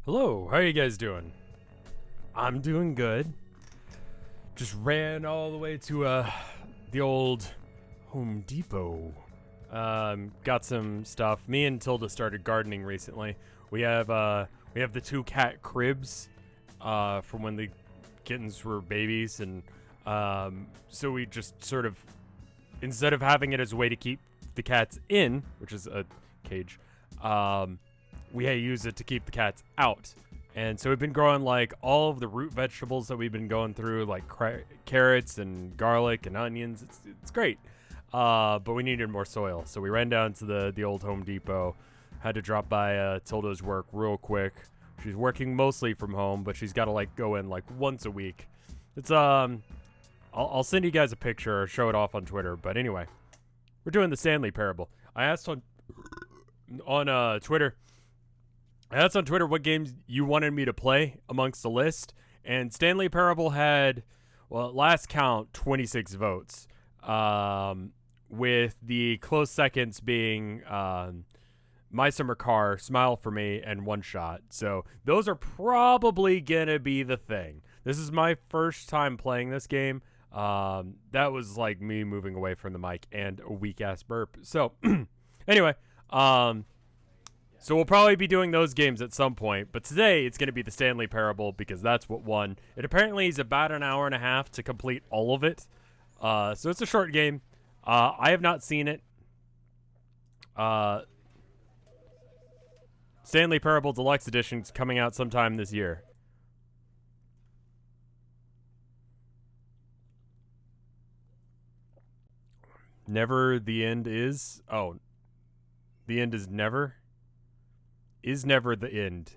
Hello, how are you guys doing? I'm doing good. Just ran all the way to the old Home Depot. Got some stuff. Me and Tilda started gardening recently. We have the two cat cribs from when the kittens were babies, and so we just sort of, instead of having it as a way to keep the cats in, which is a cage, we use it to keep the cats out. And so we've been growing like all of the root vegetables that we've been going through, like carrots and garlic and onions. It's great, but we needed more soil, so we ran down to the old Home Depot. Had to drop by Tilda's work real quick. She's working mostly from home, but she's got to like go in like once a week. It's I'll send you guys a picture or show it off on Twitter. But anyway, we're doing the Stanley parable. I asked on Twitter. I asked on Twitter what games you wanted me to play amongst the list, and Stanley Parable had, well, at last count, 26 votes, with the close seconds being My Summer Car, Smile for Me, and One Shot. So those are probably going to be the thing. This is my first time playing this game. That was like me moving away from the mic and a weak-ass burp. So anyway, so we'll probably be doing those games at some point, but today it's going to be the Stanley Parable because that's what won. It apparently is about an hour and a half to complete all of it, so it's a short game. I have not seen it. Stanley Parable Deluxe Edition is coming out sometime this year. Never the end is? Oh, the end is never? Is never the end.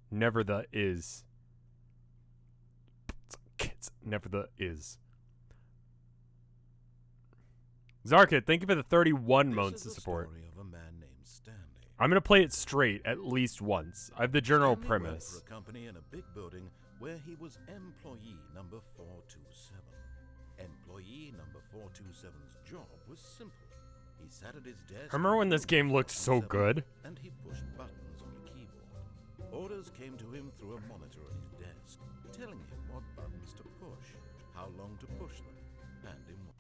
Never the is. Never the is. Zarkid, thank you for the 31 months of support. I'm going to play it straight at least once. I have the general premise. For a company in a big building where he was employee number 427. Employee number 427's job was simple. He sat at his desk. I remember when this game looked so good. And he pushed buttons on the keyboard. Orders came to him through a monitor on his desk, telling him what buttons to push, how long to push them, and in what.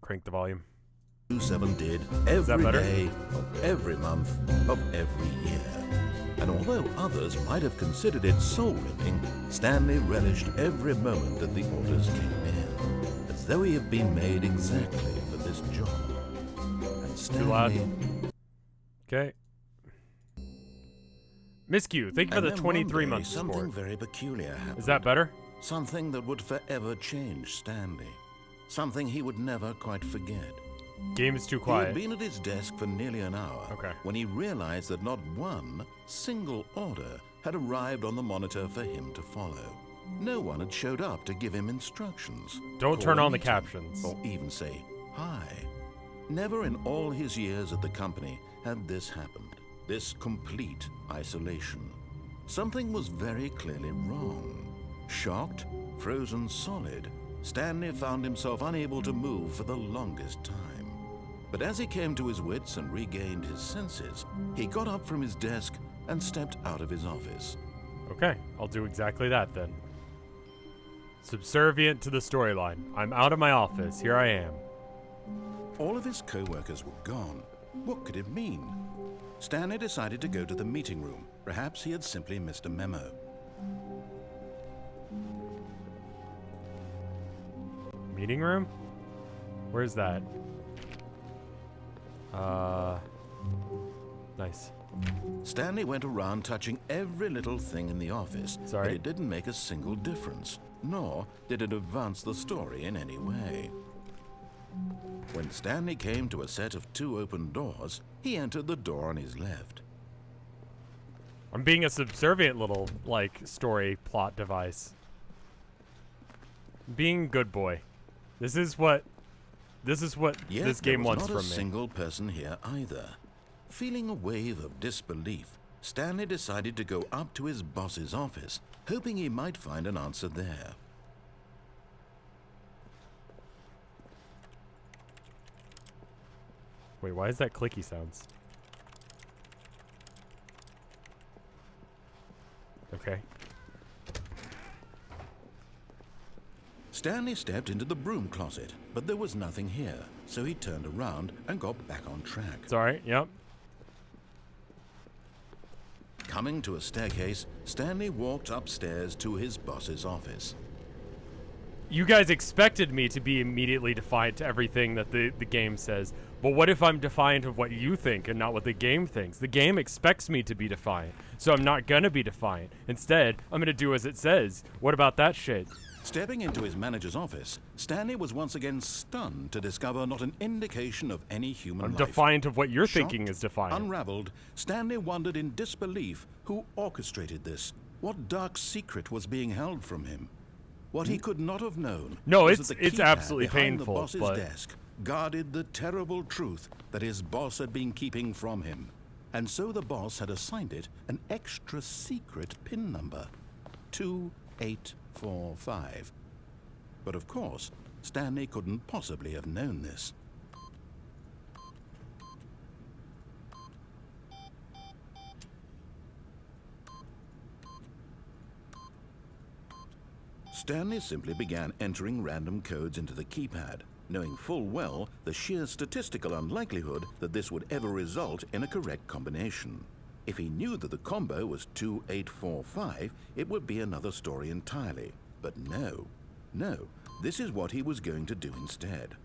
Crank the volume. 27 did every day of every month of every year. And although others might have considered it soul-ripping, Stanley relished every moment that the orders came in, as though he had been made exactly for this job. And Stanley... Too loud. Okay. Miss Q, thank you for the 23 months support. Something very peculiar happened. Is that better? Something that would forever change Stanley. Something he would never quite forget. Game is too quiet. He had been at his desk for nearly an hour when he realized that not one single order had arrived on the monitor for him to follow. No one had showed up to give him instructions. Don't turn on the captions. Or even say hi. Never in all his years at the company had this happened. This complete isolation. Something was very clearly wrong. Shocked, frozen solid, Stanley found himself unable to move for the longest time. But as he came to his wits and regained his senses, he got up from his desk and stepped out of his office. Okay, I'll do exactly that then. Subservient to the storyline. I'm out of my office. Here I am. All of his co-workers were gone. What could it mean? Stanley decided to go to the meeting room. Perhaps he had simply missed a memo. Meeting room? Where's that? Nice. Stanley went around touching every little thing in the office, but it didn't make a single difference, nor did it advance the story in any way. When Stanley came to a set of 2 open doors, he entered the door on his left. I'm being a subservient little, like, story plot device. Being good boy. This is what this game wants from me. Not a single person here either. Feeling a wave of disbelief, Stanley decided to go up to his boss's office, hoping he might find an answer there. Wait, why is that clicky sounds? Okay. Stanley stepped into the broom closet, but there was nothing here, so he turned around and got back on track. It's alright, yep. Coming to a staircase, Stanley walked upstairs to his boss's office. You guys expected me to be immediately defiant to everything that the game says. But what if I'm defiant of what you think and not what the game thinks? The game expects me to be defiant, so I'm not gonna be defiant. Instead, I'm gonna do as it says. What about that shit? Stepping into his manager's office, Stanley was once again stunned to discover not an indication of any human life. Defiant of what you're Shocked, thinking is defiant. Unraveled, Stanley wondered in disbelief who orchestrated this. What dark secret was being held from him? What he could not have known. No, was it's that the it's keypad absolutely behind painful, the boss's but desk guarded the terrible truth that his boss had been keeping from him. And so the boss had assigned it an extra secret PIN number, 2845. But of course, Stanley couldn't possibly have known this. Stanley simply began entering random codes into the keypad, knowing full well the sheer statistical unlikelihood that this would ever result in a correct combination. If he knew that the combo was 2845, it would be another story entirely. But no, this is what he was going to do instead.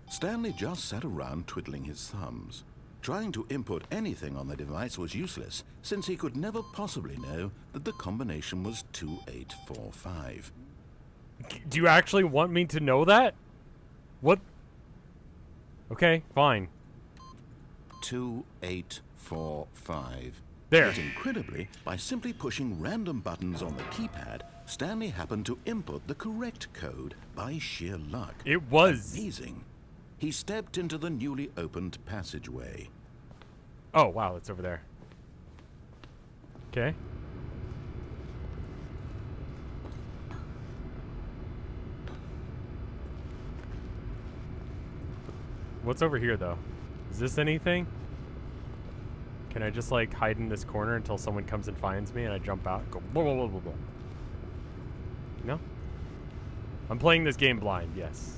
Stanley just sat around twiddling his thumbs. Trying to input anything on the device was useless, since he could never possibly know that the combination was 2845. do you actually want me to know that? What? Okay, fine. 2845. There. Yet incredibly, by simply pushing random buttons on the keypad, Stanley happened to input the correct code by sheer luck. It was. Amazing. He stepped into the newly opened passageway. Oh, wow, it's over there. Okay. What's over here, though? Is this anything? Can I just, like, hide in this corner until someone comes and finds me and I jump out? Go blah, blah, blah, blah, blah. No? I'm playing this game blind, yes.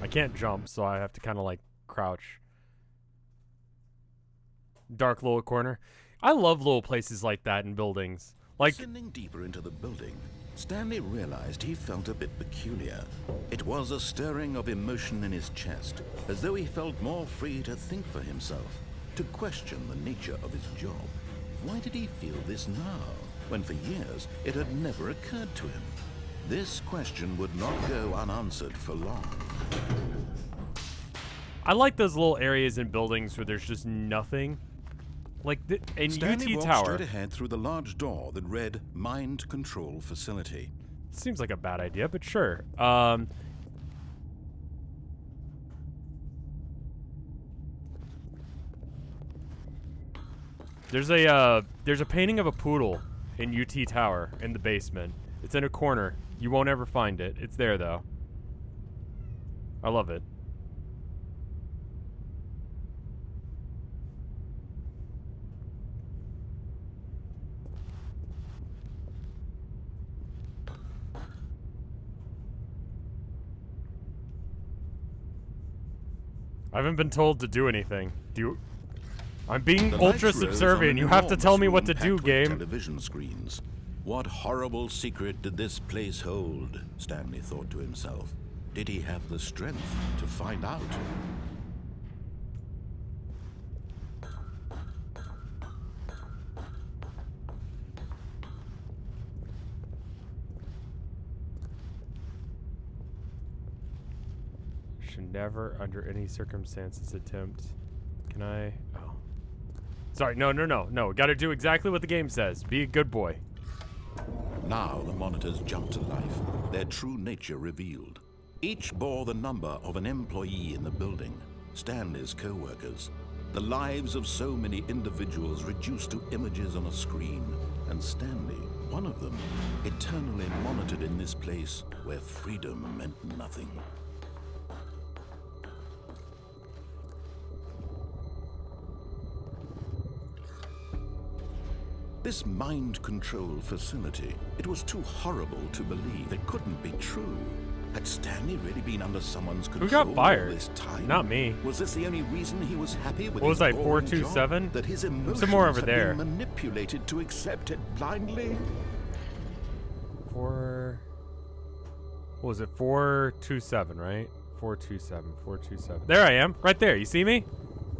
I can't jump, so I have to kind of, like, crouch. Dark little corner. I love little places like that in buildings. Like, Descending deeper into the building, Stanley realized he felt a bit peculiar. It was a stirring of emotion in his chest, as though he felt more free to think for himself, to question the nature of his job. Why did he feel this now, when for years it had never occurred to him? This question would not go unanswered for long. I like those little areas in buildings where there's just nothing. Like in Stanley UT walked Tower. straight ahead through the large door that read Mind Control Facility. Seems like a bad idea, but sure. There's a painting of a poodle in UT Tower in the basement. It's in a corner. You won't ever find it. It's there though. I love it. I haven't been told to do anything. Do you? I'm being The ultra lights rose on subservient. an You have to tell me what to enormous do, room packed with game. Television screens. What horrible secret did this place hold? Stanley thought to himself. Did he have the strength to find out? Should never, under any circumstances, attempt. Can I? Oh. Sorry, no. Gotta do exactly what the game says. Be a good boy. Now the monitors jumped to life, their true nature revealed. Each bore the number of an employee in the building, Stanley's co-workers. The lives of so many individuals reduced to images on a screen, and Stanley, one of them, eternally monitored in this place where freedom meant nothing. This mind control facility, it was too horrible to believe. It couldn't be true. Had Stanley really been under someone's control Who got fired? all this time? Not me. Was this the only reason he was happy with What was his I, boring 427? job? That his emotions Somewhere over had there. been manipulated to accept it blindly? What was it? 427, right? 427, 427. There I am, right there. You see me?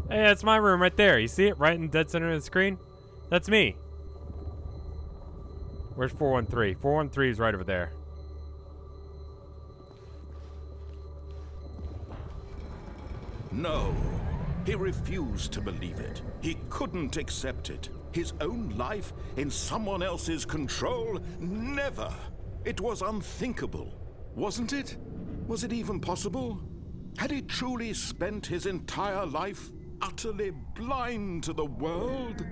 Hey, that's my room right there. You see it right in the dead center of the screen? That's me. Where's 413? 413 is right over there. No. He refused to believe it. He couldn't accept it. His own life in someone else's control? Never. It was unthinkable. Wasn't it? Was it even possible? Had he truly spent his entire life utterly blind to the world?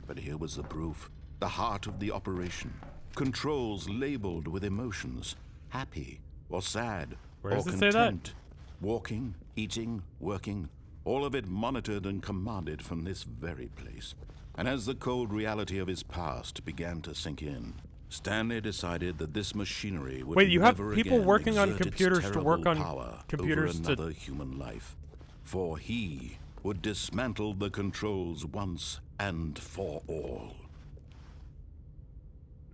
But here was the proof. The heart of the operation. Controls labeled with emotions. Happy or sad Where or does it say content. that? Walking, eating, working. All of it monitored and commanded from this very place. And as the cold reality of his past began to sink in, Stanley decided that this machinery would Wait, you have never people again working on exert its computers to work terrible on power computers over to- another human life. For he would dismantle the controls once and for all.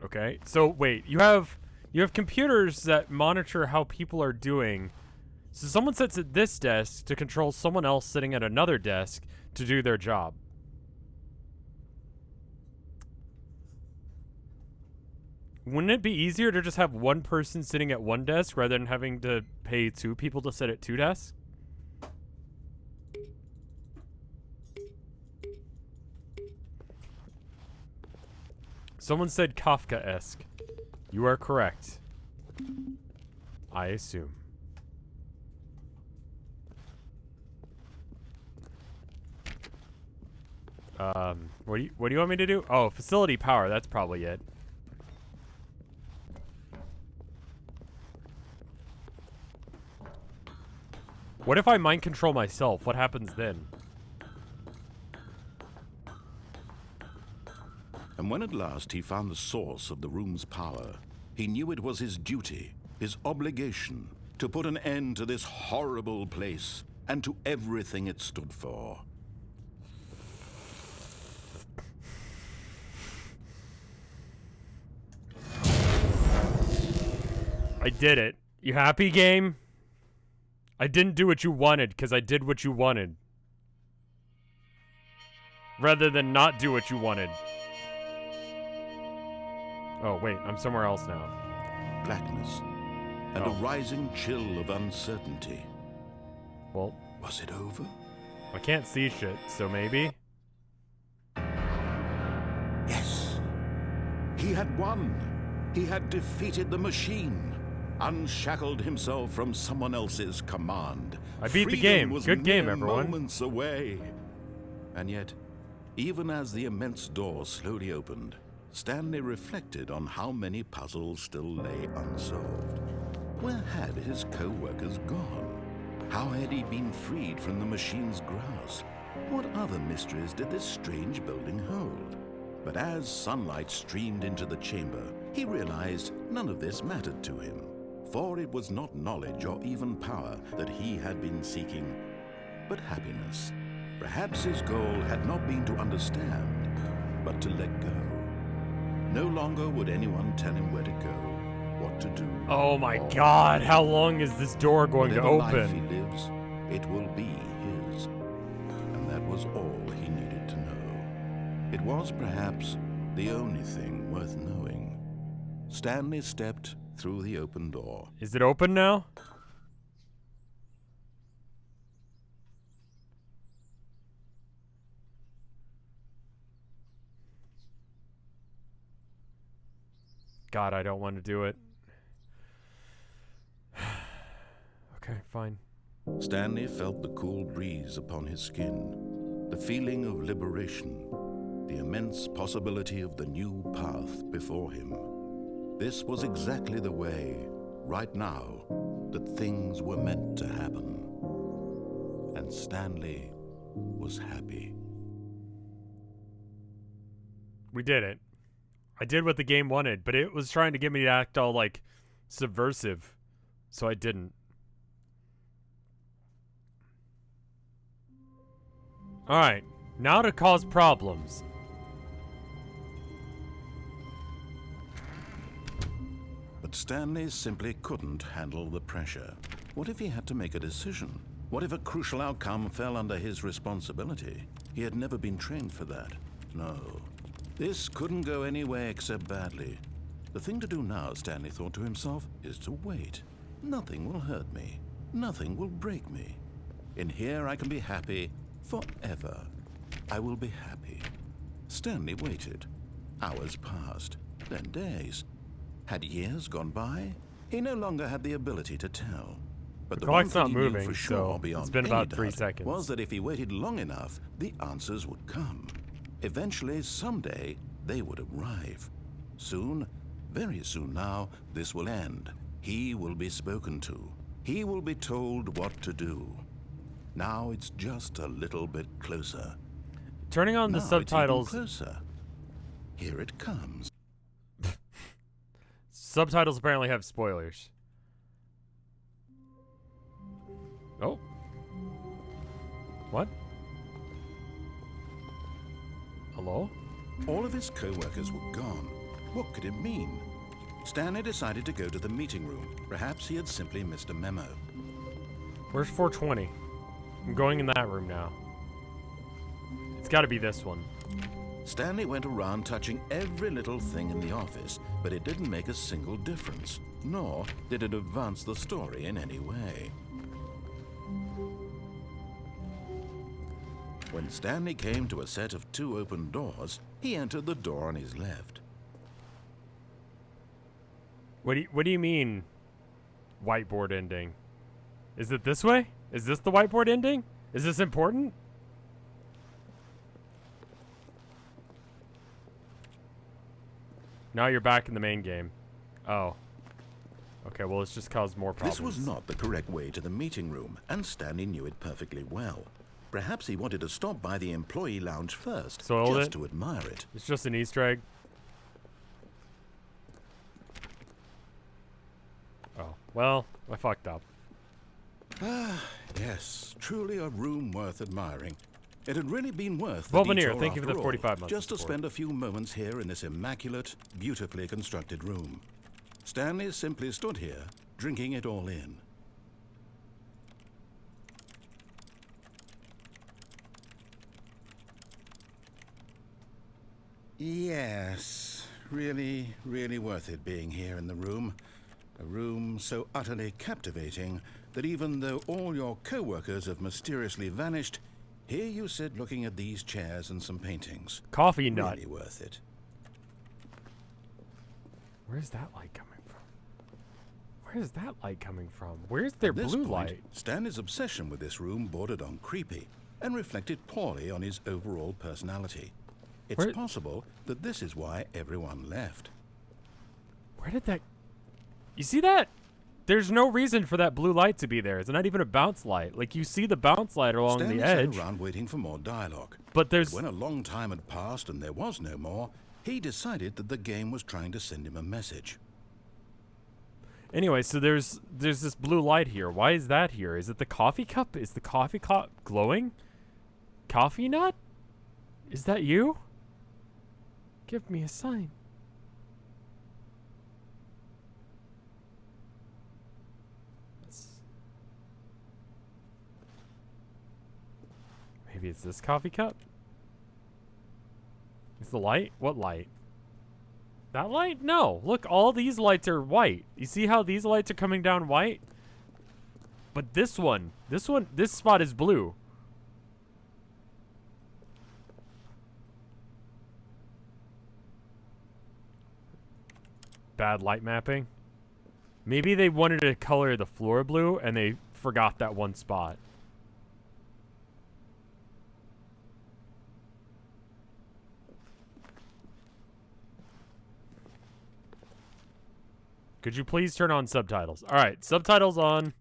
Okay, so wait, you have computers that monitor how people are doing. So someone sits at this desk to control someone else sitting at another desk to do their job. Wouldn't it be easier to just have one person sitting at one desk rather than having to pay two people to sit at two desks? Someone said Kafka-esque. You are correct. I assume. What do you want me to do? Oh, facility power, that's probably it. What if I mind control myself? What happens then? And when at last he found the source of the room's power, he knew it was his duty, his obligation, to put an end to this horrible place and to everything it stood for. I did it. You happy, game? I didn't do what you wanted because I did what you wanted. Rather than not do what you wanted. Oh, wait, I'm somewhere else now. Blackness and a rising chill of uncertainty. Well, Was it over? I can't see shit, so maybe? Yes. He had won. He had defeated the machine. Unshackled himself from someone else's command. I beat the Freedom game. was Good game, mere everyone. Moments away. And yet, even as the immense door slowly opened, Stanley reflected on how many puzzles still lay unsolved. Where had his co-workers gone? How had he been freed from the machine's grasp? What other mysteries did this strange building hold? But as sunlight streamed into the chamber, he realized none of this mattered to him. For it was not knowledge or even power that he had been seeking, but happiness. Perhaps his goal had not been to understand, but to let go. No longer would anyone tell him where to go, what to do. Oh my god, how long is this door going to Whatever life open? he lives, it will be his. And that was all he needed to know. It was perhaps the only thing worth knowing. Stanley stepped through the open door. Is it open now? God, I don't want to do it. Okay, fine. Stanley felt the cool breeze upon his skin, the feeling of liberation, the immense possibility of the new path before him. This was exactly the way, right now, that things were meant to happen. And Stanley was happy. We did it. I did what the game wanted, but it was trying to get me to act all, like, subversive, so I didn't. Alright, now to cause problems. But Stanley simply couldn't handle the pressure. What if he had to make a decision? What if a crucial outcome fell under his responsibility? He had never been trained for that. No. This couldn't go any way except badly. The thing to do now, Stanley thought to himself, is to wait. Nothing will hurt me. Nothing will break me. In here I can be happy forever. I will be happy. Stanley waited. Hours passed, then days. Had years gone by? He no longer had the ability to tell. But the one thing he knew for sure beyond it's been about any 3 doubt seconds. was that if he waited long enough, the answers would come. Eventually, someday, they would arrive. Soon, very soon now, this will end. He will be spoken to. He will be told what to do. Now it's just a little bit closer. Turning on the subtitles. It's even closer. Here it comes. Subtitles apparently have spoilers. Oh. What? Hello? All of his co-workers were gone. What could it mean? Stanley decided to go to the meeting room. Perhaps he had simply missed a memo. Where's 420? I'm going in that room now. It's got to be this one. Stanley went around touching every little thing in the office, but it didn't make a single difference, nor did it advance the story in any way. When Stanley came to a set of 2 open doors, he entered the door on his left. What do you mean, whiteboard ending? Is it this way? Is this the whiteboard ending? Is this important? Now you're back in the main game. Oh. Okay, well, it's just caused more problems. This was not the correct way to the meeting room, and Stanley knew it perfectly well. Perhaps he wanted to stop by the employee lounge first, just to admire it. It's just an Easter egg. Oh, well, I fucked up. Ah, yes, truly a room worth admiring. It had really been worth the Well, Veneer, detour thank you for the after 45 all, months. just to spend a few moments here in this immaculate, beautifully constructed room. Stanley simply stood here, drinking it all in. Yes, really, really worth it being here in the room. A room so utterly captivating that even though all your co-workers have mysteriously vanished, here you sit looking at these chairs and some paintings. Coffee nut. Really worth it. Where's that light coming from? Where's that light coming from? Where's their blue light? Stanley's obsession with this room bordered on creepy and reflected poorly on his overall personality. It's possible that this is why everyone left. Where did that... You see that? There's no reason for that blue light to be there. It's not even a bounce light. Like, you see the bounce light along Stanley the edge. sat around waiting for more dialogue. But there's... When a long time had passed and there was no more, he decided that the game was trying to send him a message. Anyway, so there's this blue light here. Why is that here? Is it the coffee cup? Is the coffee cup glowing? Coffee nut? Is that you? Give me a sign. Maybe it's this coffee cup? Is the light? What light? That light? No. Look, all these lights are white. You see how these lights are coming down white? But this spot is blue. Bad light mapping. Maybe they wanted to color the floor blue and they forgot that one spot. Could you please turn on subtitles? All right, subtitles on.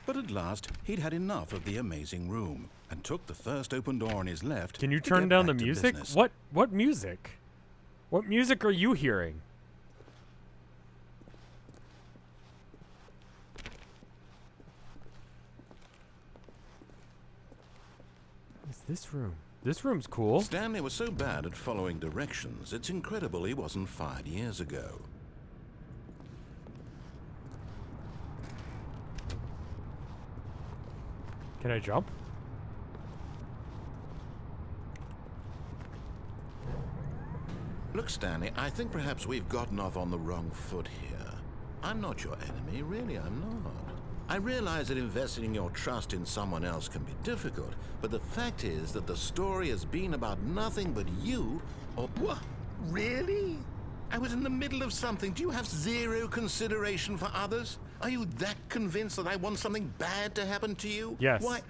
But at last, he'd had enough of the amazing room and took the first open door on his left. Can you to turn get down the back to music? business. What music? What music are you hearing? What's this room? This room's cool. Stanley was so bad at following directions, it's incredible he wasn't fired years ago. Can I jump? Look, Stanley, I think perhaps we've gotten off on the wrong foot here. I'm not your enemy, really, I'm not. I realize that investing your trust in someone else can be difficult, but the fact is that the story has been about nothing but you, or... What? Really? I was in the middle of something. Do you have zero consideration for others? Are you that convinced that I want something bad to happen to you? Yes. Why,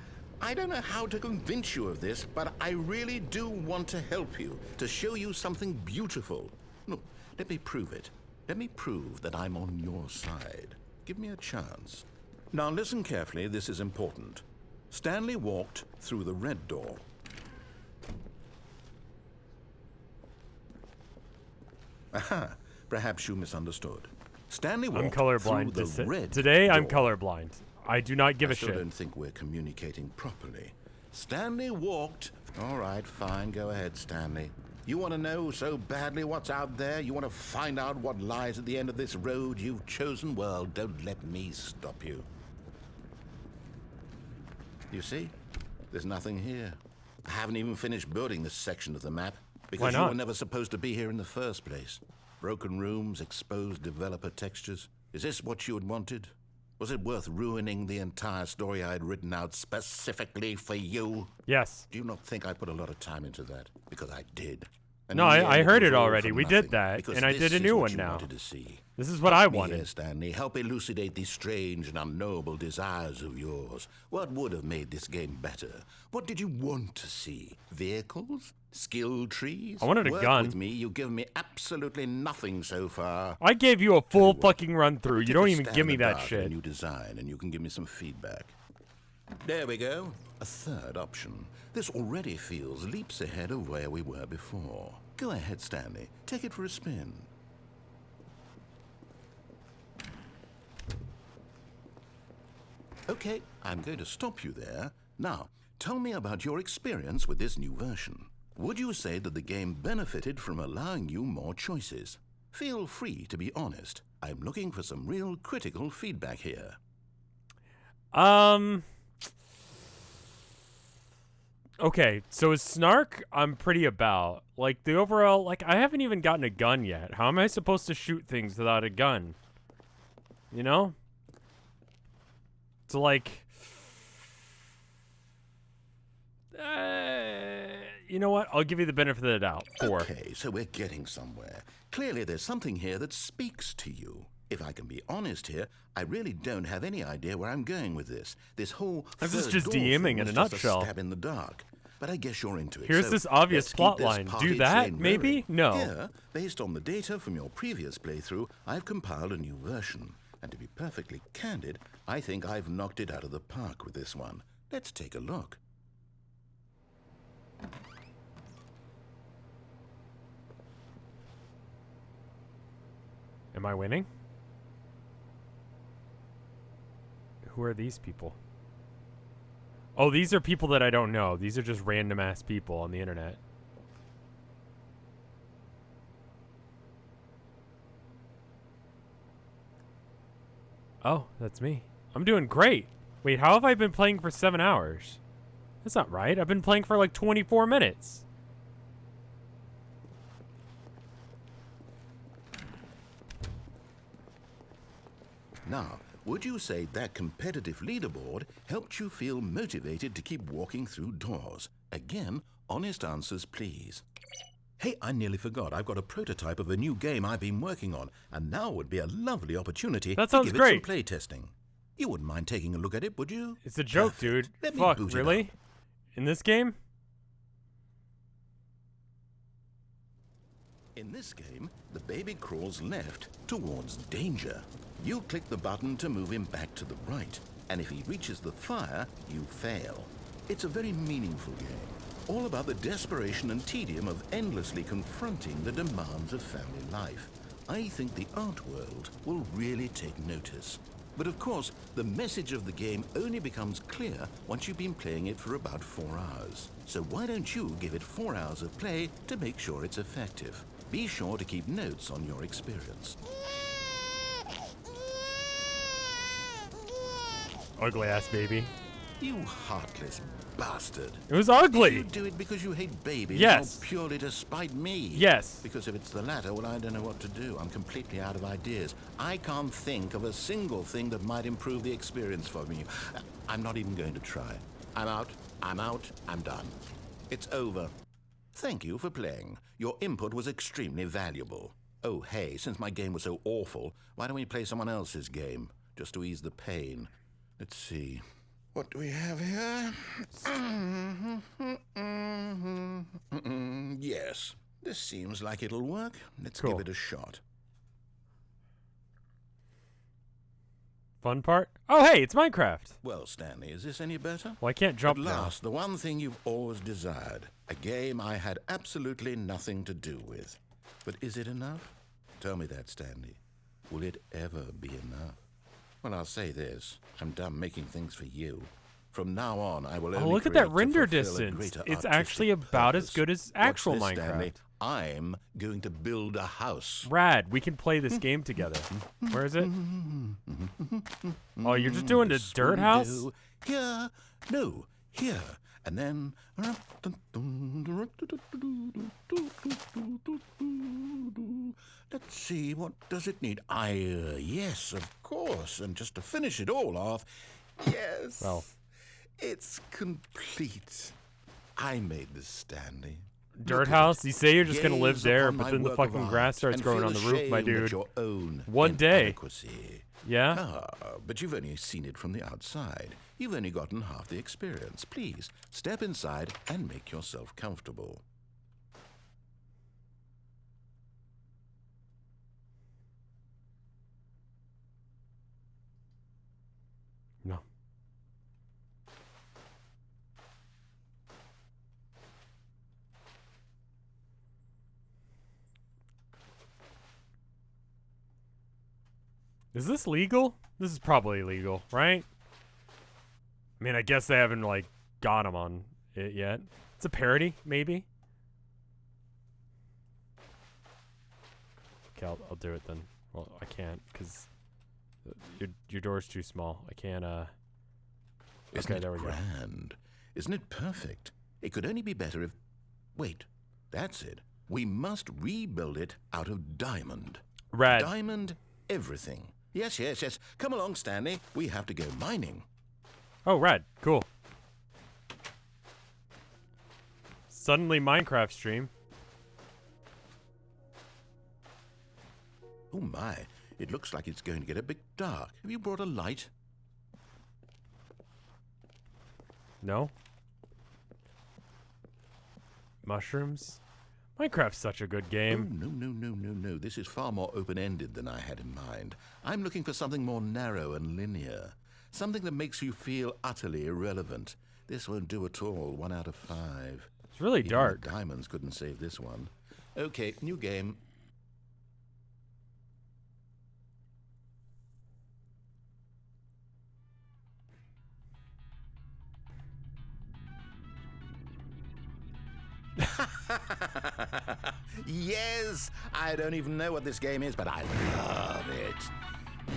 I don't know how to convince you of this, but I really do want to help you, to show you something beautiful. Look, let me prove it. Let me prove that I'm on your side. Give me a chance. Now listen carefully, this is important. Stanley walked through the red door. Aha, perhaps you misunderstood. Stanley walked I'm colorblind. through the red Today I'm door. colorblind. I do not give a I still shit. don't think we're communicating properly. Stanley walked... All right, fine, go ahead, Stanley. You want to know so badly what's out there? You want to find out what lies at the end of this road you've chosen? Well, don't let me stop you. You see? There's nothing here. I haven't even finished building this section of the map because you were never supposed to be here in the first place. Broken rooms, exposed developer textures. Is this what you had wanted? Was it worth ruining the entire story I had written out specifically for you? Yes. Do you not think I put a lot of time into that? Because I did. And No, in the I end, heard was it all already. for We nothing, did that, because and I this did a is new what one you now. wanted to see. This is what Help I me wanted. here, Stanley. Help elucidate these strange and unknowable desires of yours. What would have made this game better? What did you want to see? Vehicles? Skill trees? I wanted a Work gun. with me. You've given me absolutely nothing so far. I gave you a full fucking run through. You Take don't a even stab give in me the that dark at shit. a new design, and you can give me some feedback. There we go. A third option. This already feels leaps ahead of where we were before. Go ahead, Stanley. Take it for a spin. Okay, I'm going to stop you there. Now, tell me about your experience with this new version. Would you say that the game benefited from allowing you more choices? Feel free to be honest. I'm looking for some real critical feedback here. Okay, so as Snark, I'm pretty about. Like, the overall, like, I haven't even gotten a gun yet. How am I supposed to shoot things without a gun? You know? So, like... you know what? I'll give you the benefit of the doubt. 4. Okay, so we're getting somewhere. Clearly there's something here that speaks to you. If I can be honest here, I really don't have any idea where I'm going with this. This whole This is third just door DMing thing in was a just nutshell. A stab in the dark. But I guess you're into it. Here's so this obvious let's keep plot this line. party Do that, train maybe? rolling. No. Here, based on the data from your previous playthrough, I've compiled a new version. And to be perfectly candid, I think I've knocked it out of the park with this one. Let's take a look. Am I winning? Who are these people? Oh, these are people that I don't know. These are just random ass people on the internet. Oh, that's me. I'm doing great. Wait, how have I been playing for 7 hours? That's not right. I've been playing for like 24 minutes. Now, would you say that competitive leaderboard helped you feel motivated to keep walking through doors? Again, honest answers, please. Hey, I nearly forgot. I've got a prototype of a new game I've been working on, and now would be a lovely opportunity That to sounds give great. it some playtesting. You wouldn't mind taking a look at it, would you? It's a joke, Perfect. dude. Let me Fuck, boot it really? up. In this game? In this game, the baby crawls left towards danger. You click the button to move him back to the right, and if he reaches the fire, you fail. It's a very meaningful game, all about the desperation and tedium of endlessly confronting the demands of family life. I think the art world will really take notice. But of course, the message of the game only becomes clear once you've been playing it for about 4 hours. So why don't you give it 4 hours of play to make sure it's effective? Be sure to keep notes on your experience. Ugly ass baby. You heartless bastard. It was Do you ugly. do it because you hate babies? Yes. Or purely to spite me? Yes. Because if it's the latter, well, I don't know what to do. I'm completely out of ideas. I can't think of a single thing that might improve the experience for me. I'm not even going to try. I'm out. I'm done. It's over. Thank you for playing. Your input was extremely valuable. Oh, hey, since my game was so awful, why don't we play someone else's game? Just to ease the pain. Let's see. What do we have here? Yes, this seems like it'll work. Let's Cool. give it a shot. Fun part? Oh, hey, it's Minecraft. Well, Stanley, is this any better? Well, I can't jump At now. last, the one thing you've always desired. A game I had absolutely nothing to do with. But is it enough? Tell me that, Stanley. Will it ever be enough? Well, I'll say this. I'm done making things for you. From now on, I will only Oh, look at create that to render fulfill a distance. greater It's artistic actually about as purpose. good as Watch actual this, Minecraft. Stanley. I'm going to build a house. Rad. We can play this game together. Where is it? Oh, you're just doing the This dirt will house? do. Here. No, here. And then... Let's see, what does it need? Yes, of course. And just to finish it all off, yes. Well. It's complete. I made this, Stanley. Dirt Look at house? it. You say you're just gonna live Gaze there, upon but my then the work of fucking art grass starts and growing feel on the roof, my ashamed at dude. your own One day. inadequacy. Yeah? Ah, but you've only seen it from the outside. You've only gotten half the experience. Please, step inside and make yourself comfortable. No. Is this legal? This is probably legal, right? I mean, I guess they haven't, like, got him on it yet. It's a parody, maybe? Okay, I'll do it then. Well, I can't, because your door's too small. I can't, Isn't Okay, it there we go. grand? Isn't it perfect? It could only be better if... Wait, that's it. We must rebuild it out of diamond. Rad. Diamond everything. Yes, yes, yes. Come along, Stanley. We have to go mining. Oh, rad. Cool. Suddenly Minecraft stream. Oh my, it looks like it's going to get a bit dark. Have you brought a light? No? Mushrooms? Minecraft's such a good Oh, game. no. This is far more open-ended than I had in mind. I'm looking for something more narrow and linear. Something that makes you feel utterly irrelevant. This won't do at all. 1 out of 5. It's really Even dark. the diamonds couldn't save this one. Okay, new game. Yes! I don't even know what this game is, but I love it.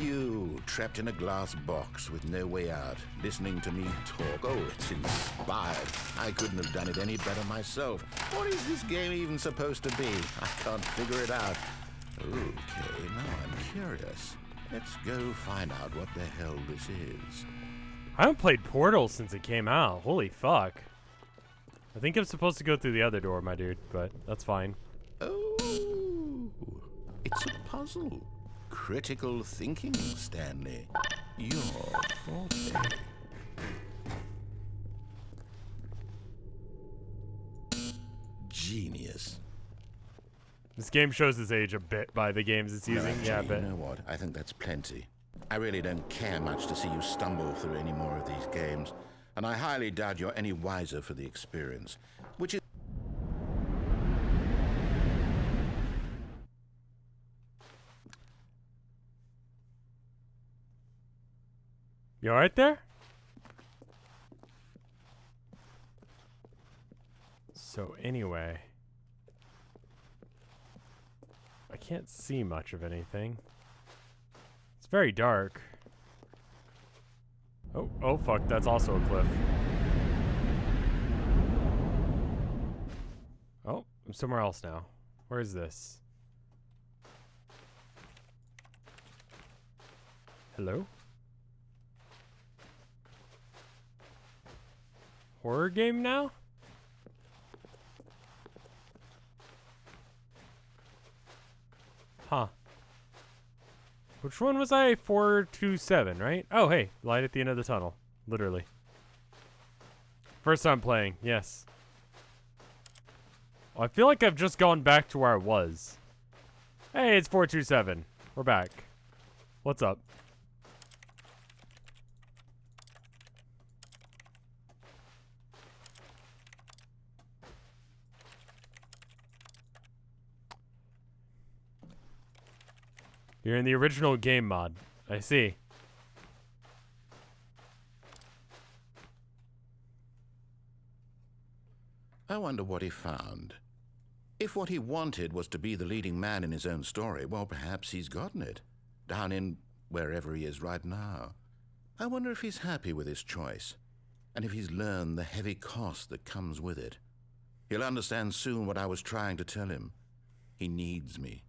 You, trapped in a glass box with no way out, listening to me talk. Oh, it's inspired. I couldn't have done it any better myself. What is this game even supposed to be? I can't figure it out. Okay, now I'm curious. Let's go find out what the hell this is. I haven't played Portal since it came out. Holy fuck. I think I'm supposed to go through the other door, my dude, but that's fine. Oh, it's a puzzle. Critical thinking, Stanley. Your forte. Genius. This game shows his age a bit by the games it's using. No, yeah, actually, but you know what? I think that's plenty. I really don't care much to see you stumble through any more of these games, and I highly doubt you're any wiser for the experience, which is... You alright there? So anyway, I can't see much of anything. It's very dark. Oh fuck, that's also a cliff. Oh, I'm somewhere else now. Where is this? Hello? Horror game now? Huh. Which one was I? 427, right? Oh, hey. Light at the end of the tunnel. Literally. First time playing. Yes. Well, I feel like I've just gone back to where I was. Hey, it's 427. We're back. What's up? You're in the original game mod. I see. I wonder what he found. If what he wanted was to be the leading man in his own story, well, perhaps he's gotten it. Down in wherever he is right now. I wonder if he's happy with his choice, and if he's learned the heavy cost that comes with it. He'll understand soon what I was trying to tell him. He needs me.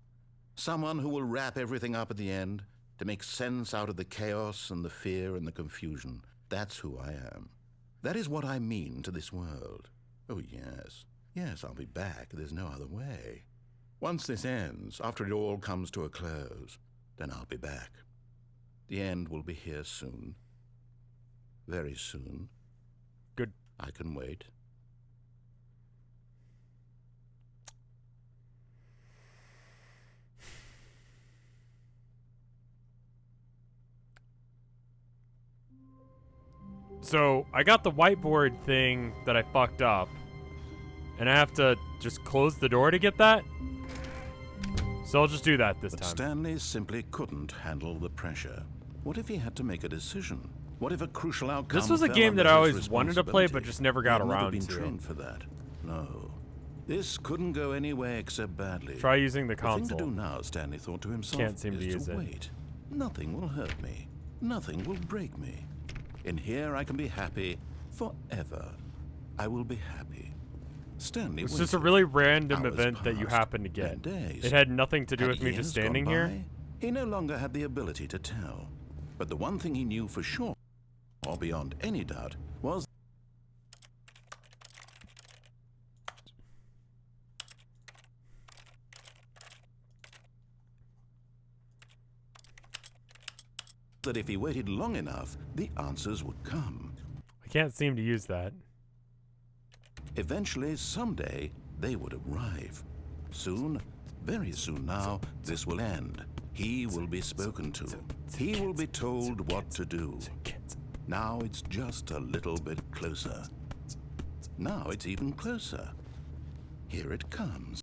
Someone who will wrap everything up at the end to make sense out of the chaos and the fear and the confusion. That's who I am. That is what I mean to this world. Oh, yes. Yes, I'll be back. There's no other way. Once this ends, after it all comes to a close, then I'll be back. The end will be here soon. Very soon. Good. I can wait. So, I got the whiteboard thing that I fucked up. And I have to just close the door to get that? So I'll just do that this But time. Stanley simply couldn't handle the pressure. What if he had to make a decision? What if a crucial outcome This was a fell game that under I his always wanted to play, but responsibility? just never got He had around never been to. trained for that. No. This couldn't go any way except badly. Try using the The console. thing to do now, Stanley thought to himself, Can't seem to is use it. wait. Nothing will hurt me. Nothing will break me. In here I can be happy forever. I will be happy. Stanley It's just a waited. really random Hours event that you passed, happen to get. then days. It had nothing to do Had with me just years standing gone here. by? He no longer had the ability to tell. But the one thing he knew for sure, or beyond any doubt, was that if he waited long enough, the answers would come. I can't seem to use that. Eventually, someday, they would arrive. Soon, very soon now, this will end. He will be spoken to. He will be told what to do. Now it's just a little bit closer. Now it's even closer. Here it comes.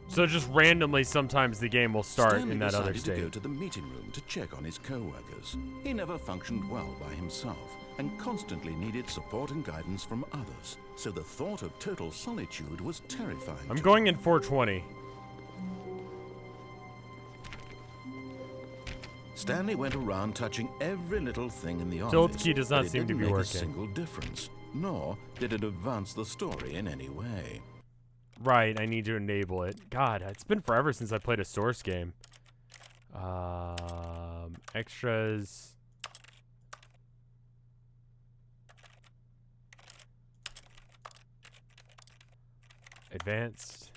So just randomly, sometimes the game will start Stanley in that other decided to go state. to the meeting room to check on his co-workers. He never functioned well by himself and constantly needed support and guidance from others. So the thought of total solitude was terrifying. I'm to going him. in 420. Stanley went around touching every little thing in the office. Tilt key does not but it seem to didn't be make working. a single difference. nor did it advance the story in any way. Right, I need to enable it. God, it's been forever since I played a Source game. Extras. Advanced.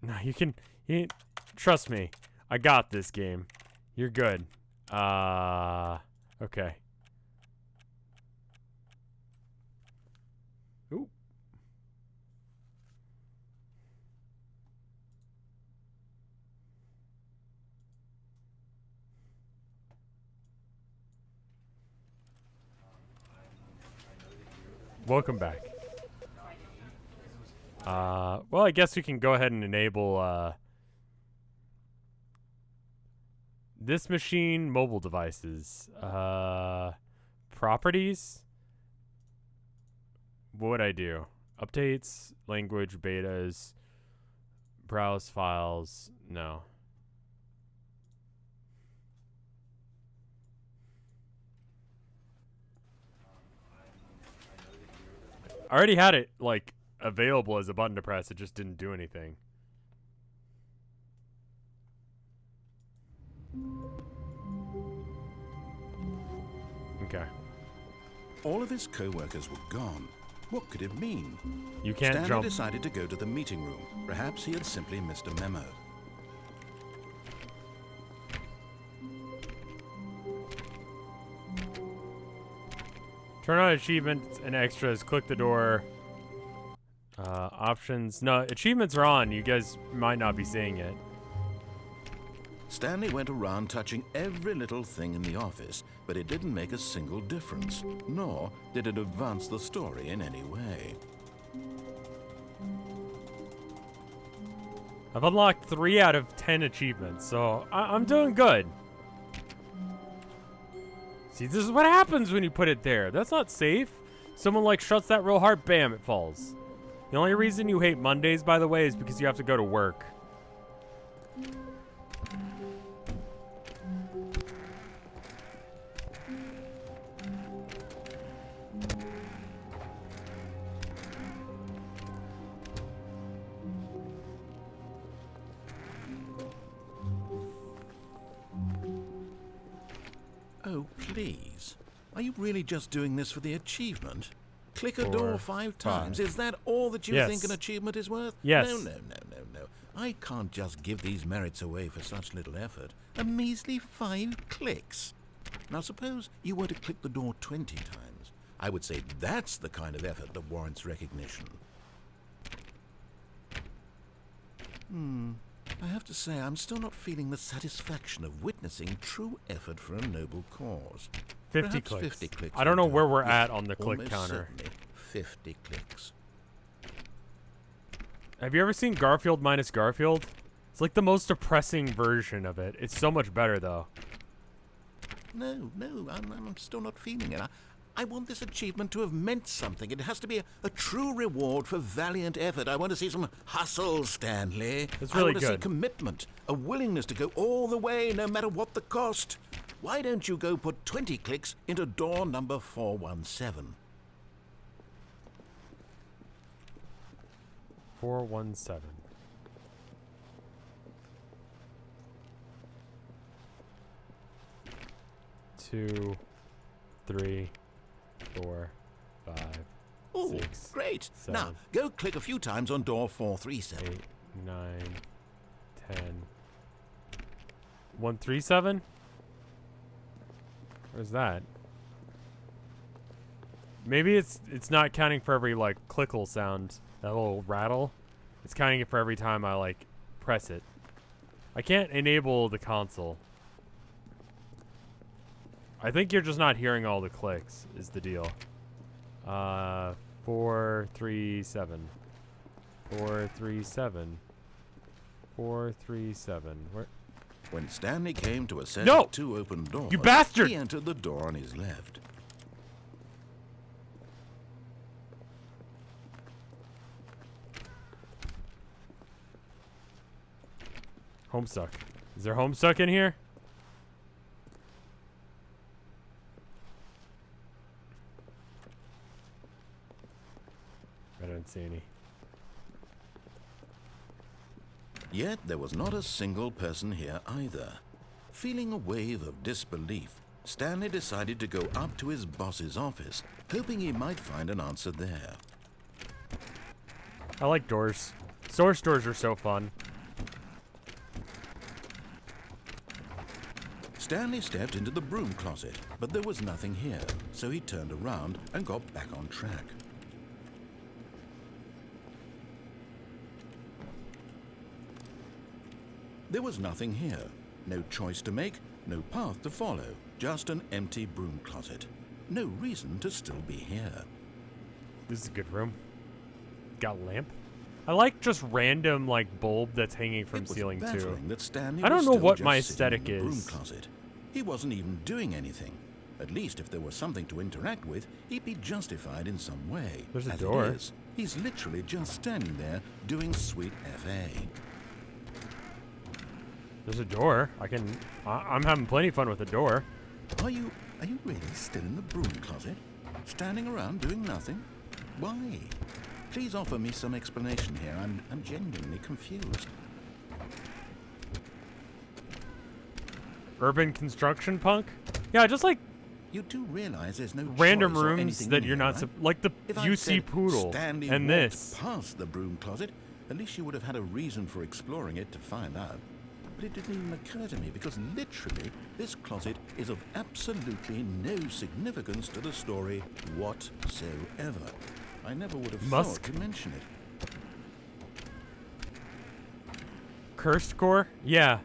No, you trust me. I got this game. You're good. Okay. Ooh. Welcome back. Well, I guess we can go ahead and enable, this machine, mobile devices, properties. What would I do? Updates, language, betas, browse files, no. I already had it, like, available as a button to press, it just didn't do anything. Okay. All of his co-workers were gone. What could it mean? You can't Stanley jump. decided to go to the meeting room. Perhaps he had simply missed a memo. Turn on achievements and extras, click the door. Options. No, achievements are on. You guys might not be seeing it. Stanley went around touching every little thing in the office, but it didn't make a single difference, nor did it advance the story in any way. I've unlocked 3 out of 10 achievements, so I'm doing good. See, this is what happens when you put it there. That's not safe. Someone, like, shuts that real hard, bam, it falls. The only reason you hate Mondays, by the way, is because you have to go to work. Oh, please. Are you really just doing this for the achievement? Click a door 5 times. Is that all that you think an achievement is worth? Yes. No. I can't just give these merits away for such little effort. A measly 5 clicks. Now suppose you were to click the door 20 times. I would say that's the kind of effort that warrants recognition. I have to say, I'm still not feeling the satisfaction of witnessing true effort for a noble cause. 50 Perhaps clicks. 50 clicks. I don't know would do where it. we're Yes, at on the click almost counter. certainly 50 clicks. Have you ever seen Garfield minus Garfield? It's like the most depressing version of it. It's so much better, though. No, I'm still not feeling it. I want this achievement to have meant something. It has to be a true reward for valiant effort. I want to see some hustle, Stanley. That's I really want to see good. commitment, a willingness to go all the way, no matter what the cost. Why don't you go put 20 clicks into door number 417? 417. Two, 3, 4, 5, Oh, 6, great. 7, Now, go click a few times on door 437. 8, 9, 10. 137? Where's that? Maybe it's not counting for every, like, clickle sound, that little rattle. It's counting it for every time I, like, press it. I can't enable the console. I think you're just not hearing all the clicks, is the deal. 437. 437. 437. Where? When Stanley came to a set No! of 2 open doors, You bastard! he entered the door on his left. Homestuck. Is there Homestuck in here? see any. Yet there was not a single person here either. Feeling a wave of disbelief, Stanley decided to go up to his boss's office, hoping he might find an answer there. I like doors. Source doors are so fun. Stanley stepped into the broom closet, but there was nothing here, so he turned around and got back on track. There was nothing here. No choice to make, no path to follow, just an empty broom closet. No reason to still be here. This is a good room. Got a lamp. I like just random like bulb that's hanging from ceiling too. That Stanley I don't was know still what just my sitting in aesthetic the broom is. closet. He wasn't even doing anything. At least if there was something to interact with, he'd be justified in some way. There's a As door. It is, he's literally just standing there doing sweet FA. There's a door. I'm having plenty of fun with the door. Are you really still in the broom closet? Standing around doing nothing? Why? Please offer me some explanation here. I'm genuinely confused. Urban construction punk? Yeah, just like You do realize there's no random choice or rooms anything that in you're here, not right? like the If I UC said Poodle Stanley and walked this. past the broom closet, at least you would have had a reason for exploring it to find out. But it didn't even occur to me because literally this closet is of absolutely no significance to the story whatsoever. I never would have thought to mention it. Cursed core? Yeah.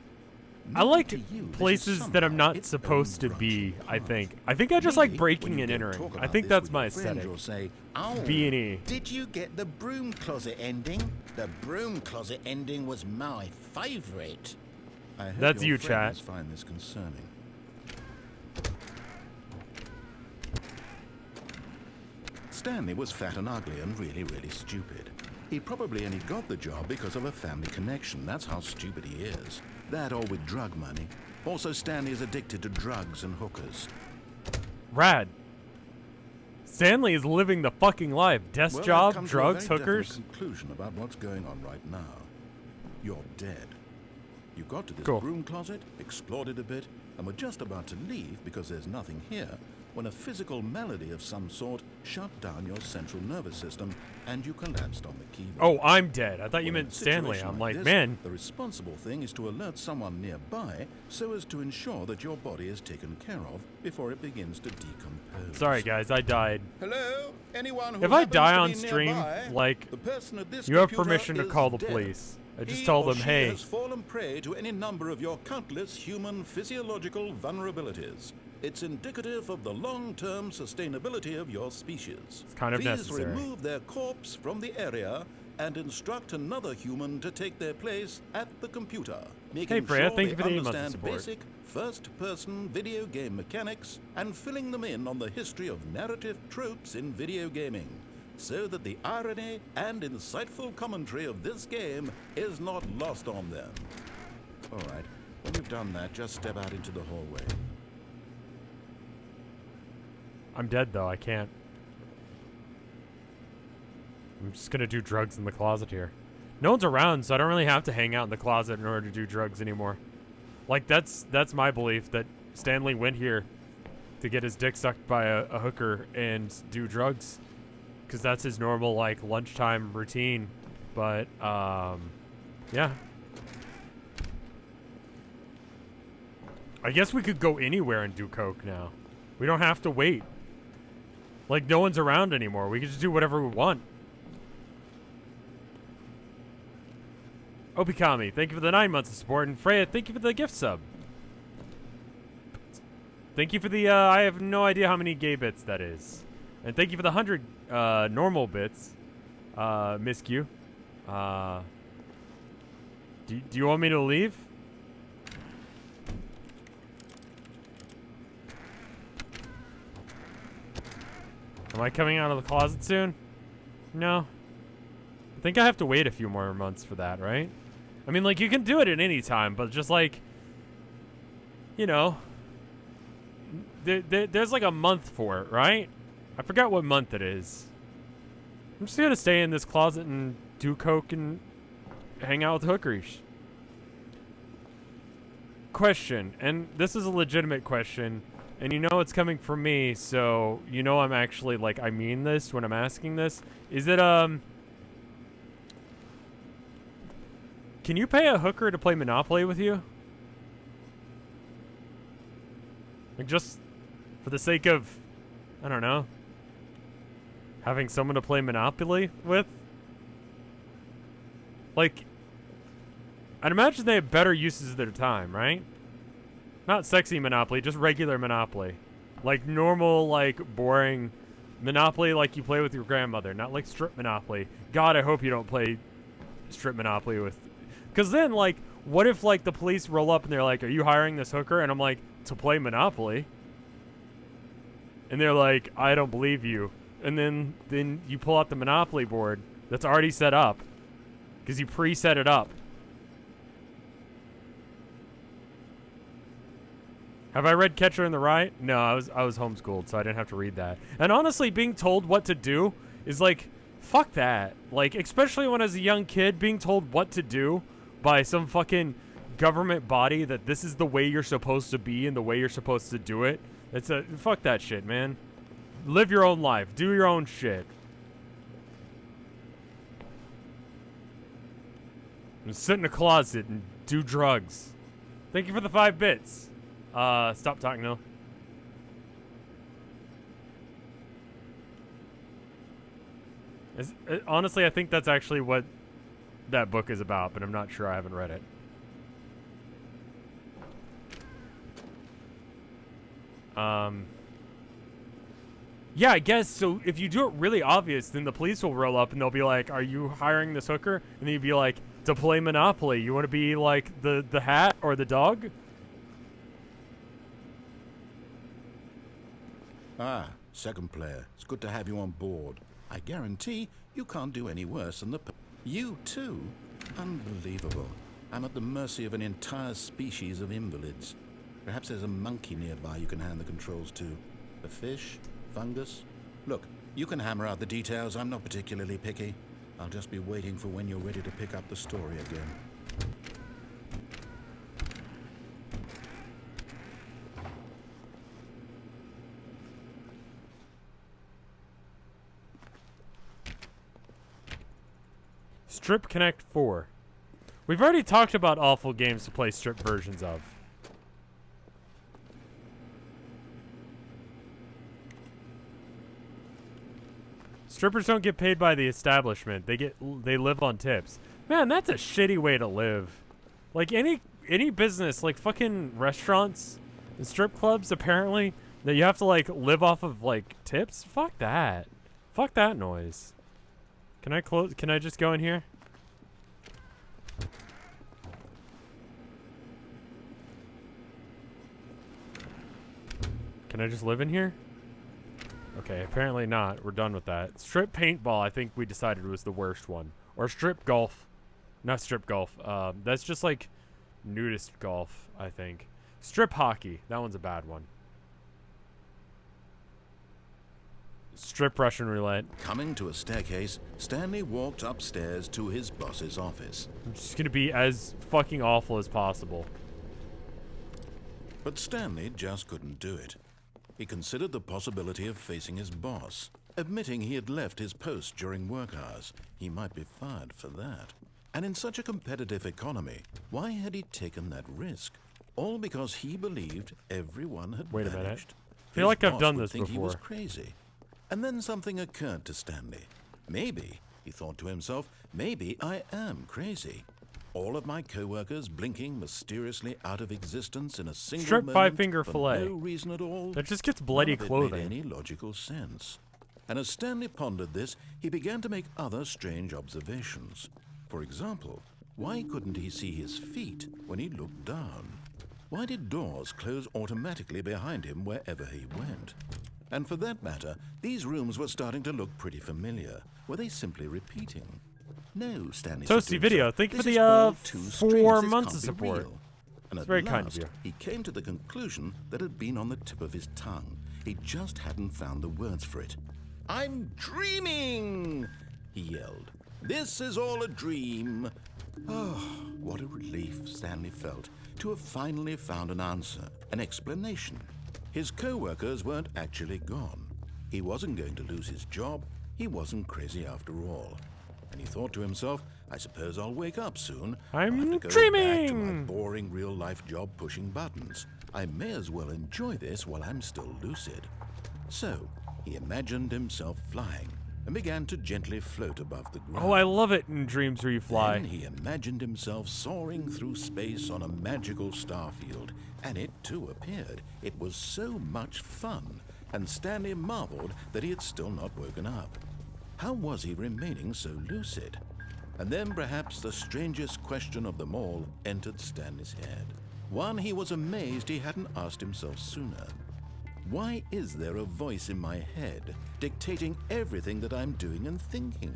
I Maybe like to you, this is places that I'm somehow not its supposed to own be, branch of I path. think. I think I just like Maybe breaking when you and go entering. talk I about think this that's with my your friends, aesthetic. you'll say, "Oh, B&E. did you get the broom closet ending? The broom closet ending was my favorite." I hope That's your you, friends chat. find this concerning. Stanley was fat and ugly and really, really stupid. He probably only got the job because of a family connection. That's how stupid he is. That or with drug money. Also, Stanley is addicted to drugs and hookers. Rad. Stanley is living the fucking life. Desk Well, I've job, come to a drugs, very definite hookers. conclusion about what's going on right now. You're dead. You got to this Cool. broom closet, explored it a bit, and were just about to leave because there's nothing here when a physical malady of some sort shut down your central nervous system and you collapsed on the keyboard. Oh, I'm dead. I thought you Well, in meant a Stanley. situation I'm like, this, man. The responsible thing is to alert someone nearby so as to ensure that your body is taken care of before it begins to decompose. Sorry, guys. I died. Hello? Anyone who If I happens die to on be stream, nearby, like, the person at this you have computer permission to is call the dead. police. I just He told or them, she hey, has fallen prey to any number of your countless human physiological vulnerabilities. It's indicative of the long-term sustainability of your species. It's kind of Please necessary. remove their corpse from the area and instruct another human to take their place at the computer, making Hey, Freya, sure thank they you for the 8 months of understand support. basic first-person video game mechanics and filling them in on the history of narrative tropes in video gaming, so that the irony and insightful commentary of this game is not lost on them. All right, when you've done that, just step out into the hallway. I'm dead, though. I can't. I'm just going to do drugs in the closet here. No one's around, so I don't really have to hang out in the closet in order to do drugs anymore. Like, that's my belief, that Stanley went here to get his dick sucked by a hooker and do drugs. Because that's his normal, like, lunchtime routine. But, yeah. I guess we could go anywhere and do coke now. We don't have to wait. Like, no one's around anymore. We can just do whatever we want. Opikami, thank you for the 9 months of support. And Freya, thank you for the gift sub. Thank you for the, I have no idea how many gay bits that is. And thank you for the 100 normal bits, Miss Q. Do you want me to leave? Am I coming out of the closet soon? No. I think I have to wait a few more months for that, right? I mean, like, you can do it at any time, but just, like, you know, there's, like, a month for it, right? I forgot what month it is. I'm just gonna stay in this closet and do coke and hang out with hookers. Question, and this is a legitimate question, and you know it's coming from me, so you know I'm actually, like, I mean this when I'm asking this. Is it, can you pay a hooker to play Monopoly with you? Like, just for the sake of, I don't know, having someone to play Monopoly with? Like, I'd imagine they have better uses of their time, right? Not sexy Monopoly, just regular Monopoly. Like normal, like, boring Monopoly like you play with your grandmother. Not like strip Monopoly. God, I hope you don't play strip Monopoly with... Because then, like, what if, like, the police roll up and they're like, are you hiring this hooker? And I'm like, to play Monopoly? And they're like, I don't believe you. And then you pull out the Monopoly board that's already set up. Because you preset it up. Have I read Catcher in the Rye? No, I was homeschooled, so I didn't have to read that. And honestly, being told what to do is like, fuck that. Like, especially when as a young kid, being told what to do by some fucking government body that this is the way you're supposed to be and the way you're supposed to do it. Fuck that shit, man. Live your own life. Do your own shit. And sit in a closet and do drugs. Thank you for the 5 bits. Stop talking now. Honestly, I think that's actually what that book is about, but I'm not sure. I haven't read it. Yeah, I guess, so if you do it really obvious, then the police will roll up and they'll be like, are you hiring this hooker? And then you'd be like, to play Monopoly, you want to be like the hat or the dog? Ah, second player. It's good to have you on board. I guarantee you can't do any worse than You too? Unbelievable. I'm at the mercy of an entire species of invalids. Perhaps there's a monkey nearby you can hand the controls to. A fish? Fungus? Look, you can hammer out the details. I'm not particularly picky. I'll just be waiting for when you're ready to pick up the story again. Strip Connect 4. We've already talked about awful games to play strip versions of. Strippers don't get paid by the establishment. They live on tips. Man, that's a shitty way to live. Like any business, like fucking restaurants and strip clubs apparently, that you have to like live off of like tips? Fuck that. Fuck that noise. Can I close? Can I just go in here? Can I just live in here? Okay, apparently not. We're done with that. Strip paintball, I think we decided was the worst one. Or strip golf. Not strip golf. That's just like nudist golf, I think. Strip hockey. That one's a bad one. Strip Russian roulette. Coming to a staircase, Stanley walked upstairs to his boss's office. I'm just gonna be as fucking awful as possible. But Stanley just couldn't do it. He considered the possibility of facing his boss, admitting he had left his post during work hours. He might be fired for that. And in such a competitive economy, why had he taken that risk? All because he believed everyone had Wait a minute. vanished. I feel like I've His done boss would this think before. He was crazy. And then something occurred to Stanley. Maybe, he thought to himself, maybe I am crazy. All of my co-workers blinking mysteriously out of existence in a single Strip moment 5-finger for fillet. no reason at all. That just gets bloody None of it clothing. made any logical sense. And as Stanley pondered this, he began to make other strange observations. For example, why couldn't he see his feet when he looked down? Why did doors close automatically behind him wherever he went? And for that matter, these rooms were starting to look pretty familiar. Were they simply repeating? No, Stanley said to Toasty Video, himself, thank you for "This is the all too 4 strange. This months can't of be support. real." And It's at very last, kind of you. he came to the conclusion that had been on the tip of his tongue. He just hadn't found the words for it. I'm dreaming! he yelled. "This is all a dream." Oh, what a relief Stanley felt to have finally found an answer, an explanation. His co-workers weren't actually gone. He wasn't going to lose his job. He wasn't crazy after all. And he thought to himself, I suppose I'll wake up soon. I'm I'll have to go dreaming! back to my boring real-life job pushing buttons. I may as well enjoy this while I'm still lucid. So, he imagined himself flying and began to gently float above the ground. Oh, I love it in dreams where you fly. Then he imagined himself soaring through space on a magical starfield, and it too appeared. It was so much fun, and Stanley marveled that he had still not woken up. How was he remaining so lucid? And then perhaps the strangest question of them all entered Stanley's head. One he was amazed he hadn't asked himself sooner. Why is there a voice in my head dictating everything that I'm doing and thinking?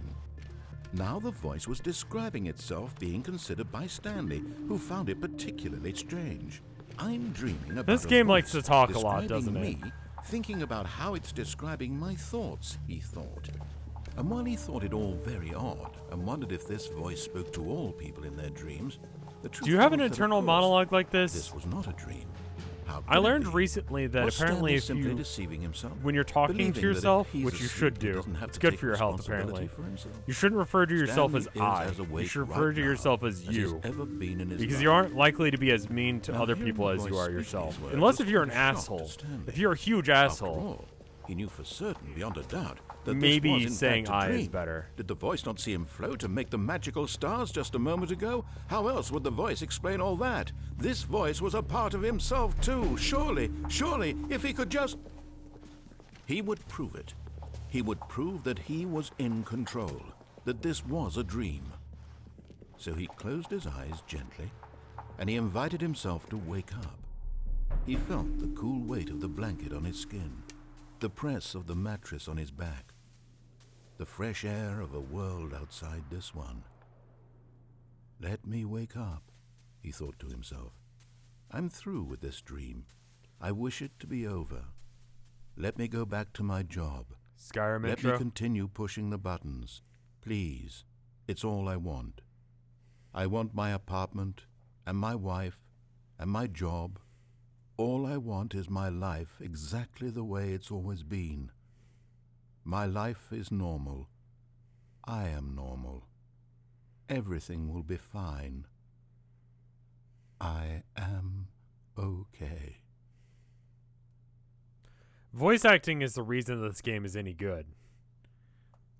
Now the voice was describing itself being considered by Stanley, who found it particularly strange. I'm dreaming about This a game voice likes to talk a lot, describing doesn't it? me, thinking about how it's describing my thoughts, he thought. And while he thought it all very odd and wondered if this voice spoke to all people in their dreams, the truth Do you have an was that, of internal course, monologue like this? This was not a dream. How I could it learned be? recently that Was apparently Stanley if simply you, deceiving himself, when you're talking believing to that if yourself, he's which you asleep, should he do, doesn't have it's to good take for your health responsibility apparently. for himself? You shouldn't refer to yourself Stanley as is I. as You awake should right refer to now yourself as he's you. ever been in his Because life. you aren't likely to be as mean to Now, other hearing people the as you voice are speak yourself. these words Unless was if you're an quite a shock to asshole. Stanley. If you're a huge After asshole. all, he knew for certain, beyond a doubt, that Maybe this was in saying fact a I is dream. better. Did the voice not see him float and make the magical stars just a moment ago? How else would the voice explain all that? This voice was a part of himself too. Surely, if he could just... He would prove it. He would prove that he was in control, that this was a dream. So he closed his eyes gently, and he invited himself to wake up. He felt the cool weight of the blanket on his skin, the press of the mattress on his back, the fresh air of a world outside this one. Let me wake up, he thought to himself. I'm through with this dream. I wish it to be over. Let me go back to my job. Skyrim Let intro. me continue pushing the buttons. Please, it's all I want. I want my apartment, and my wife, and my job. All I want is my life exactly the way it's always been. My life is normal. I am normal. Everything will be fine. I am okay. Voice acting is the reason this game is any good.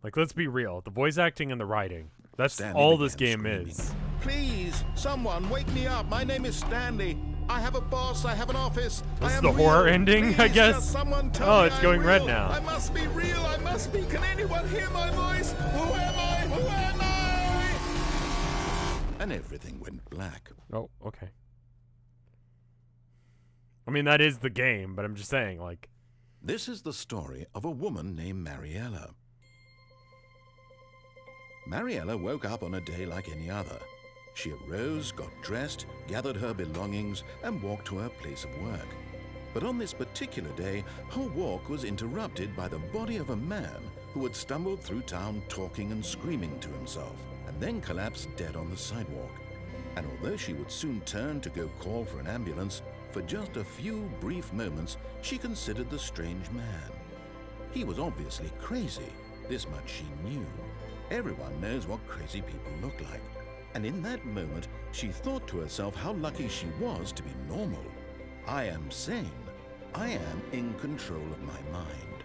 Like, let's be real. The voice acting and the writing. That's Stanley all this began game screaming. is. Please, someone, wake me up. My name is Stanley. I have a boss. I have an office. This I is am the horror real. ending, Please, I guess? just someone tell Oh, me it's I'm going red real. now. I must be real. I must be. Can anyone hear my voice? Who am I? Who am I? And everything went black. Oh, okay. I mean, that is the game, but I'm just saying, like... This is the story of a woman named Mariella. Mariella woke up on a day like any other. She arose, got dressed, gathered her belongings, and walked to her place of work. But on this particular day, her walk was interrupted by the body of a man who had stumbled through town talking and screaming to himself, and then collapsed dead on the sidewalk. And although she would soon turn to go call for an ambulance, for just a few brief moments, she considered the strange man. He was obviously crazy. This much she knew. Everyone knows what crazy people look like. And in that moment, she thought to herself how lucky she was to be normal. I am sane. I am in control of my mind.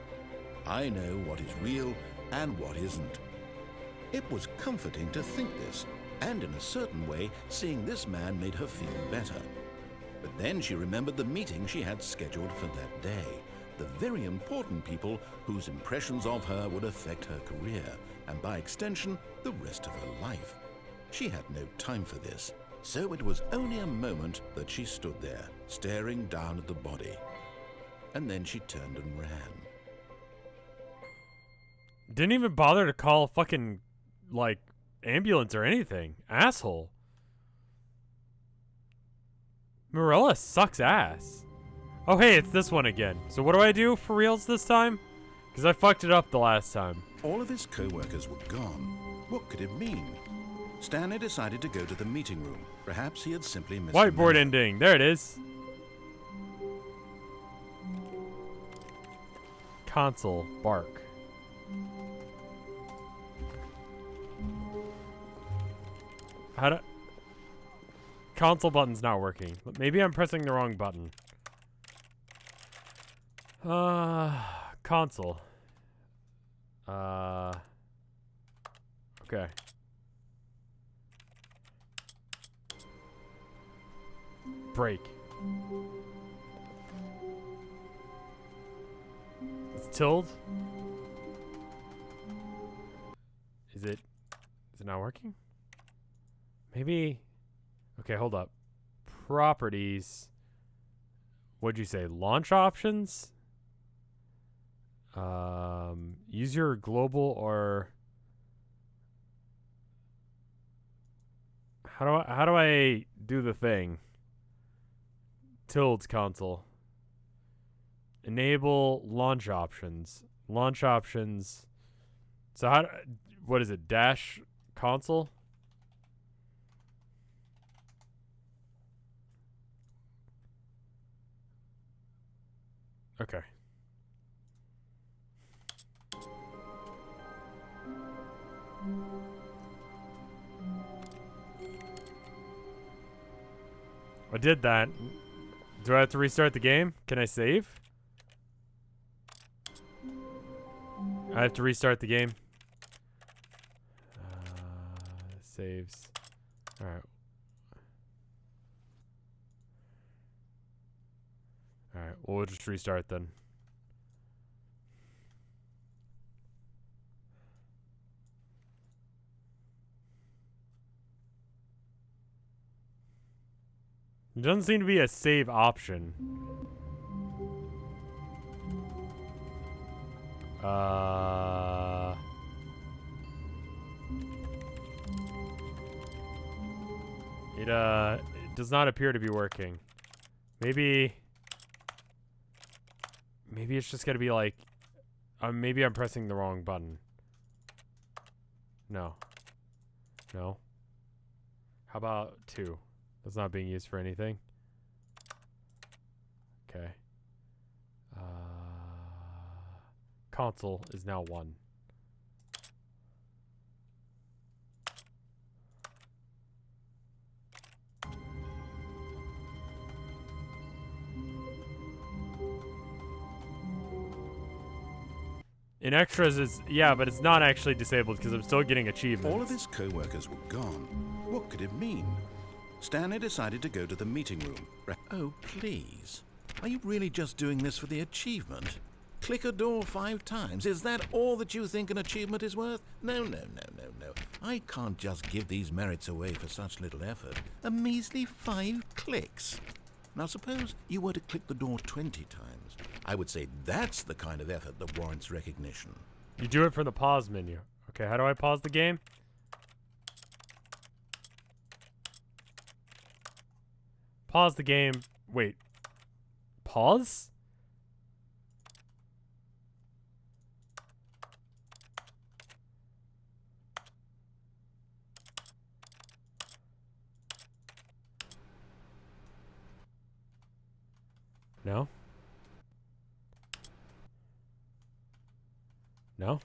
I know what is real and what isn't. It was comforting to think this, and in a certain way, seeing this man made her feel better. But then she remembered the meeting she had scheduled for that day, the very important people whose impressions of her would affect her career, and by extension, the rest of her life. She had no time for this, so it was only a moment that she stood there, staring down at the body. And then she turned and ran. Didn't even bother to call a fucking, like, ambulance or anything. Asshole. Mariella sucks ass. Oh, hey, it's this one again. So what do I do for reals this time? Because I fucked it up the last time. All of his co-workers were gone. What could it mean? Stanley decided to go to the meeting room. Perhaps he had simply missed Whiteboard ending. There it is. Console bark. How do... Console button's not working. Maybe I'm pressing the wrong button. Console. Okay. Break. It's tilde. Is it not working? Maybe. Okay, hold up. Properties. What'd you say? Launch options? Use your global or how do I do the thing? Tilde console. Enable launch options. Launch options. So what is it? Dash console? Okay. I did that. Do I have to restart the game? Can I save? I have to restart the game. Saves. Alright. Alright, we'll just restart then. There doesn't seem to be a save option. It does not appear to be working. Maybe it's just gonna be like, maybe I'm pressing the wrong button. No. No. How about 2? That's not being used for anything. Okay. Console is now 1. In extras, yeah, but it's not actually disabled because I'm still getting achievements. All of his co-workers were gone. What could it mean? Stanley decided to go to the meeting room. Oh, please. Are you really just doing this for the achievement? Click a door 5 times. Is that all that you think an achievement is worth? No. I can't just give these merits away for such little effort. A measly 5 clicks. Now suppose you were to click the door 20 times. I would say that's the kind of effort that warrants recognition. You do it from the pause menu. Okay, how do I pause the game? Pause the game. Wait. Pause? No? No?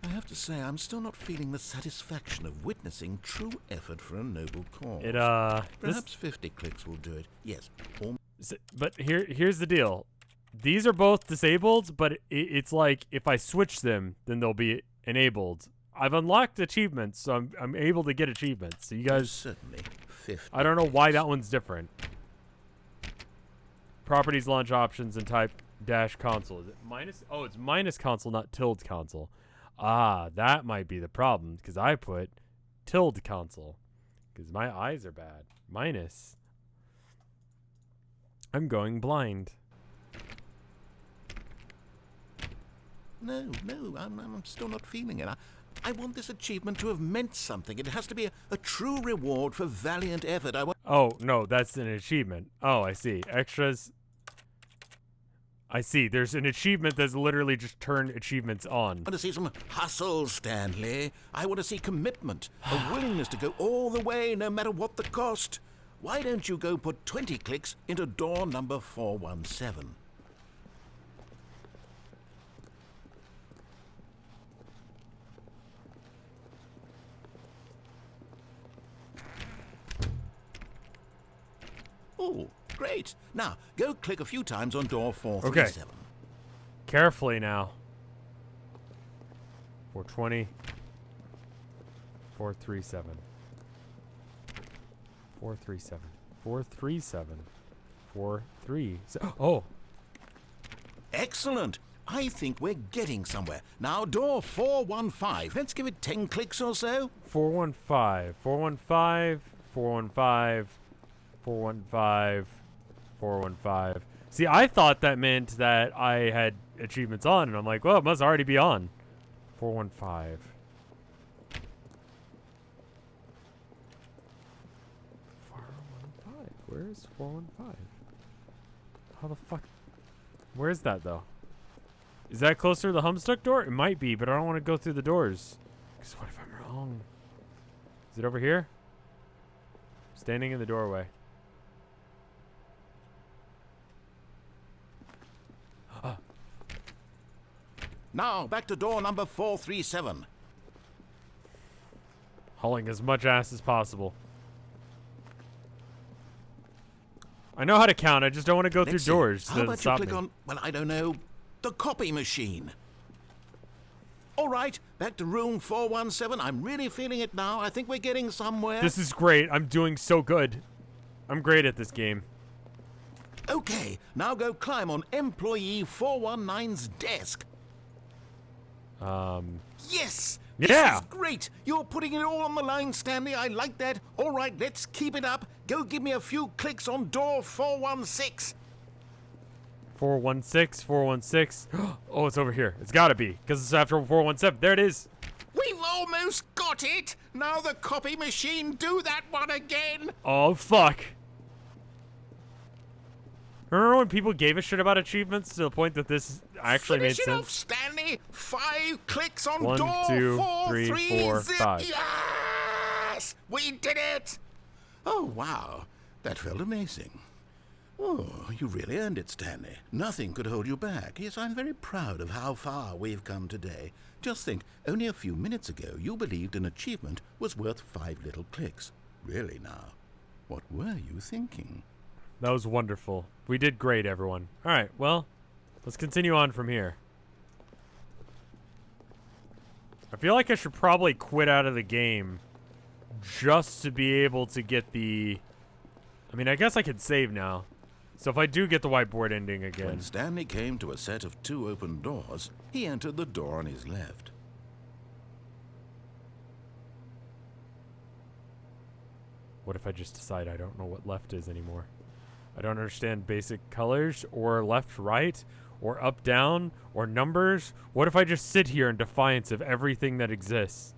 I have to say, I'm still not feeling the satisfaction of witnessing true effort for a noble cause. Perhaps 50 clicks will do it. Yes. But here's the deal. These are both disabled, but it's like if I switch them, then they'll be enabled. I've unlocked achievements, so I'm able to get achievements. So you guys... Certainly. 50 I don't know why that one's different. Properties, launch options, and type dash console. Is it minus? Oh, it's minus console, not tilde console. Ah, that might be the problem, because I put tilde console. Because my eyes are bad. Minus. I'm going blind. No, I'm still not feeling it. I want this achievement to have meant something. It has to be a true reward for valiant effort. Oh, no, that's an achievement. Oh, I see. Extras. I see. There's an achievement that's literally just turned achievements on. I want to see some hustle, Stanley. I want to see commitment, a willingness to go all the way, no matter what the cost. Why don't you go put 20 clicks into door number 417? Oh, great. Now, go click a few times on door 437. Okay. Carefully now. 420. 437. 437. 437. 437. Oh! Excellent. I think we're getting somewhere. Now, door 415. Let's give it 10 clicks or so. 415. 415. 415. 415. 415. See, I thought that meant that I had achievements on, and I'm like, well, it must already be on. 415. 415. Where's 415? How the fuck? Where is that, though? Is that closer to the Humstuck door? It might be, but I don't want to go through the doors. Because what if I'm wrong? Is it over here? Standing in the doorway. Now, back to door number 437. Hauling as much ass as possible. I know how to count. I just don't want to go through doors. How about you click on, well, I don't know, the copy machine? All right, back to room 417. I'm really feeling it now. I think we're getting somewhere. This is great. I'm doing so good. I'm great at this game. Okay, now go climb on employee 419's desk. Yes! Yeah! This is great! You're putting it all on the line, Stanley. I like that. All right, let's keep it up. Go give me a few clicks on door 416. 416, 416. Oh, it's over here. It's gotta be, because it's after 417. There it is. We've almost got it! Now the copy machine, do that one again! Oh, fuck. Remember when people gave a shit about achievements to the point that this actually Finish made it sense? off, Stanley! 5 clicks on 1, door 2, 430. 3, 4, 5. Yes! We did it! Oh, wow. That felt amazing. Oh, you really earned it, Stanley. Nothing could hold you back. Yes, I'm very proud of how far we've come today. Just think, only a few minutes ago, you believed an achievement was worth 5 little clicks. Really now, what were you thinking? That was wonderful. We did great, everyone. All right, well, let's continue on from here. I feel like I should probably quit out of the game just to be able to get the... I mean, I guess I could save now. So if I do get the whiteboard ending again... When Stanley came to a set of 2 open doors, he entered the door on his left. What if I just decide I don't know what left is anymore? I don't understand basic colors, or left, right, or up, down, or numbers. What if I just sit here in defiance of everything that exists?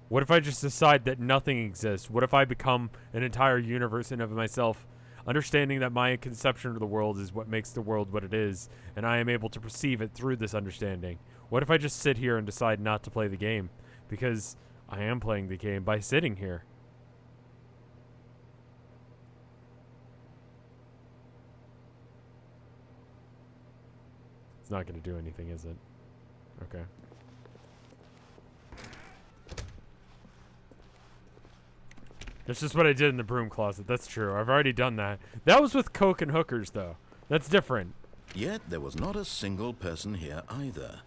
What if I just decide that nothing exists? What if I become an entire universe in of myself, understanding that my conception of the world is what makes the world what it is, and I am able to perceive it through this understanding? What if I just sit here and decide not to play the game? Because I am playing the game by sitting here. It's not going to do anything, is it? Okay. That's just what I did in the broom closet. That's true. I've already done that. That was with coke and hookers, though. That's different. Yet there was not a single person here either.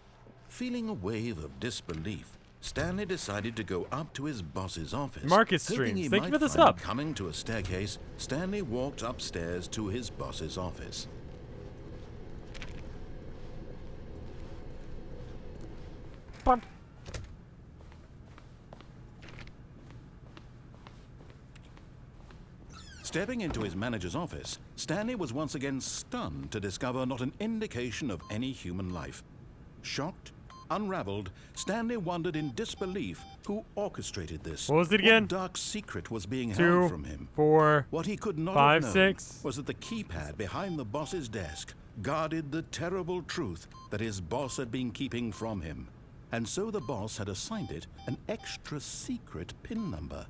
Feeling a wave of disbelief, Stanley decided to go up to his boss's office. Market Hoping streams. he Thank you might for the find sub. Coming to a staircase, Stanley walked upstairs to his boss's office. Bump. Stepping into his manager's office, Stanley was once again stunned to discover not an indication of any human life. Shocked, unraveled, Stanley wondered in disbelief who orchestrated this. What was it again? What dark secret was being 2, held from him? 4, What he could not 5, have known 6. was that the keypad behind the boss's desk guarded the terrible truth that his boss had been keeping from him. And so the boss had assigned it an extra secret PIN number.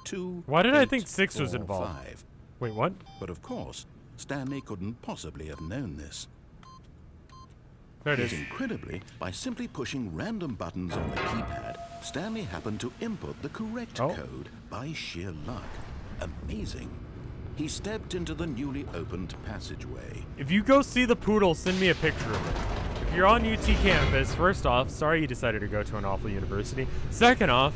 2. Why did I think 6 was involved? 5. Wait, what? But of course, Stanley couldn't possibly have known this. There it is. Incredibly, by simply pushing random buttons on the keypad, Stanley happened to input the correct code by sheer luck. Amazing. He stepped into the newly opened passageway. If you go see the poodle, send me a picture of it. If you're on UT campus, first off, sorry you decided to go to an awful university. Second off,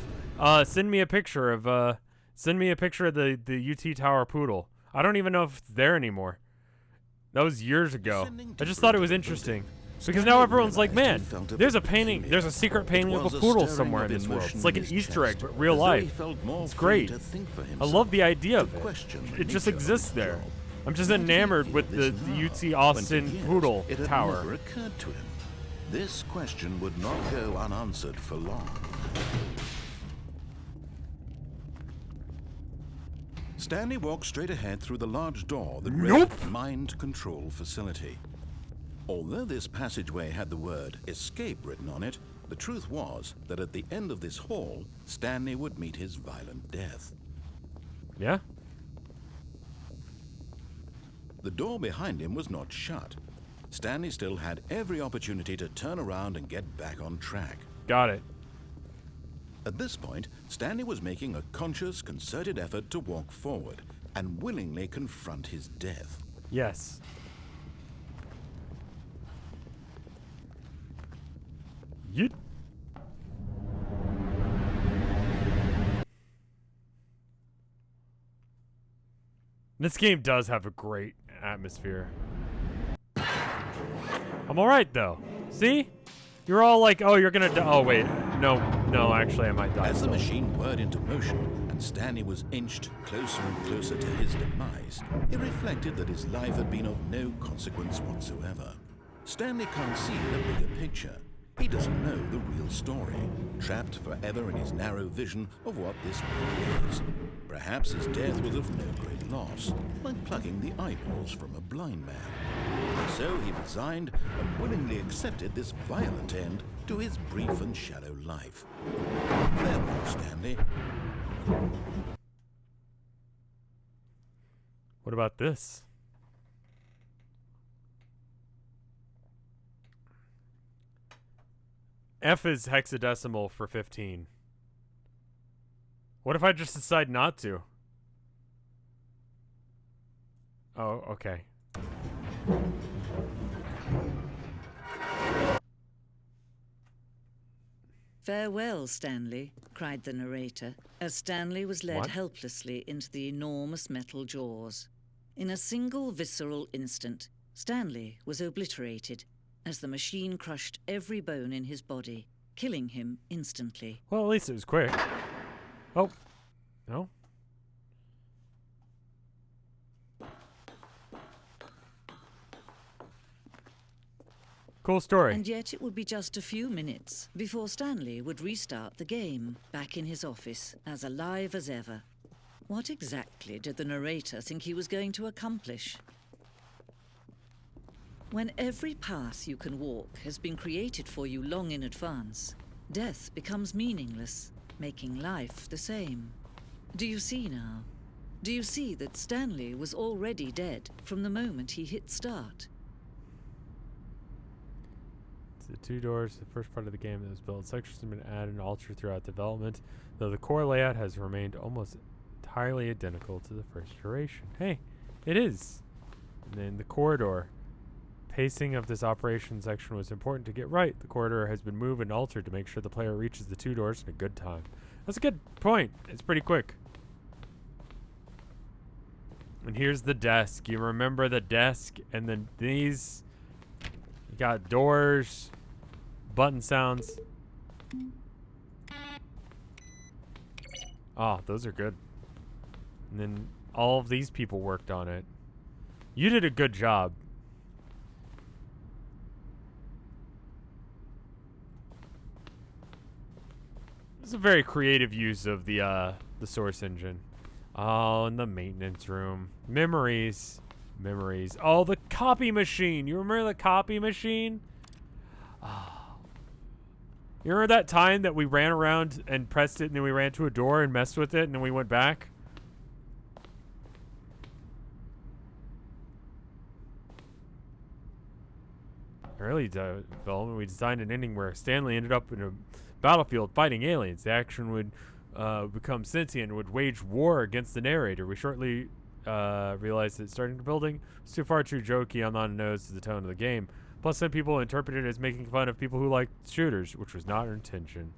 send me a picture of the UT Tower poodle. I don't even know if it's there anymore. That was years ago. I just thought it was interesting. Because now everyone's like, man, there's a painting, there's a secret painting of a poodle somewhere in this world. It's like an Easter egg, but real life. It's great. I love the idea of it. It just exists there. I'm just enamored with the UT Austin poodle tower. Never occurred to him. This question would not go unanswered for long. Stanley walked straight ahead through the large door that read Mind Control Facility. Although this passageway had the word escape written on it, the truth was that at the end of this hall, Stanley would meet his violent death. Yeah? The door behind him was not shut. Stanley still had every opportunity to turn around and get back on track. Got it. At this point, Stanley was making a conscious, concerted effort to walk forward and willingly confront his death. Yes. Yeet. This game does have a great atmosphere. I'm alright though. See? You're all like, oh, you're gonna die. Oh, wait. No, actually, I might die. As the machine whirred into motion and Stanley was inched closer and closer to his demise, it reflected that his life had been of no consequence whatsoever. Stanley can't see the bigger picture. He doesn't know the real story, trapped forever in his narrow vision of what this world is. Perhaps his death was of no great loss, like plugging the eyeballs from a blind man. So he resigned and willingly accepted this violent end to his brief and shallow life. Farewell, Stanley. What about this? F is hexadecimal for 15. What if I just decide not to? Oh, okay. Farewell, Stanley, cried the narrator, as Stanley was led helplessly into the enormous metal jaws. In a single visceral instant, Stanley was obliterated, as the machine crushed every bone in his body, killing him instantly. Well, at least it was quick. Oh. No? Cool story. And yet it would be just a few minutes before Stanley would restart the game, back in his office, as alive as ever. What exactly did the narrator think he was going to accomplish? When every path you can walk has been created for you long in advance, death becomes meaningless, making life the same. Do you see now? Do you see that Stanley was already dead from the moment he hit start? The 2 doors, the first part of the game that was built. Sections have been added and altered throughout development, though the core layout has remained almost entirely identical to the first iteration. Hey, it is. And then the corridor. Pacing of this operation section was important to get right. The corridor has been moved and altered to make sure the player reaches the 2 doors in a good time. That's a good point. It's pretty quick. And here's the desk. You remember the desk, and then these. You got doors, button sounds. Ah, those are good. And then all of these people worked on it. You did a good job. It's a very creative use of the source engine. Oh, in the maintenance room. Memories. Memories. Oh, the copy machine. You remember the copy machine? Oh. You remember that time that we ran around and pressed it and then we ran to a door and messed with it and then we went back? Early development, we designed an ending where Stanley ended up in a battlefield fighting aliens. The action would become sentient and would wage war against the narrator. We shortly realized that starting the building was too far too jokey on the nose to the tone of the game. Plus, some people interpreted it as making fun of people who like shooters, which was not our intention.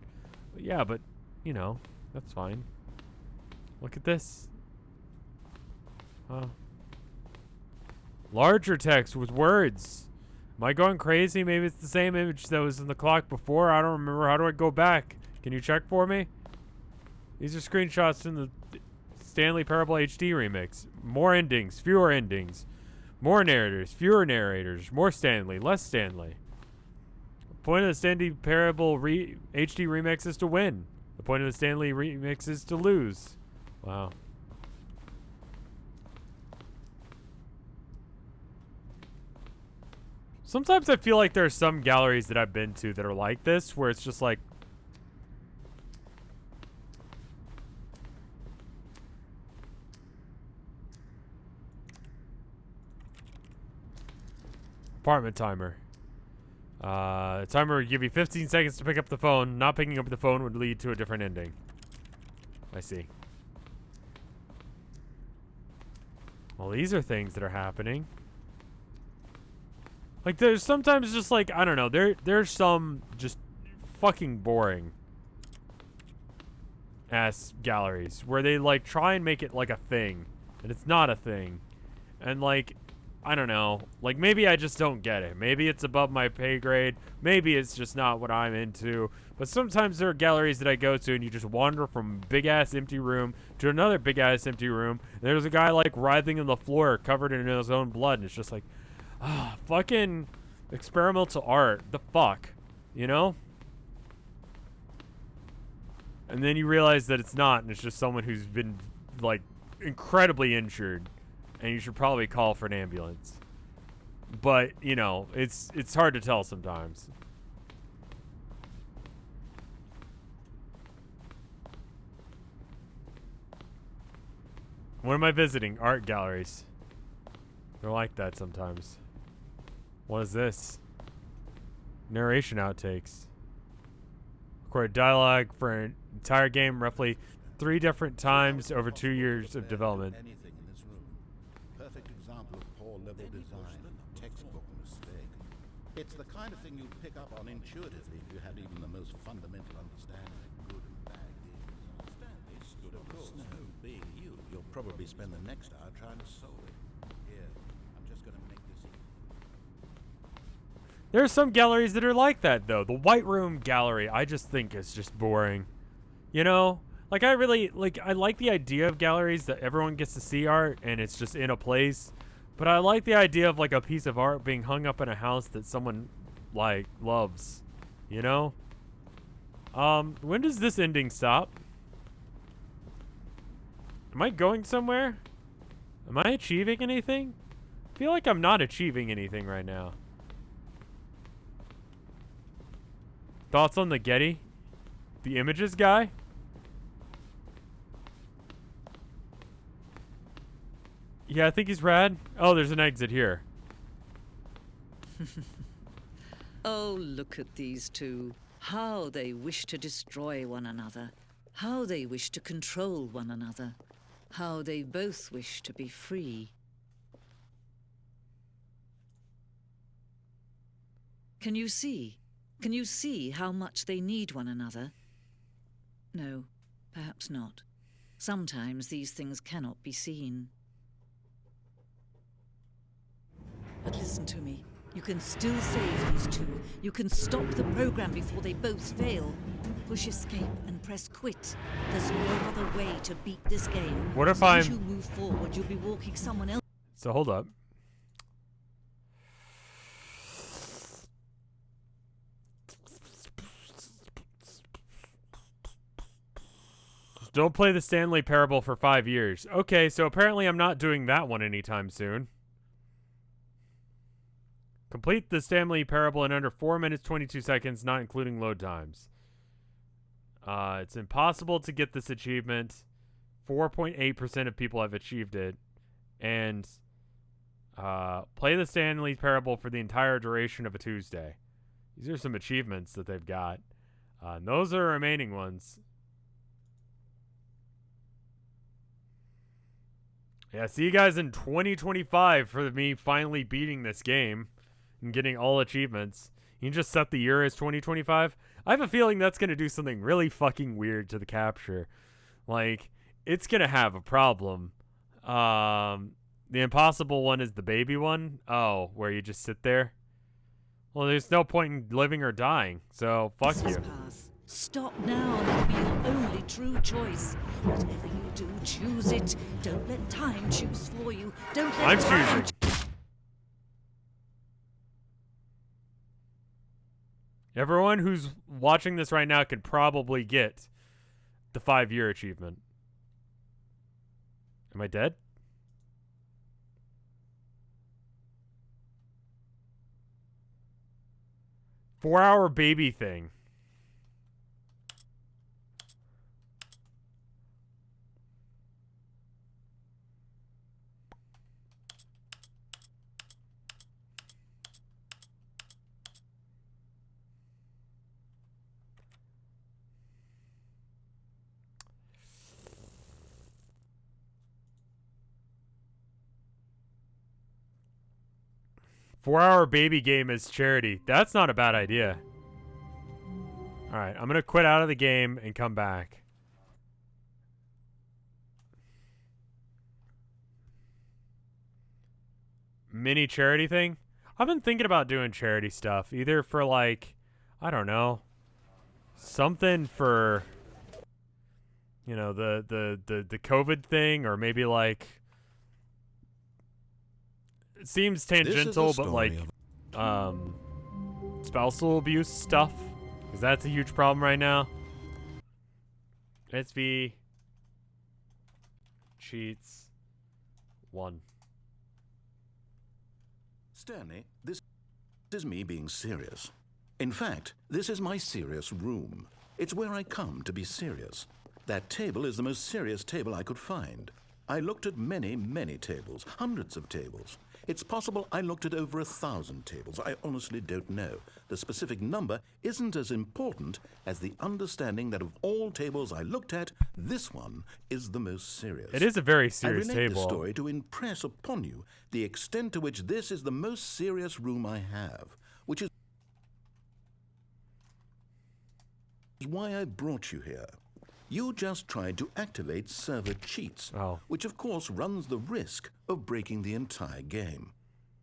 But yeah, but, you know, that's fine. Look at this. Larger text with words. Am I going crazy? Maybe it's the same image that was in the clock before. I don't remember. How do I go back? Can you check for me? These are screenshots from the Stanley Parable HD remix. More endings, fewer endings. More narrators, fewer narrators. More Stanley, less Stanley. The point of the Stanley Parable HD remix is to win. The point of the Stanley remix is to lose. Wow. Sometimes I feel like there are some galleries that I've been to that are like this, where it's just like, apartment timer. The timer would give you 15 seconds to pick up the phone. Not picking up the phone would lead to a different ending. I see. Well, these are things that are happening. Like, there's sometimes just like, I don't know, there's some just fucking boring ass galleries where they like try and make it like a thing, and it's not a thing. And like, I don't know, like maybe I just don't get it. Maybe it's above my pay grade. Maybe it's just not what I'm into. But sometimes there are galleries that I go to and you just wander from big ass empty room to another big ass empty room. And there's a guy like writhing on the floor covered in his own blood, and it's just like, fucking experimental art. The fuck, you know? And then you realize that it's not, and it's just someone who's been like incredibly injured, and you should probably call for an ambulance. But, you know, it's hard to tell sometimes. What am I visiting? Art galleries. They're like that sometimes. What is this? Narration outtakes. Recorded dialogue for an entire game roughly 3 different times over 2 years of development. Anything in this room. Perfect example of poor level design. Textbook mistake. It's the kind of thing you'd pick up on intuitively if you had even the most fundamental understanding of good and bad games. Stanley's good, of course. No, being you, you'll probably spend the next hour trying to solve it. Here, I'm just going to make this easy. There are some galleries that are like that, though. The White Room gallery, I just think is just boring. You know? Like, I like the idea of galleries that everyone gets to see art and it's just in a place. But I like the idea of, like, a piece of art being hung up in a house that someone, like, loves. You know? When does this ending stop? Am I going somewhere? Am I achieving anything? I feel like I'm not achieving anything right now. Thoughts on the Getty? The images guy? Yeah, I think he's rad. Oh, there's an exit here. Oh, look at these two. How they wish to destroy one another. How they wish to control one another. How they both wish to be free. Can you see? Can you see how much they need one another? No, perhaps not. Sometimes these things cannot be seen. But listen to me. You can still save these two. You can stop the program before they both fail. Push escape and press quit. There's no other way to beat this game. What if As you move forward, you'll be walking someone else. So hold up. Don't play the Stanley Parable for 5 years. Okay, so apparently I'm not doing that one anytime soon. Complete the Stanley parable in under 4 minutes 22 seconds, not including load times. It's impossible to get this achievement. 4.8% of people have achieved it. And play the Stanley parable for the entire duration of a Tuesday. These are some achievements that they've got. And those are remaining ones. Yeah, see you guys in 2025 for me finally beating this game and getting all achievements. You can just set the year as 2025. I have a feeling that's going to do something really fucking weird to the capture. Like, it's going to have a problem. The impossible one is the baby one. Oh, where you just sit there. Well, there's no point in living or dying, so fuck you. Pass. Stop now, and it'll be your only true choice. Whatever you do, choose it. Don't let time choose for you. Don't let I'm time choosing. Everyone who's watching this right now could probably get the 5-year achievement. Am I dead? Four-hour baby thing. Four-hour baby game as charity. That's not a bad idea. Alright, I'm going to quit out of the game and come back. Mini charity thing? I've been thinking about doing charity stuff. Either for like, I don't know, something for, you know, the COVID thing, or maybe like, it seems tangential, but like spousal abuse stuff, because that's a huge problem right now. SV cheats 1. Stanley, this is me being serious. In fact, this is my serious room. It's where I come to be serious. That table is the most serious table I could find. I looked at many, many tables, hundreds of tables. It's possible I looked at over 1,000 tables. I honestly don't know. The specific number isn't as important as the understanding that of all tables I looked at, this one is the most serious. It is a very serious I relate table. this story to impress upon you the extent to which this is the most serious room I have, which is why I brought you here. You just tried to activate server cheats, which of course runs the risk of breaking the entire game.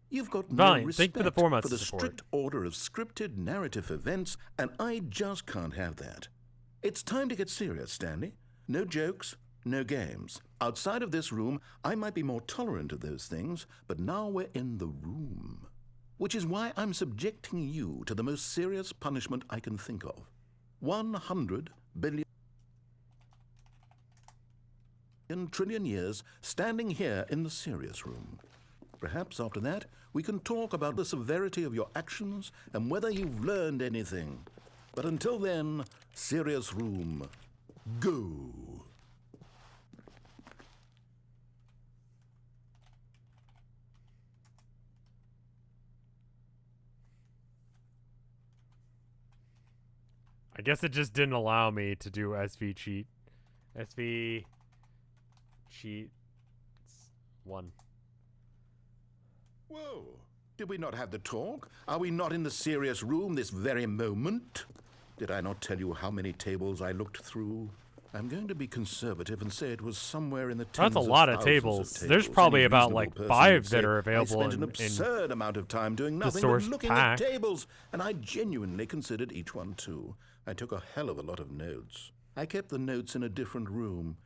You've got no respect for the for the strict order of scripted narrative events, and I just can't have that. It's time to get serious, Stanley. No jokes, no games. Outside of this room, I might be more tolerant of those things, but now we're in the room. Which is why I'm subjecting you to the most serious punishment I can think of. 100 billion trillion years standing here in the serious room. Perhaps after that, we can talk about the severity of your actions and whether you've learned anything. But until then, serious room, go. I guess it just didn't allow me to do SV cheat. SV cheats 1. Whoa. Did we not have the talk? Are we not in the serious room this very moment? Did I not tell you how many tables I looked through? I'm going to be conservative and say it was somewhere in the tens That's a lot of thousands tables. tables. There's probably Any about reasonable like person 5 would that say, are available I spent an absurd amount of time doing nothing but source looking pack. at tables, and I genuinely considered each one too. I took a hell of a lot of notes. I kept the notes in a different room.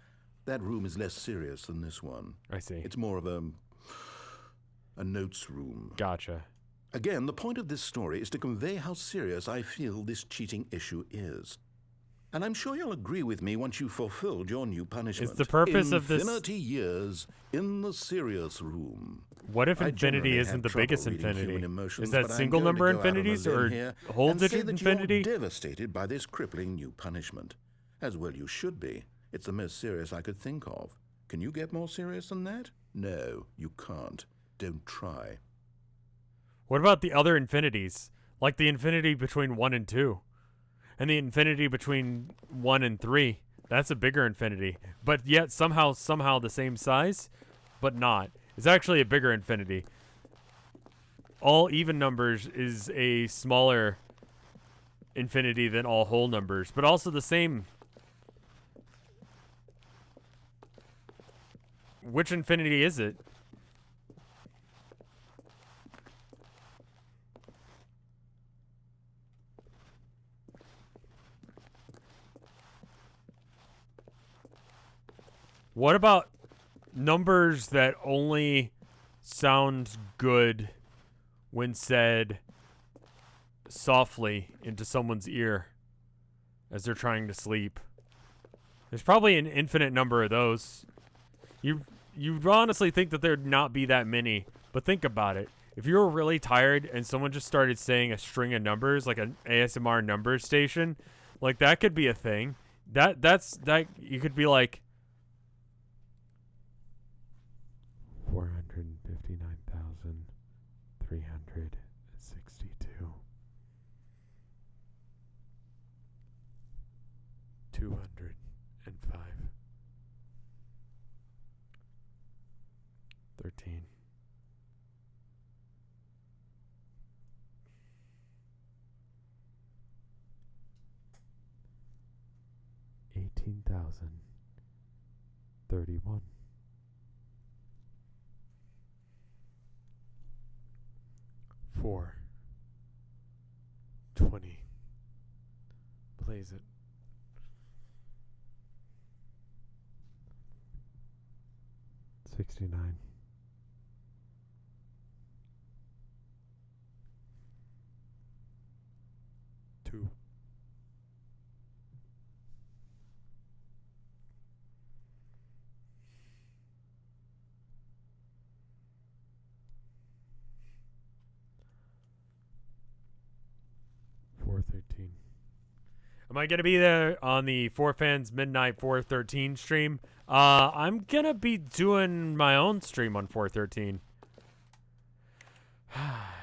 That room is less serious than this one. I see. It's more of a notes room. Gotcha. Again, the point of this story is to convey how serious I feel this cheating issue is. And I'm sure you'll agree with me once you've fulfilled your new punishment. Is the purpose of this... Infinity years in the serious room. What if infinity isn't the biggest infinity? Is that single number infinities or whole digit infinity? You're devastated by this crippling new punishment. As well you should be. It's the most serious I could think of. Can you get more serious than that? No, you can't. Don't try. What about the other infinities? Like the infinity between 1 and 2. And the infinity between 1 and 3. That's a bigger infinity. But yet somehow the same size, but not. It's actually a bigger infinity. All even numbers is a smaller infinity than all whole numbers, but also the same. Which infinity is it? What about numbers that only sound good when said softly into someone's ear as they're trying to sleep? There's probably an infinite number of those. You'd honestly think that there'd not be that many, but think about it. If you were really tired and someone just started saying a string of numbers, like an ASMR number station, like that could be a thing. That's you could be like 459,362. 205. 13. 18,031. 4. 20. Plays it. 69. 2. 413. Am I gonna be there on the 4Fans Midnight 413 stream? I'm gonna be doing my own stream on 413.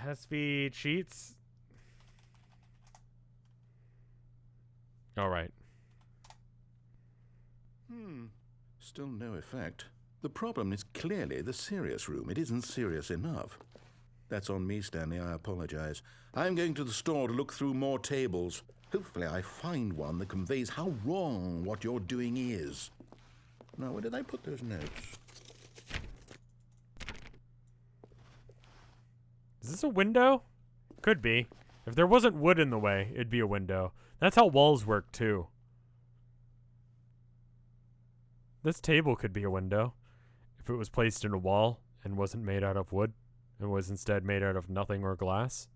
SB cheats. All right. Still no effect. The problem is clearly the serious room. It isn't serious enough. That's on me, Stanley. I apologize. I'm going to the store to look through more tables. Hopefully I find one that conveys how wrong what you're doing is. Now, where did I put those notes? Is this a window? Could be. If there wasn't wood in the way, it'd be a window. That's how walls work, too. This table could be a window. If it was placed in a wall and wasn't made out of wood, and was instead made out of nothing or glass.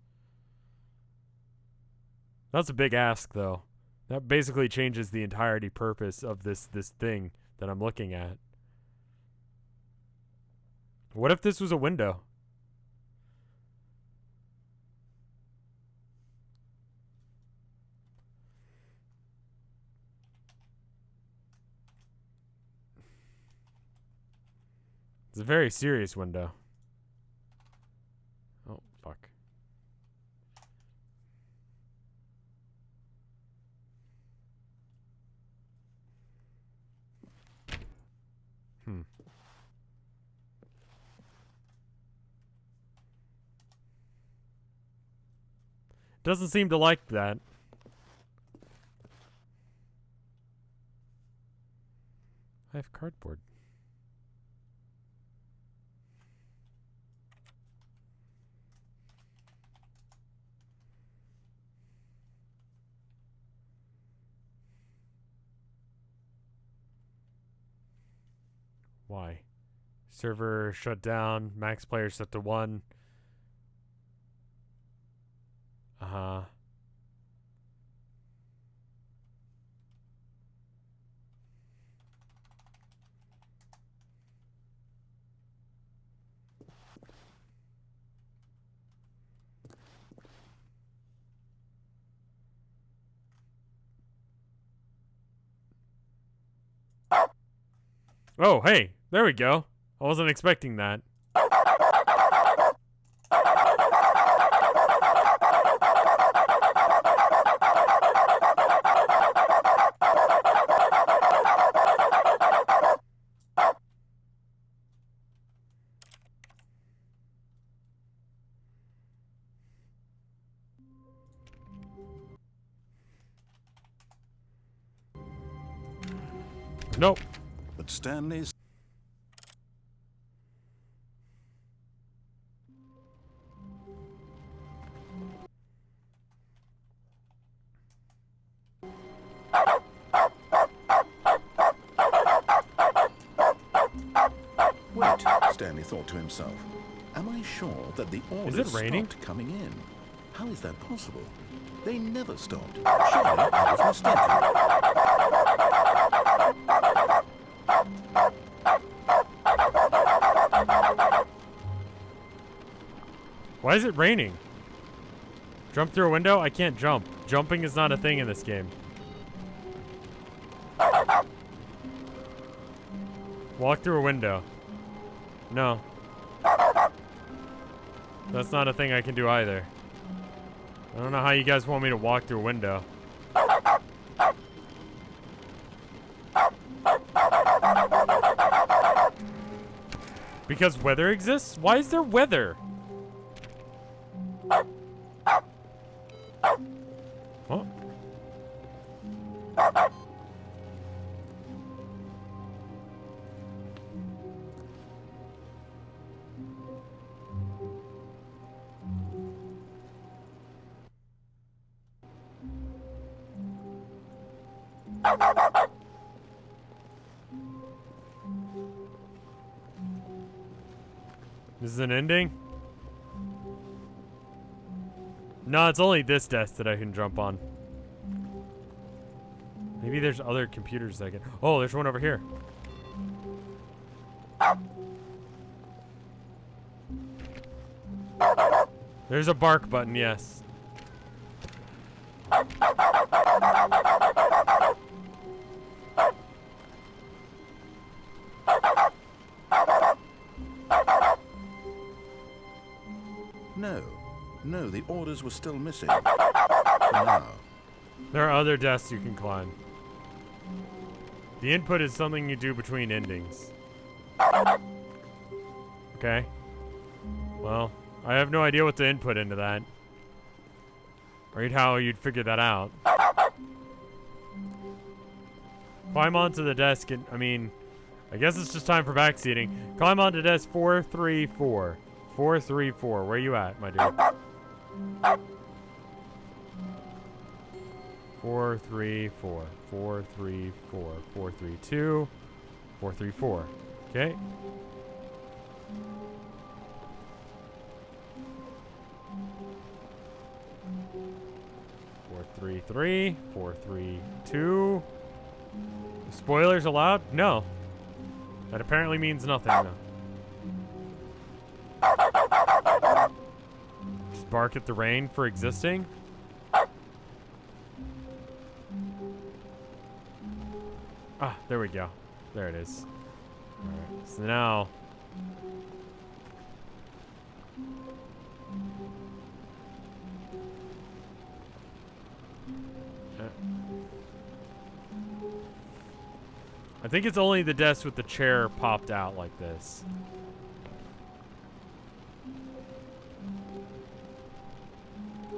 That's a big ask, though. That basically changes the entirety purpose of this thing that I'm looking at. What if this was a window? It's a very serious window. Oh, fuck. Doesn't seem to like that. I have cardboard. Why? Server shut down. Max player set to 1. Oh, hey, there we go. I wasn't expecting that. Nope. But Stanley's... Wait, Stanley thought to himself. Am I sure that the orders stopped coming in? How is that possible? They never stopped. Surely I was mistaken. Why is it raining? Jump through a window? I can't jump. Jumping is not a thing in this game. Walk through a window. No. That's not a thing I can do either. I don't know how you guys want me to walk through a window. Because weather exists? Why is there weather? What? This is an ending? No, it's only this desk that I can jump on. Maybe there's other computers I can... Oh, there's one over here. There's a bark button, yes. No, the orders were still missing. Now. There are other desks you can climb. The input is something you do between endings. Okay. Well, I have no idea what to input into that. Or how you'd figure that out. Climb onto the desk and, I guess it's just time for backseating. Climb onto desk 434. 434. Where you at, my dude? 434. 434. 432. 434. Okay. 433. 432. Spoilers allowed? No. That apparently means nothing, though. Just bark at the rain for existing? Ah, there we go. There it is. Alright, so now... I think it's only the desk with the chair popped out like this.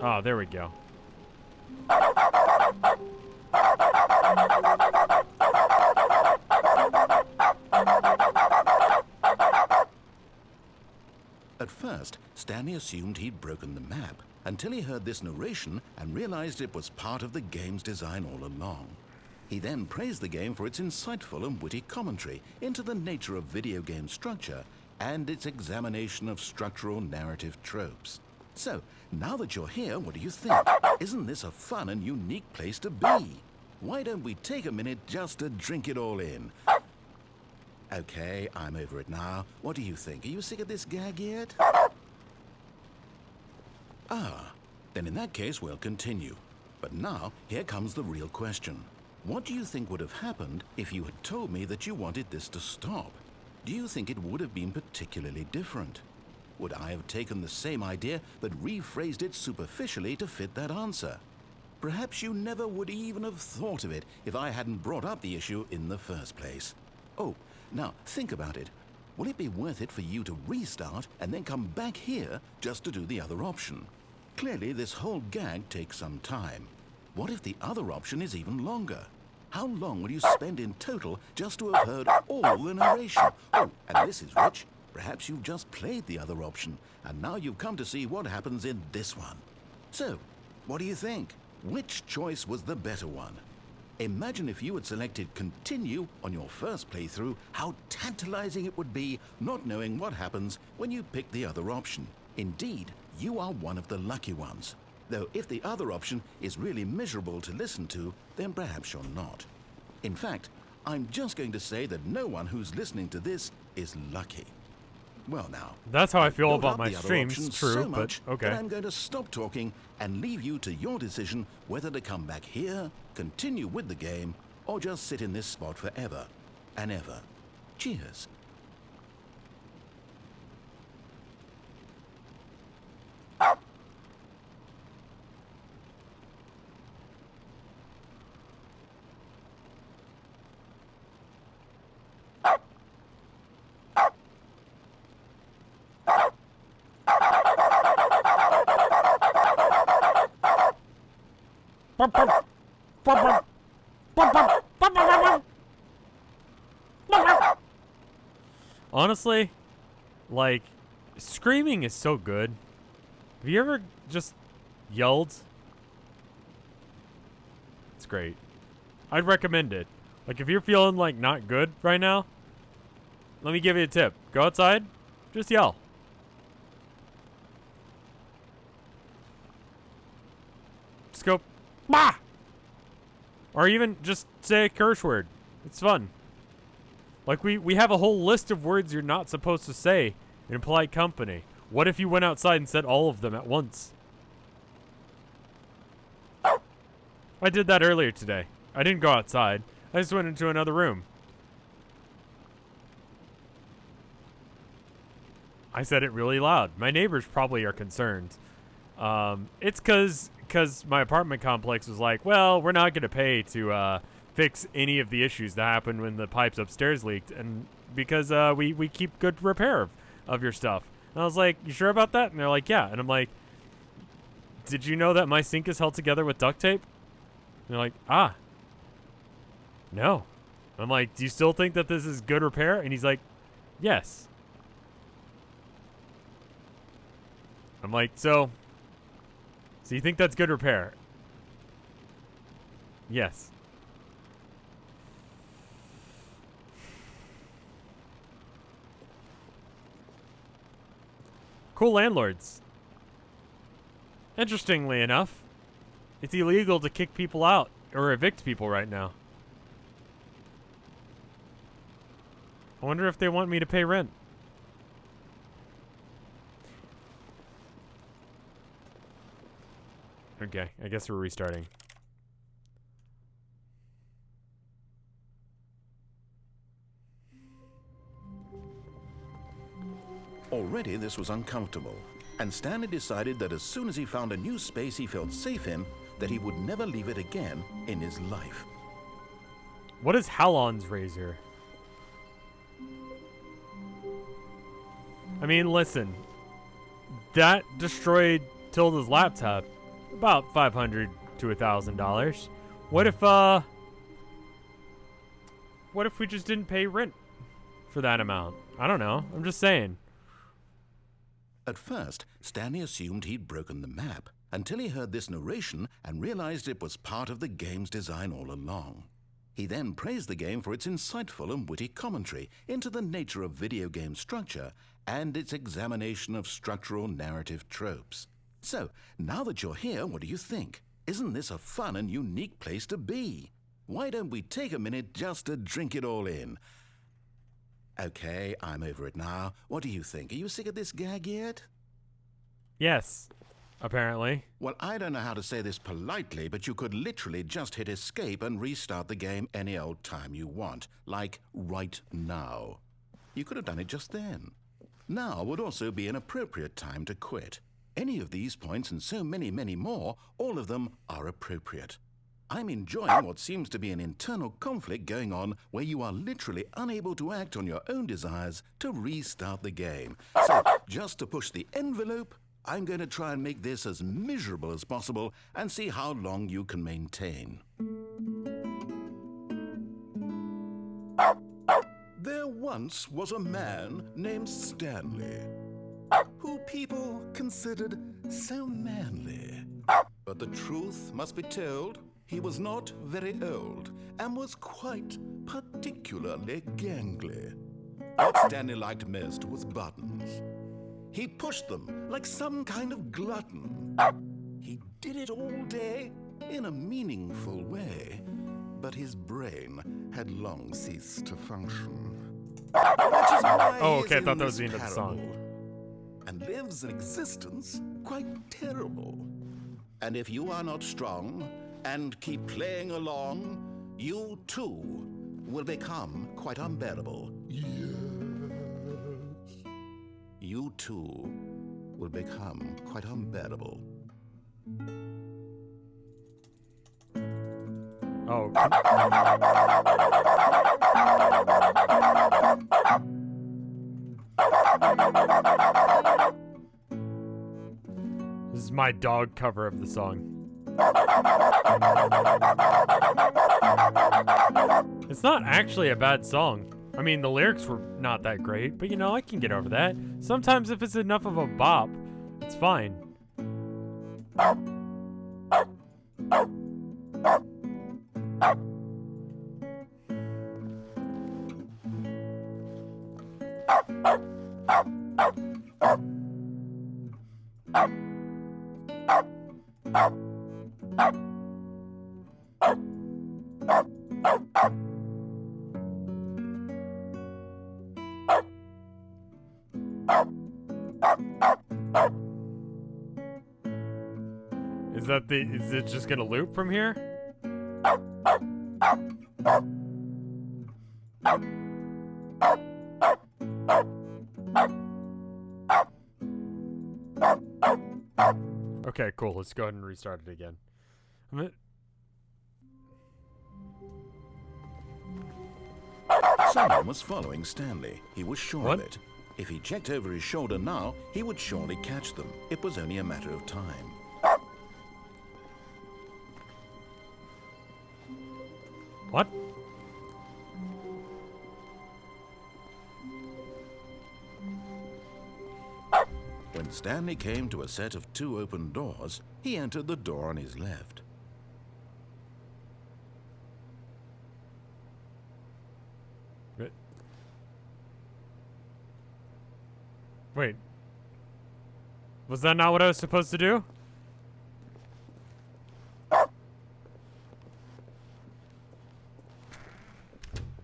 Oh, there we go. At first, Stanley assumed he'd broken the map until he heard this narration and realized it was part of the game's design all along. He then praised the game for its insightful and witty commentary into the nature of video game structure and its examination of structural narrative tropes. So, now that you're here, what do you think? Isn't this a fun and unique place to be? Why don't we take a minute just to drink it all in? Okay, I'm over it now. What do you think? Are you sick of this gag yet? Ah, then in that case, we'll continue. But now, here comes the real question. What do you think would have happened if you had told me that you wanted this to stop? Do you think it would have been particularly different? Would I have taken the same idea but rephrased it superficially to fit that answer? Perhaps you never would even have thought of it if I hadn't brought up the issue in the first place. Oh, now think about it. Will it be worth it for you to restart and then come back here just to do the other option? Clearly, this whole gag takes some time. What if the other option is even longer? How long will you spend in total just to have heard all the narration? Oh, and this is rich. Perhaps you've just played the other option, and now you've come to see what happens in this one. So, what do you think? Which choice was the better one? Imagine if you had selected continue on your first playthrough, how tantalizing it would be not knowing what happens when you pick the other option. Indeed, you are one of the lucky ones. Though if the other option is really miserable to listen to, then perhaps you're not. In fact, I'm just going to say that no one who's listening to this is lucky. Well now, That's how I feel built about up my the other streams, options true, so but much okay. that I'm going to stop talking and leave you to your decision whether to come back here, continue with the game, or just sit in this spot forever and ever. Cheers. Honestly, like, screaming is so good. Have you ever just yelled? It's great. I'd recommend it. Like, if you're feeling, like, not good right now, let me give you a tip. Go outside, just yell. Just go, bah! Or even just say a curse word. It's fun. Like, we have a whole list of words you're not supposed to say in polite company. What if you went outside and said all of them at once? I did that earlier today. I didn't go outside. I just went into another room. I said it really loud. My neighbors probably are concerned. It's because my apartment complex was like, well, we're not going to pay to fix any of the issues that happened when the pipes upstairs leaked, and because we keep good repair of your stuff. And I was like, you sure about that? And they're like, yeah. And I'm like, did you know that my sink is held together with duct tape? And they're like, ah, no. I'm like, do you still think that this is good repair? And he's like, yes. I'm like, so you think that's good repair? Yes. Cool landlords. Interestingly enough, it's illegal to kick people out or evict people right now. I wonder if they want me to pay rent. Okay, I guess we're restarting. Already this was uncomfortable, and Stanley decided that as soon as he found a new space he felt safe in, that he would never leave it again in his life. What is Halon's razor? I mean, listen. That destroyed Tilda's laptop. About $500 to $1,000. What if we just didn't pay rent for that amount? I don't know. I'm just saying. At first, Stanley assumed he'd broken the map, until he heard this narration and realized it was part of the game's design all along. He then praised the game for its insightful and witty commentary into the nature of video game structure and its examination of structural narrative tropes. So, now that you're here, what do you think? Isn't this a fun and unique place to be? Why don't we take a minute just to drink it all in? Okay, I'm over it now. What do you think? Are you sick of this gag yet? Yes. apparently. Well, I don't know how to say this politely, but you could literally just hit escape and restart the game any old time you want, like right now. You could have done it just then. Now would also be an appropriate time to quit. Any of these points and so many, many more, all of them are appropriate. I'm enjoying what seems to be an internal conflict going on where you are literally unable to act on your own desires to restart the game. So, just to push the envelope, I'm going to try and make this as miserable as possible and see how long you can maintain. There once was a man named Stanley, who people considered so manly. But the truth must be told, he was not very old and was quite particularly gangly. What Stanley liked most was buttons. He pushed them like some kind of glutton. He did it all day in a meaningful way, but his brain had long ceased to function. Which is why Oh, he okay, I is thought in that was this the end of the song. parable and lives an existence quite terrible. And if you are not strong and keep playing along, you too will become quite unbearable. Yes. You too will become quite unbearable. Oh. This is my dog cover of the song. It's not actually a bad song. I mean, the lyrics were not that great, but you know, I can get over that. Sometimes if it's enough of a bop, it's fine. Is it just gonna loop from here? Okay, cool. Let's go ahead and restart it again. Someone was following Stanley. He was sure What? of it. If he checked over his shoulder now, he would surely catch them. It was only a matter of time. What? When Stanley came to a set of 2 open doors, he entered the door on his left. Wait. Was that not what I was supposed to do?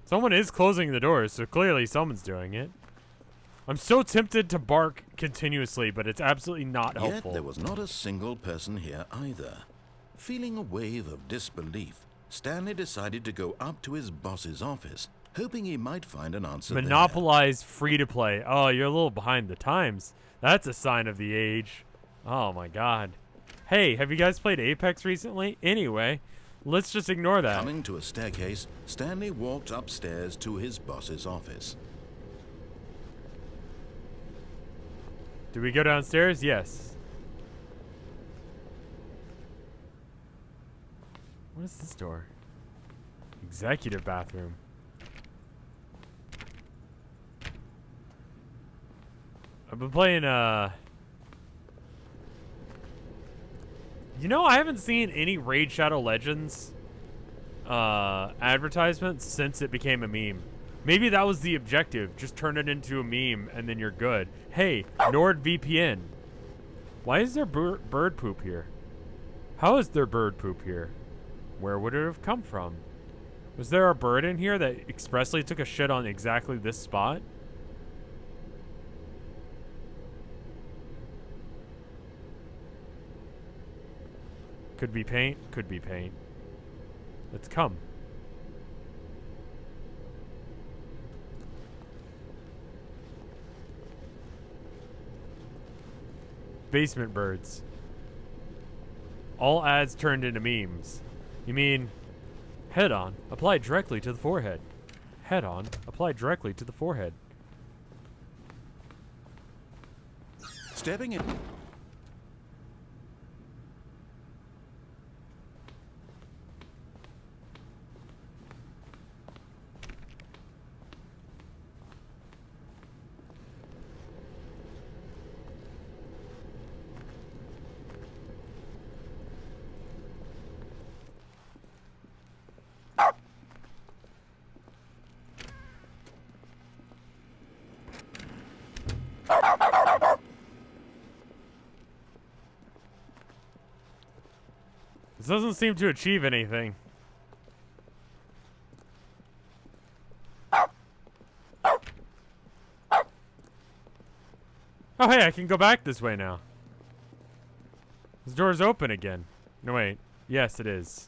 Someone is closing the doors, so clearly someone's doing it. I'm so tempted to bark continuously, but it's absolutely not helpful. Yet there was not a single person here either. Feeling a wave of disbelief, Stanley decided to go up to his boss's office, hoping he might find an answer there. Monopolize free-to-play. Oh, you're a little behind the times. That's a sign of the age. Oh my god. Hey, have you guys played Apex recently? Anyway, let's just ignore that. Coming to a staircase, Stanley walked upstairs to his boss's office. Do we go downstairs? Yes. What is this door? Executive bathroom. I've been playing, you know, I haven't seen any Raid Shadow Legends advertisements since it became a meme. Maybe that was the objective. Just turn it into a meme and then you're good. Hey, NordVPN. Why is there bird poop here? How is there bird poop here? Where would it have come from? Was there a bird in here that expressly took a shit on exactly this spot? Could be paint. Could be paint. Let's come. Basement birds. All ads turned into memes. You mean head on, apply directly to the forehead. Head on, apply directly to the forehead. Stepping in. This doesn't seem to achieve anything. Oh, hey, I can go back this way now. This door's open again. No, wait. Yes, it is.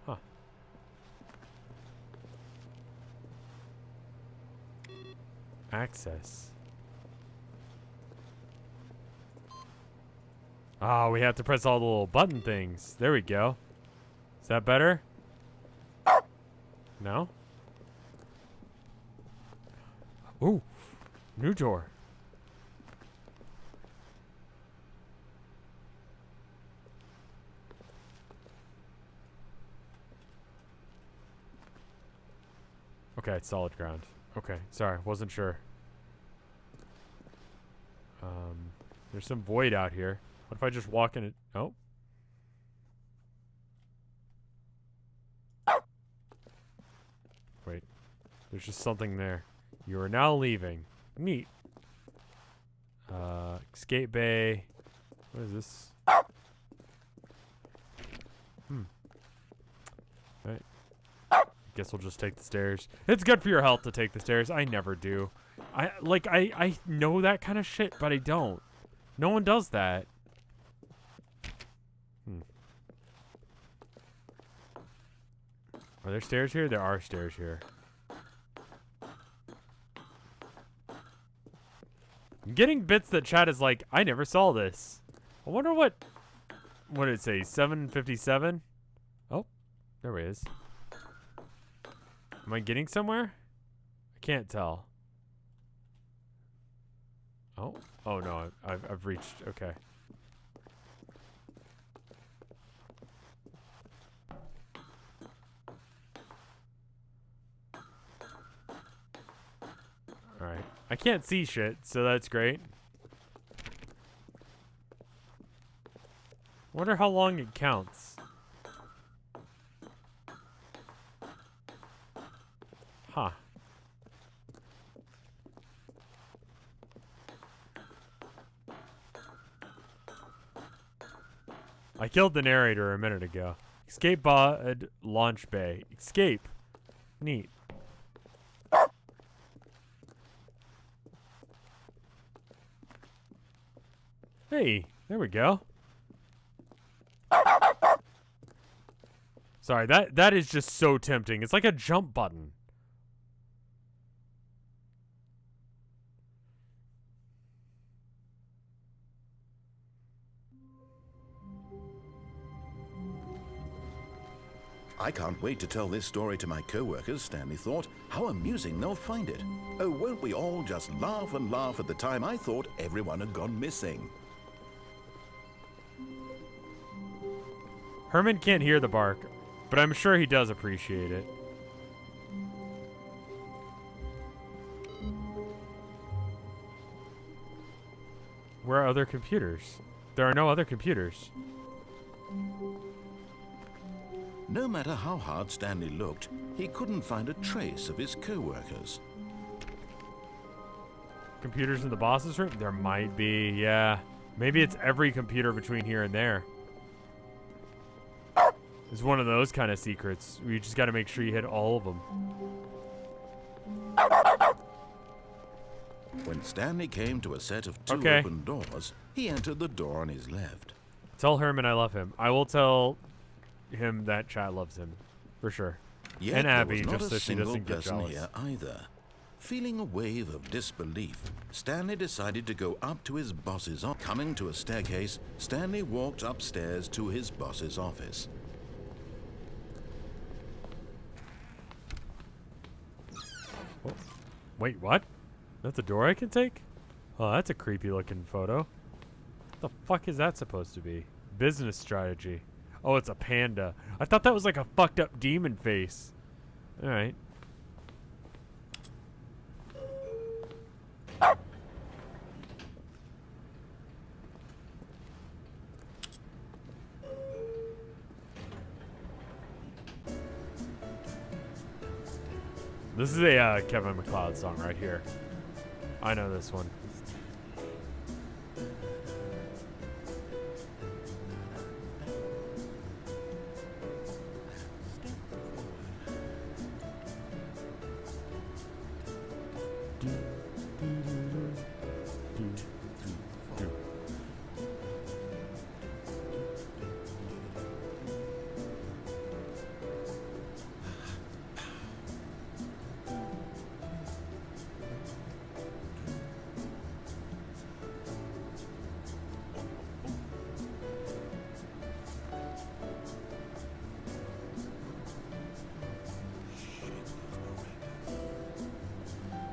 Huh. Access. Oh, we have to press all the little button things. There we go. Is that better? No? Ooh. New door. Okay, it's solid ground. Okay, sorry, wasn't sure. There's some void out here. What if I just walk in it? Oh. Wait. There's just something there. You are now leaving. Neat. Escape bay. What is this? Right. Guess we'll just take the stairs. It's good for your health to take the stairs. I never do. I know that kind of shit, but I don't. No one does that. Are there stairs here? There are stairs here. I'm getting bits that chat is like, I never saw this. I wonder what did it say? 757? Oh, there he is. Am I getting somewhere? I can't tell. Oh, oh no, I've reached, okay. Alright. I can't see shit, so that's great. Wonder how long it counts. Huh. I killed the narrator a minute ago. Escape pod launch bay. Escape. Neat. Hey, there we go. Sorry, that is just so tempting. It's like a jump button. I can't wait to tell this story to my co-workers, Stanley thought. How amusing they'll find it. Oh, won't we all just laugh and laugh at the time I thought everyone had gone missing. Herman can't hear the bark, but I'm sure he does appreciate it. Where are other computers? There are no other computers. No matter how hard Stanley looked, he couldn't find a trace of his co-workers. Computers in the boss's room? There might be, yeah. Maybe it's every computer between here and there. It's one of those kind of secrets. You just got to make sure you hit all of them. When Stanley came to a set of two open doors, he entered the door on his left. Tell Herman I love him. I will tell him that chat loves him, for sure. Yet and Abby, there was not just a so she single doesn't get person jealous. here either. Feeling a wave of disbelief, Stanley decided to go up to his boss's office. Coming to a staircase, Stanley walked upstairs to his boss's office. Oh. Wait, what? That's a door I can take? Oh, that's a creepy looking photo. What the fuck is that supposed to be? Business strategy. Oh, it's a panda. I thought that was like a fucked up demon face. Alright. This is a Kevin MacLeod song right here. I know this one.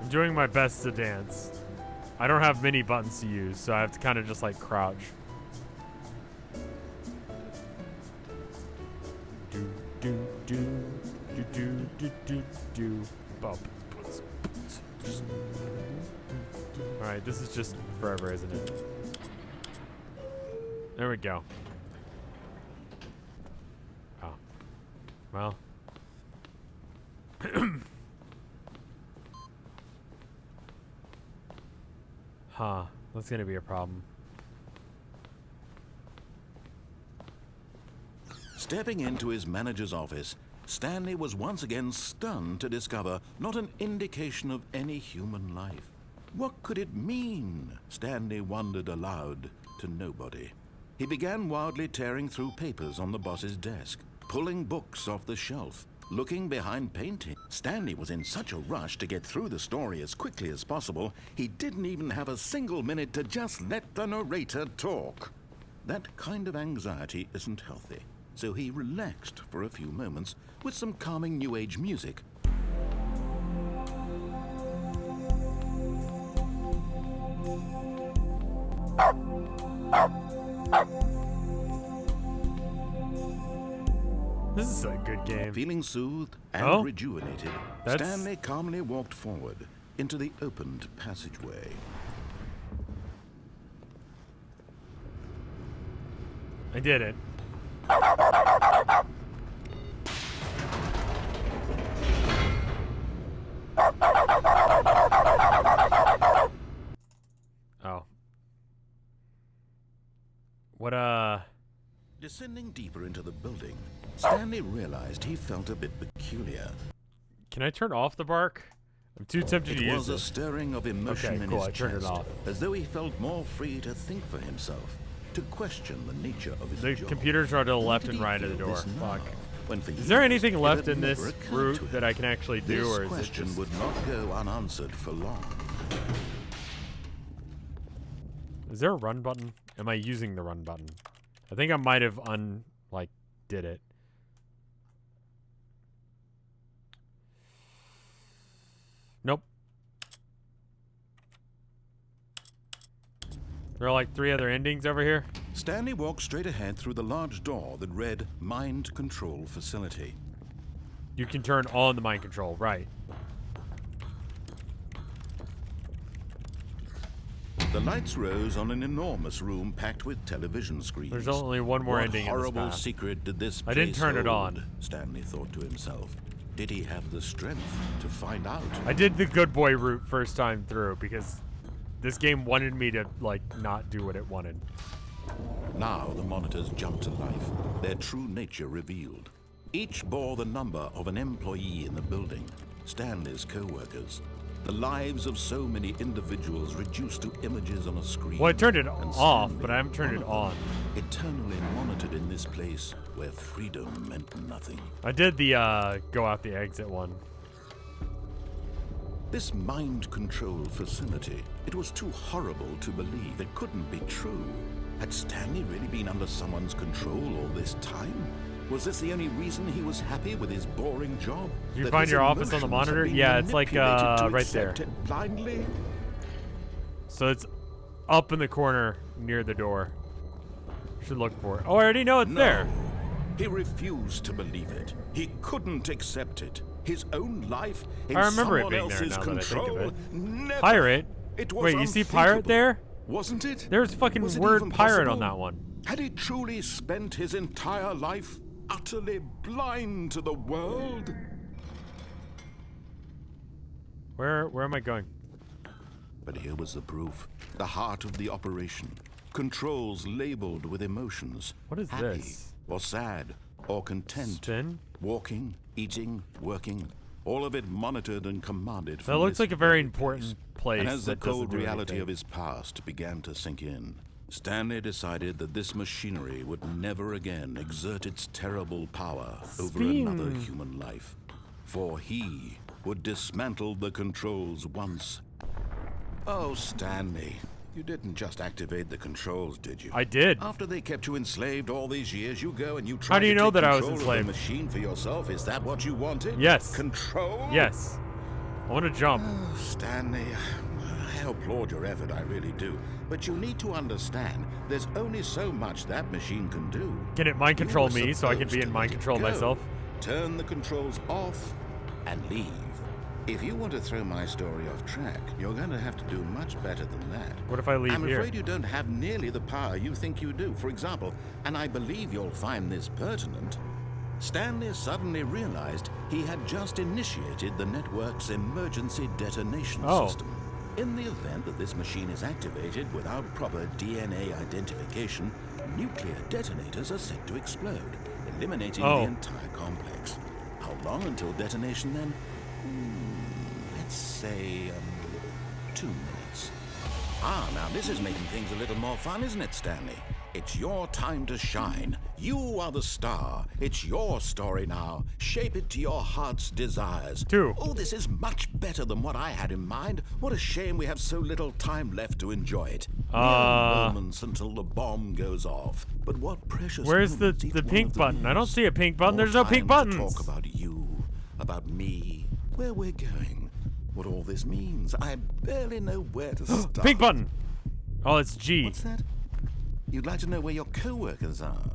I'm doing my best to dance. I don't have many buttons to use, so I have to kind of just like crouch. Do do do do do do do do. Bump. All right, this is just forever, isn't it? There we go. Oh, well. Huh, that's gonna be a problem. Stepping into his manager's office, Stanley was once again stunned to discover not an indication of any human life. What could it mean? Stanley wondered aloud to nobody. He began wildly tearing through papers on the boss's desk, pulling books off the shelf, looking behind painting. Stanley was in such a rush to get through the story as quickly as possible, he didn't even have a single minute to just let the narrator talk. That kind of anxiety isn't healthy, so he relaxed for a few moments with some calming New Age music. This is a good game. Feeling soothed and rejuvenated, That's... Stanley calmly walked forward into the opened passageway. I did it. Oh. What, Descending deeper into the building, Stanley realized he felt a bit peculiar. Can I turn off the bark? I'm too tempted to use it. It was a stirring of emotion in his I turned chest, it off. as though he felt more free to think for himself, to question the nature of his The job. computers are to the left and right of the door. Fuck. Is there anything left in this route that I can actually do, or is it this question just... would not go unanswered for long. Is there a run button? Am I using the run button? I think I might have did it. Nope. There are like 3 other endings over here. Stanley walked straight ahead through the large door that read Mind Control Facility. You can turn on the mind control, right. The lights rose on an enormous room packed with television screens. There's only one more ending in this horrible map. secret did this I didn't place turn it hold? on. Stanley thought to himself. Did he have the strength to find out? I did the good boy route first time through because this game wanted me to, not do what it wanted. Now the monitors jumped to life, their true nature revealed. Each bore the number of an employee in the building, Stanley's co-workers. The lives of so many individuals reduced to images on a screen. Well, I turned it And off, Stanley, but I haven't turned one it of them, on. eternally monitored in this place where freedom meant nothing. I did the go out the exit one. This mind control facility, it was too horrible to believe. It couldn't be true. Had Stanley really been under someone's control all this time? Was this the only reason he was happy with his boring job? Did you That find his your office on the emotions monitor? had been Yeah, it's like manipulated to right there. accept it blindly? So it's up in the corner near the door. Should look for it. Oh, I already know it's there. He refused to believe it. He couldn't accept it. His own life in I remember it someone being there else's now that I think of control. it. Never. Pirate? It was Wait, you see pirate unthinkable. there? Wasn't it? There's fucking Was it word even pirate on possible? that one. Had he truly spent his entire life utterly blind to the world? Where am I going? But here was the proof. The heart of the operation. Controls labeled with emotions. What is happy, this? Or sad, or content. Spin? Walking, eating, working. All of it monitored and commanded from That looks this like a very very important place. And as the that doesn't cold do reality anything. of his past began to sink in, Stanley decided that this machinery would never again exert its terrible power over another human life. For he would dismantle the controls once. Oh, Stanley, you didn't just activate the controls, did you? I did. After they kept you enslaved all these years, you go and you try How do you to know take that I was control of enslaved? the machine for yourself. Is that what you wanted? Yes. Control? Yes. I want to jump. Oh, Stanley, I applaud your effort, I really do. But you need to understand, there's only so much that machine can do. Can it mind You control were me so I can supposed be to in mind let it control go, myself? Turn the controls off and leave. If you want to throw my story off track, you're going to have to do much better than that. What if I leave I'm here? afraid you don't have nearly the power you think you do. For example, and I believe you'll find this pertinent, Stanley suddenly realized he had just initiated the network's emergency detonation system. In the event that this machine is activated without proper DNA identification, nuclear detonators are set to explode, eliminating the entire complex. How long until detonation then? Let's say 2 minutes. Ah, now this is making things a little more fun, isn't it, Stanley? It's your time to shine. You are the star. It's your story now. Shape it to your heart's desires. 2. Oh, this is much better than what I had in mind. What a shame we have so little time left to enjoy it. Mere moments until the bomb goes off. But what precious Where's the moments each one pink of them button? I don't is. see a pink button. More There's no pink time to buttons. Talk about you, about me, where we're going, what all this means. I barely know where to start. Pink button. Oh, it's G. What's that? You'd like to know where your co-workers are?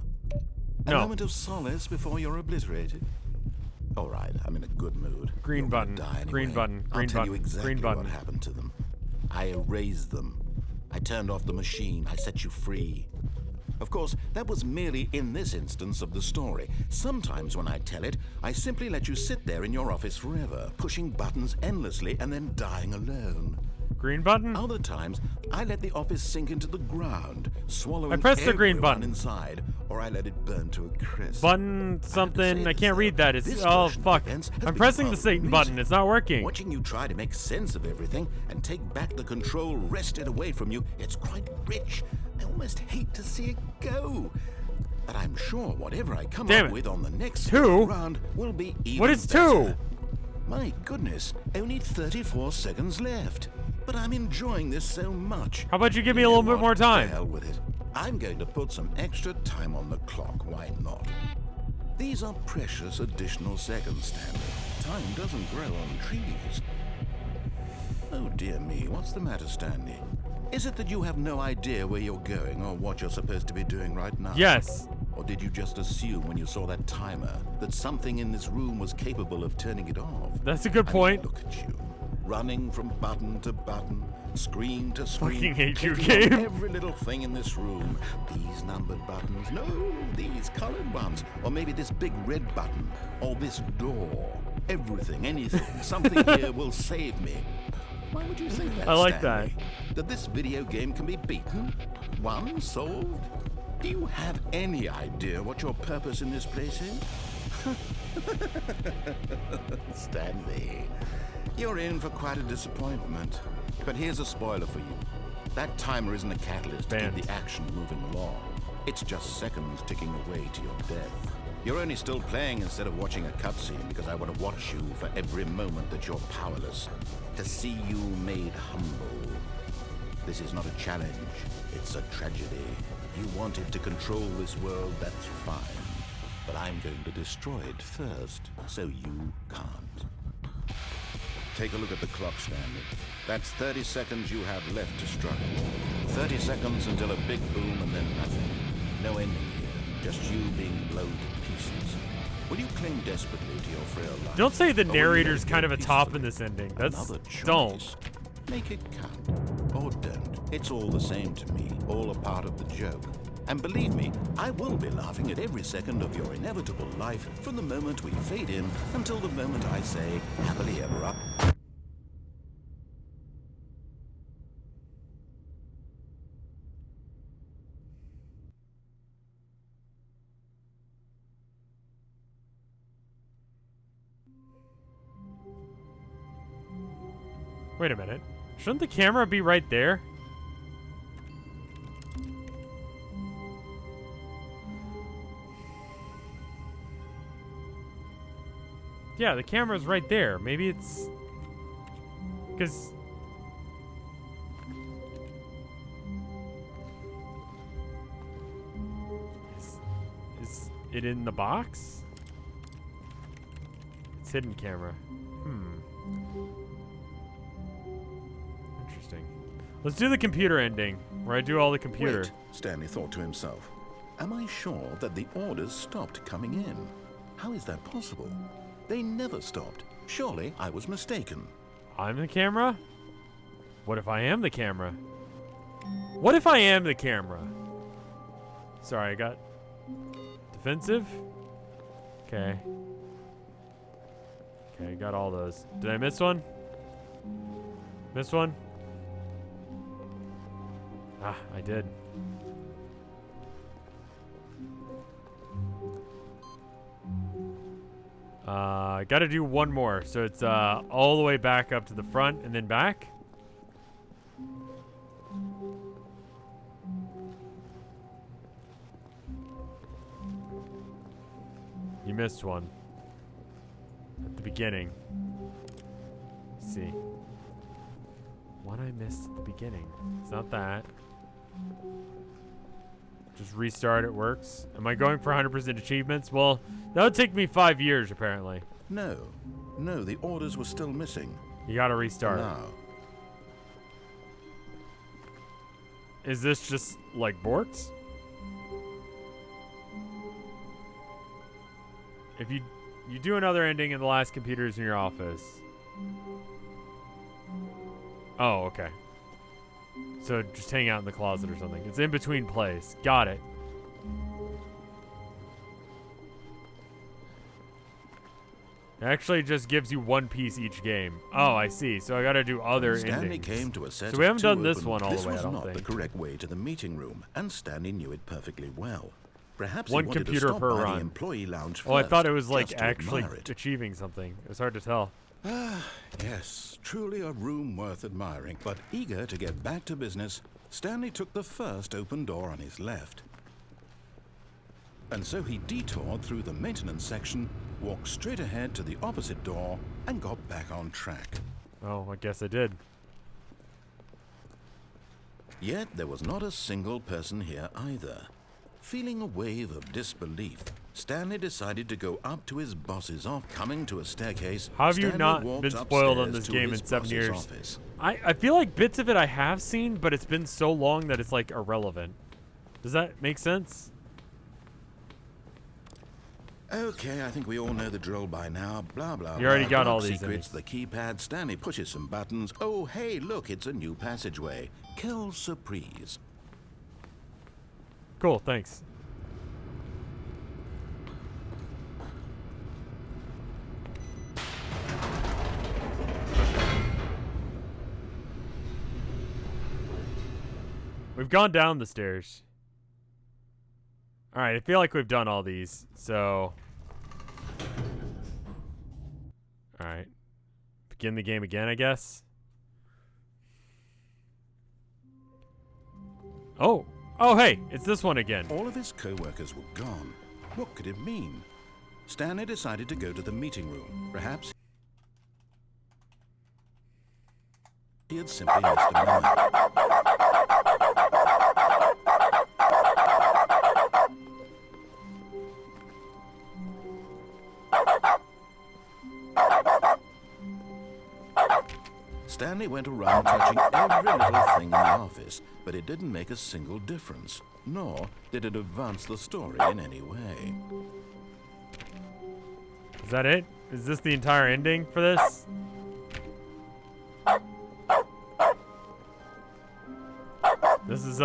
A No. moment of solace before you're obliterated? All right, I'm in a good mood. Green You're gonna button, die green anyway. button, I'll green tell you button, exactly green button. what happened to them. I erased them. I turned off the machine. I set you free. Of course, that was merely in this instance of the story. Sometimes when I tell it, I simply let you sit there in your office forever, pushing buttons endlessly and then dying alone. Green button? Other times, I let the office sink into the ground, swallowing I pressed the green everyone button. inside, or I let it burn to a crisp. Button I something. I can't read that. It's this oh version of fuck. events has I'm been pressing the Satan amazing. button. It's not working. Watching you try to make sense of everything and take back the control wrested away from you, it's quite rich. I almost hate to see it go. But I'm sure whatever I come Damn up it. with on the next 2? round will be even What is better. 2? My goodness, only 34 seconds left. But I'm enjoying this so much. How about you give me a You know little bit what? more time? To hell with it. I'm going to put some extra time on the clock. Why not? These are precious additional seconds, Stanley. Time doesn't grow on trees. Oh dear me, what's the matter, Stanley? Is it that you have no idea where you're going or what you're supposed to be doing right now? Yes. Or did you just assume when you saw that timer that something in this room was capable of turning it off? That's a good I mean, point. look at you, running from button to button, screen to screen. Fucking hate you, clicking on game. every little thing in this room. These numbered buttons, no, these colored ones. Or maybe this big red button, or this door. Everything, anything, something here will save me. Why would you think that, I like Stanley? That this video game can be beaten? Won? Solved? Do you have any idea what your purpose in this place is? Stanley, You're in for quite a disappointment. But here's a spoiler for you. That timer isn't a catalyst to keep the action moving along. It's just seconds ticking away to your death. You're only still playing instead of watching a cutscene because I want to watch you for every moment that you're powerless. To see you made humble. This is not a challenge. It's a tragedy. You wanted to control this world, that's fine. But I'm going to destroy it first, so you can't. Take a look at the clock, Stanley. That's 30 seconds you have left to struggle. 30 seconds until a big boom and then nothing. No ending here, just you being blown to pieces. Will you cling desperately to your frail life? Don't say the narrator's kind of a top in this ending. That's... Don't. Make it count. Or don't. It's all the same to me. All a part of the joke. And believe me, I will be laughing at every second of your inevitable life from the moment we fade in until the moment I say, happily ever up. Wait a minute. Shouldn't the camera be right there? Yeah, the camera's right there. Maybe it's... Because... Is it in the box? It's hidden camera. Interesting. Let's do the computer ending, where I do all the computer. Wait, Stanley thought to himself. Am I sure that the orders stopped coming in? How is that possible? They never stopped. Surely I was mistaken. I'm the camera? What if I am the camera? What if I am the camera? Sorry, I got defensive. Okay. Okay, got all those. Did I miss one? Miss one? Ah, I did. Gotta do one more. So it's all the way back up to the front and then back. You missed one. At the beginning. Let's see. One I missed at the beginning. It's not that. Just restart, it works. Am I going for 100% achievements? Well, that would take me 5 years, apparently. No, the orders were still missing. You gotta restart. Now. Is this just like Bork's? If you do another ending in the last computers in your office. Oh, okay. So just hang out in the closet or something. It's in between plays. Got it. It actually just gives you one piece each game. Oh, I see. So I gotta do other Stanley endings. came to a set so we haven't of done this open. one all this the way, I don't was not think. the correct way to the meeting room, and Stanley knew it perfectly well. Perhaps One he wanted computer to stop per by run. the employee lounge Oh, I first, thought it was like just to actually admire it. achieving something. It was hard to tell. Ah, yes, truly a room worth admiring. But eager to get back to business, Stanley took the first open door on his left. And so he detoured through the maintenance section, walked straight ahead to the opposite door, and got back on track. Oh, I guess I did. Yet there was not a single person here either. Feeling a wave of disbelief, Stanley decided to go up to his boss's office. Coming to a staircase, How have you Stanley not walked been spoiled on upstairs this to game his in 7 boss's years? office. I feel like bits of it I have seen, but it's been so long that it's like irrelevant. Does that make sense? Okay, I think we all know the drill by now. Blah, blah, You already blah. got Lock all these secrets, the keypad. Stanley pushes some buttons. Oh, hey, look, it's a new passageway. Quelle surprise. Cool, thanks. We've gone down the stairs. Alright, I feel like we've done all these, so... Alright. begin the game again, I guess. Oh, hey, it's this one again. All of his co-workers were gone. What could it mean? Stanley decided to go to the meeting room. Perhaps he had simply missed a moment. Stanley went around touching every little thing in the office, but it didn't make a single difference, nor did it advance the story in any way. Is that it? Is this the entire ending for this? This is, it's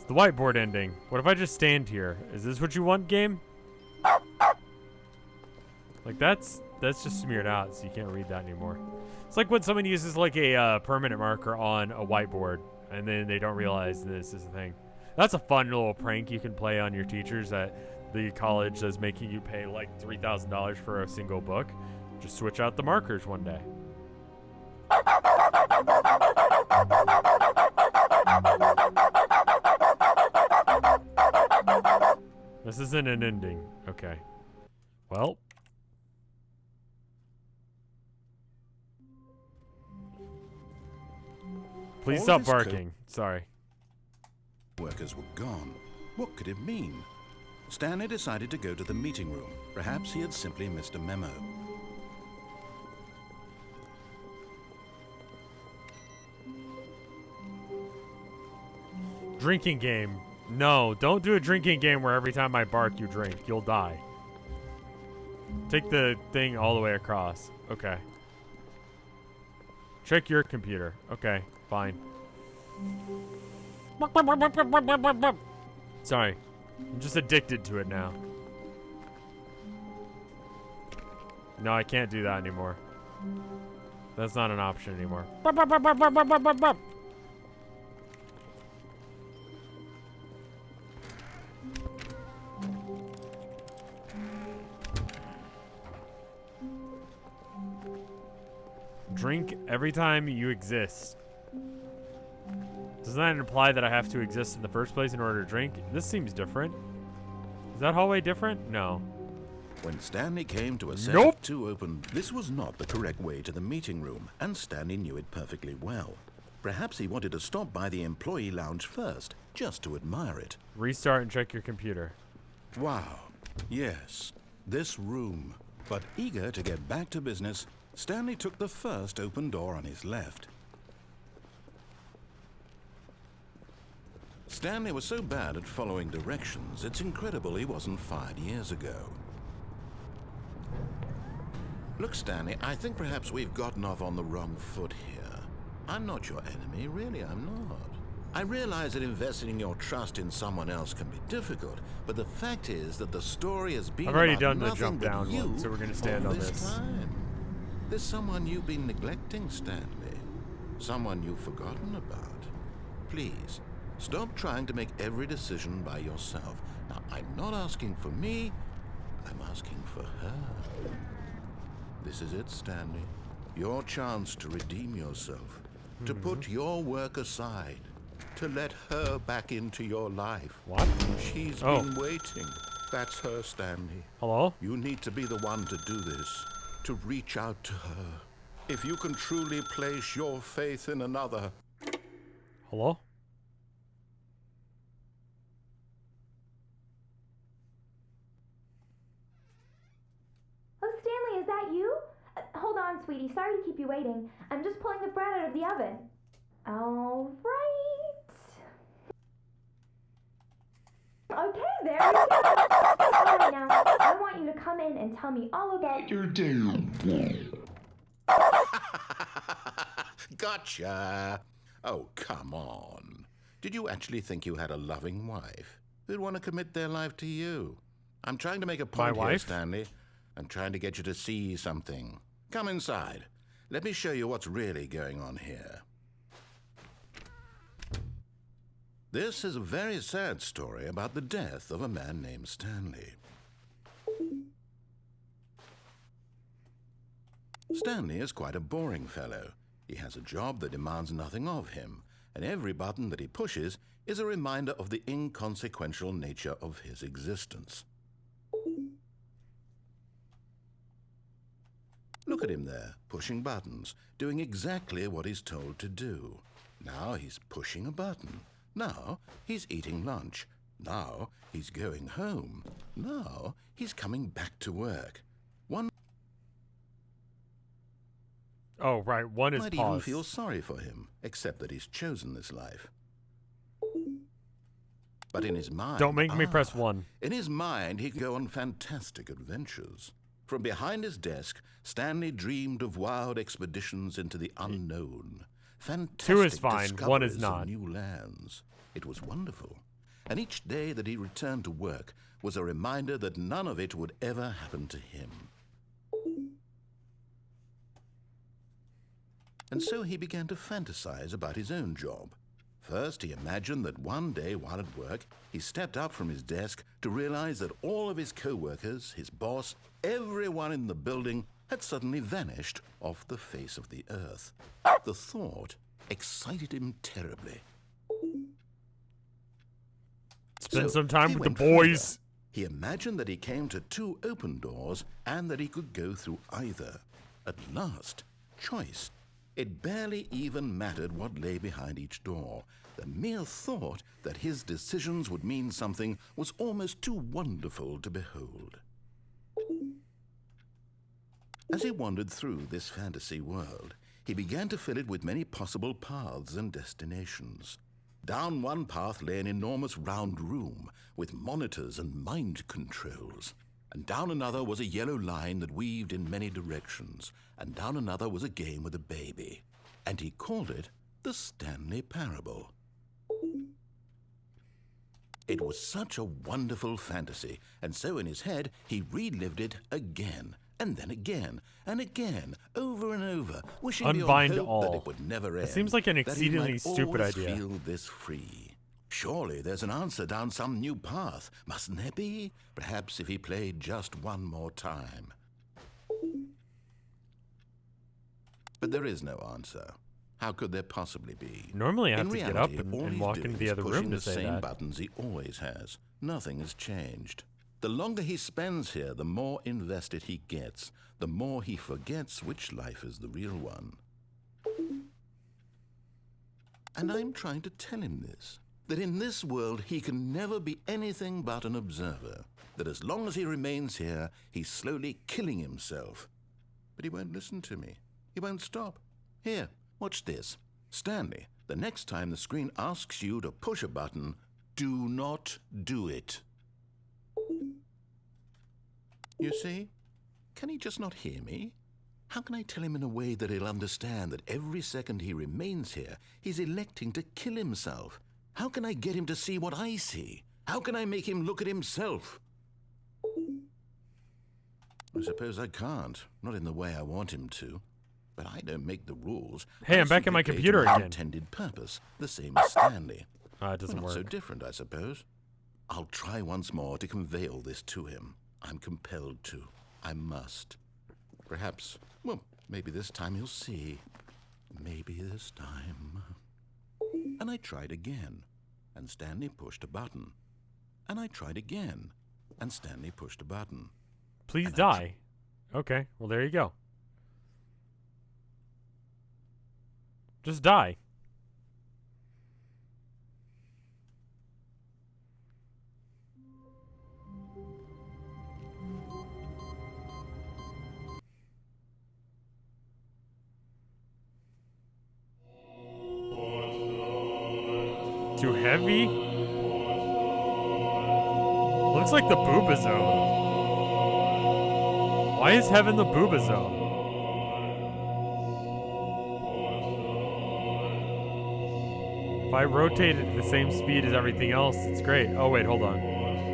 the whiteboard ending. What if I just stand here? Is this what you want, game? Like, that's just smeared out, so you can't read that anymore. It's like when someone uses, like, a permanent marker on a whiteboard, and then they don't realize this is a thing. That's a fun little prank you can play on your teachers at the college that's making you pay, like, $3,000 for a single book. Just switch out the markers one day. This isn't an ending. Okay. Well. Please stop barking. Sorry. Workers were gone. What could it mean? Stanley decided to go to the meeting room. Perhaps he had simply missed a memo. Drinking game. No, don't do a drinking game where every time I bark you drink. You'll die. Take the thing all the way across. Okay. Check your computer. Okay, fine. Sorry. I'm just addicted to it now. No, I can't do that anymore. That's not an option anymore. Drink every time you exist. Doesn't that imply that I have to exist in the first place in order to drink? This seems different. Is that hallway different? No. When Stanley came to a set of two open, this was not the correct way to the meeting room, and Stanley knew it perfectly well. Perhaps he wanted to stop by the employee lounge first, just to admire it. Restart and check your computer. Wow. Yes, this room. But eager to get back to business, Stanley took the first open door on his left. Stanley was so bad at following directions, it's incredible he wasn't fired years ago. Look, Stanley, I think perhaps we've gotten off on the wrong foot here. I'm not your enemy, really, I'm not. I realize that investing your trust in someone else can be difficult, but the fact is that the story has been I've already about done the nothing jump but down you one, so we're gonna stand all on this. time. There's someone you've been neglecting, Stanley. Someone you've forgotten about. Please, stop trying to make every decision by yourself. Now, I'm not asking for me, I'm asking for her. This is it, Stanley. Your chance to redeem yourself. To put your work aside. To let her back into your life. What? She's been waiting. That's her, Stanley. Hello? You need to be the one to do this. To reach out to her. If you can truly place your faith in another. Hello? Oh, Stanley, is that you? Hold on, sweetie. Sorry to keep you waiting. I'm just pulling the bread out of the oven. All right. Okay, there we go. All right, now, I want you to come in and tell me all about your day. Gotcha. Oh, come on. Did you actually think you had a loving wife who'd want to commit their life to you? I'm trying to make a point here, Stanley. I'm trying to get you to see something. Come inside. Let me show you what's really going on here. This is a very sad story about the death of a man named Stanley. Stanley is quite a boring fellow. He has a job that demands nothing of him, and every button that he pushes is a reminder of the inconsequential nature of his existence. Look at him there, pushing buttons, doing exactly what he's told to do. Now he's pushing a button. Now he's eating lunch. Now he's going home. Now he's coming back to work. One Oh, right. One is might pause. even feel sorry for him, except that he's chosen this life. But in his mind... Don't make me press 1. In his mind, he could go on fantastic adventures. From behind his desk, Stanley dreamed of wild expeditions into the unknown. Fantastic 2 is fine, 1 is discoveries not. of new lands. It was wonderful. And each day that he returned to work was a reminder that none of it would ever happen to him. And so he began to fantasize about his own job. First, he imagined that one day while at work, he stepped up from his desk to realize that all of his co-workers, his boss, everyone in the building had suddenly vanished off the face of the earth. The thought excited him terribly. Spend So some time he with the went boys. further. He imagined that he came to 2 open doors and that he could go through either. At last, choice. It barely even mattered what lay behind each door. The mere thought that his decisions would mean something was almost too wonderful to behold. As he wandered through this fantasy world, he began to fill it with many possible paths and destinations. Down one path lay an enormous round room with monitors and mind controls. And down another was a yellow line that weaved in many directions. And down another was a game with a baby. And he called it the Stanley Parable. It was such a wonderful fantasy, and so in his head he relived it again, and then again, and again, over and over, wishing Unbind beyond hope all. that it would never end. It seems like an that he exceedingly might stupid always idea. feel this free. Surely there's an answer down some new path, mustn't there be? Perhaps if he played just one more time. But there is no answer. How could there possibly be? Normally I have In to get reality, up and all he's walk doing into the is other pushing room to the say same that. buttons he always has. Nothing has changed. The longer he spends here, the more invested he gets, the more he forgets which life is the real one. And I'm trying to tell him this, that in this world he can never be anything but an observer, that as long as he remains here, he's slowly killing himself. But he won't listen to me. He won't stop. Here, watch this. Stanley, the next time the screen asks you to push a button, do not do it. You see? Can he just not hear me? How can I tell him in a way that he'll understand that every second he remains here, he's electing to kill himself? How can I get him to see what I see? How can I make him look at himself? I suppose I can't, not in the way I want him to. But I don't make the rules. Hey, I I'm back at simply my play to computer my again. intended purpose, the same as Stanley. It doesn't Not so work. different, I suppose. I'll try once more to convey all this to him. I'm compelled to. I must. Perhaps, well, maybe this time he'll see. Maybe this time. And I tried again, and Stanley pushed a button. And I tried again, and Stanley pushed a button. Please And die. Okay, well there you go. Just die. Too heavy? Looks like the booba zone. Why is heaven the booba zone? If I rotate it at the same speed as everything else, it's great. Oh, wait, hold on.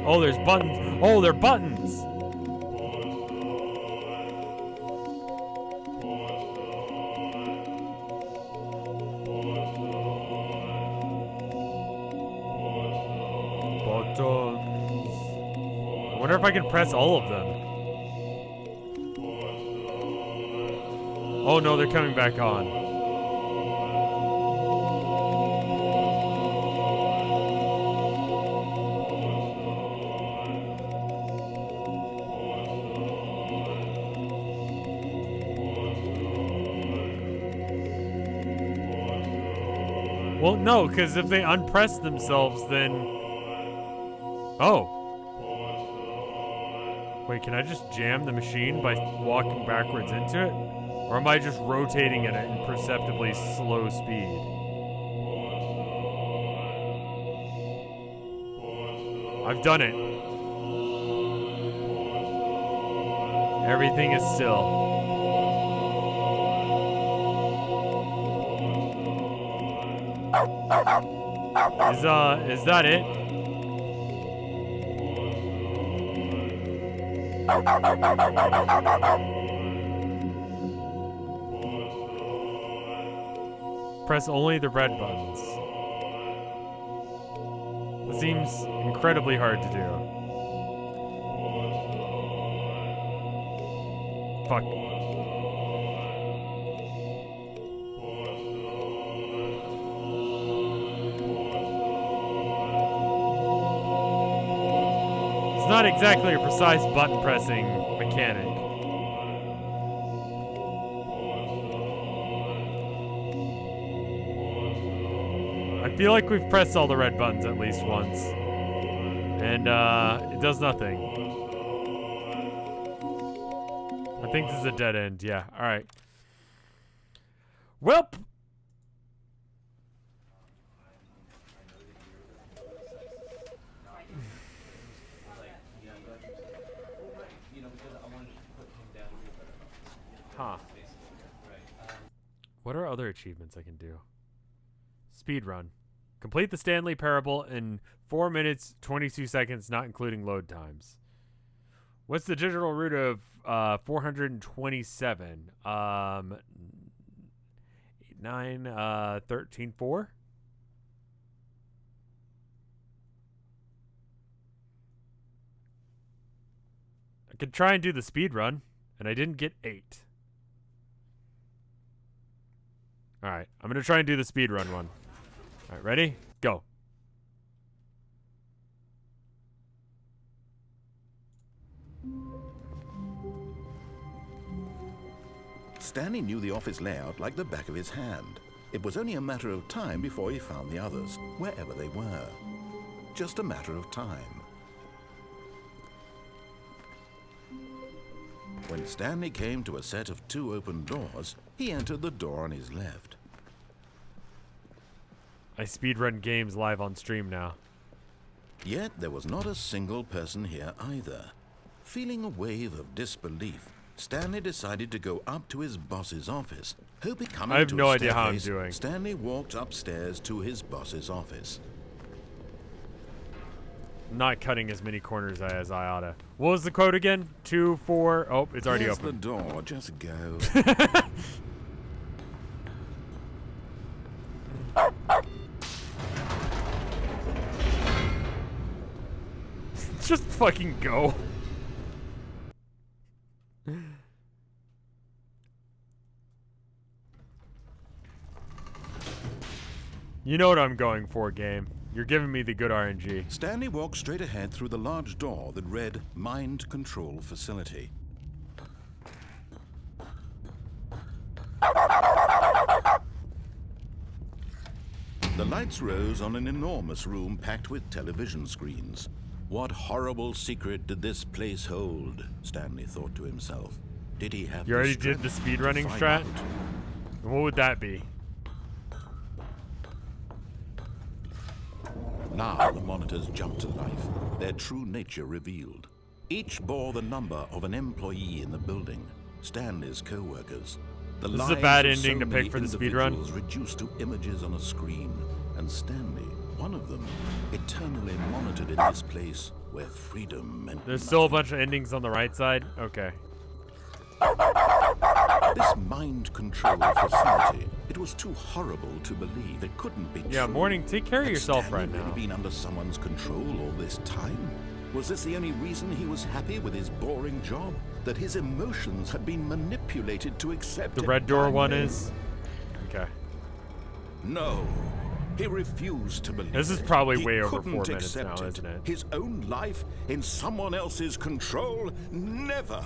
Oh, there's buttons. Oh, they're buttons. Buttons. I wonder if I can press all of them. Oh no, they're coming back on. Well, no, because if they unpress themselves, then... Oh. Wait, can I just jam the machine by walking backwards into it? Or am I just rotating at an imperceptibly slow speed? I've done it. Everything is still. Is that it? Press only the red buttons. It seems incredibly hard to do. Fuck. It's not exactly a precise button pressing mechanic. I feel like we've pressed all the red buttons at least once. And it does nothing. I think this is a dead end. Yeah, alright. Welp! Huh. What are other achievements I can do? Speedrun. Complete the Stanley Parable in 4 minutes, 22 seconds, not including load times. What's the digital root of 427? 13, 4? I could try and do the speedrun, and I didn't get 8. Alright, I'm going to try and do the speedrun one. Alright, ready? Go. Stanley knew the office layout like the back of his hand. It was only a matter of time before he found the others, wherever they were. Just a matter of time. When Stanley came to a set of 2 open doors, he entered the door on his left. I speedrun games live on stream now. Yet there was not a single person here either. Feeling a wave of disbelief, Stanley decided to go up to his boss's office. Hoping coming I have to no a idea how I'm staircase, doing. Stanley walked upstairs to his boss's office. I'm not cutting as many corners as I oughta. What was the quote again? 2, 4. Oh, it's already Here's open. the door. Just go. Just fucking go. You know what I'm going for, game. You're giving me the good RNG. Stanley walked straight ahead through the large door that read Mind Control Facility. The lights rose on an enormous room packed with television screens. What horrible secret did this place hold? Stanley thought to himself. Did he have You already the did the strength to speedrunning find strat? out? What would that be? Now the monitors jumped to life, their true nature revealed. Each bore the number of an employee in the building, Stanley's co-workers. The This is a lives bad of ending so to many pick for the speedrun. individuals reduced to images on a screen, and Stanley, one of them, eternally monitored in this place where freedom meant There's still a nothing. bunch of endings on the right side? Okay. This mind control facility, it was too horrible to believe. It couldn't be Yeah, true. Morning, take care of Had yourself Stanley right really now. been under someone's control all this time? Was this the only reason he was happy with his boring job? that his emotions had been manipulated to accept The it red door one blindly. is? Okay. No, he refused to believe This is it. probably He way over couldn't 4 minutes accept now, isn't it? His own life in someone else's control? Never.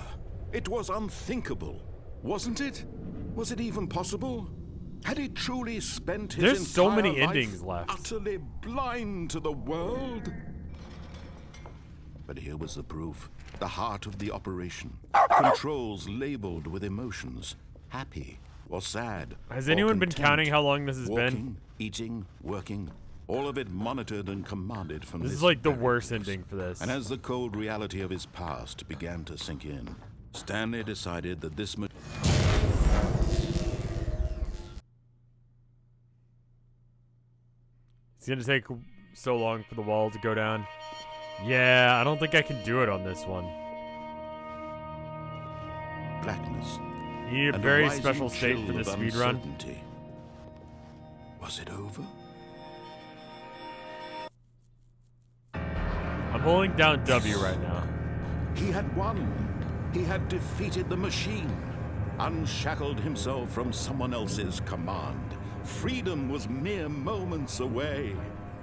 It was unthinkable, wasn't it? Was it even possible? Had he truly spent his There's so entire many life endings left. utterly blind to the world? But here was the proof. The heart of the operation. Controls labeled with emotions. Happy or sad. Has or anyone been content. counting how long this has been? Walking, eating, working. All of it monitored and commanded from This this is like the very worst place. ending for this. And as the cold reality of his past began to sink in, Stanley decided that this It's gonna take so long for the wall to go down. Yeah, I don't think I can do it on this one. blackness. You need a and very rising special state chill for this of speedrun. uncertainty. Was it over? I'm holding down W right now. He had won. He had defeated the machine, unshackled himself from someone else's command. Freedom was mere moments away.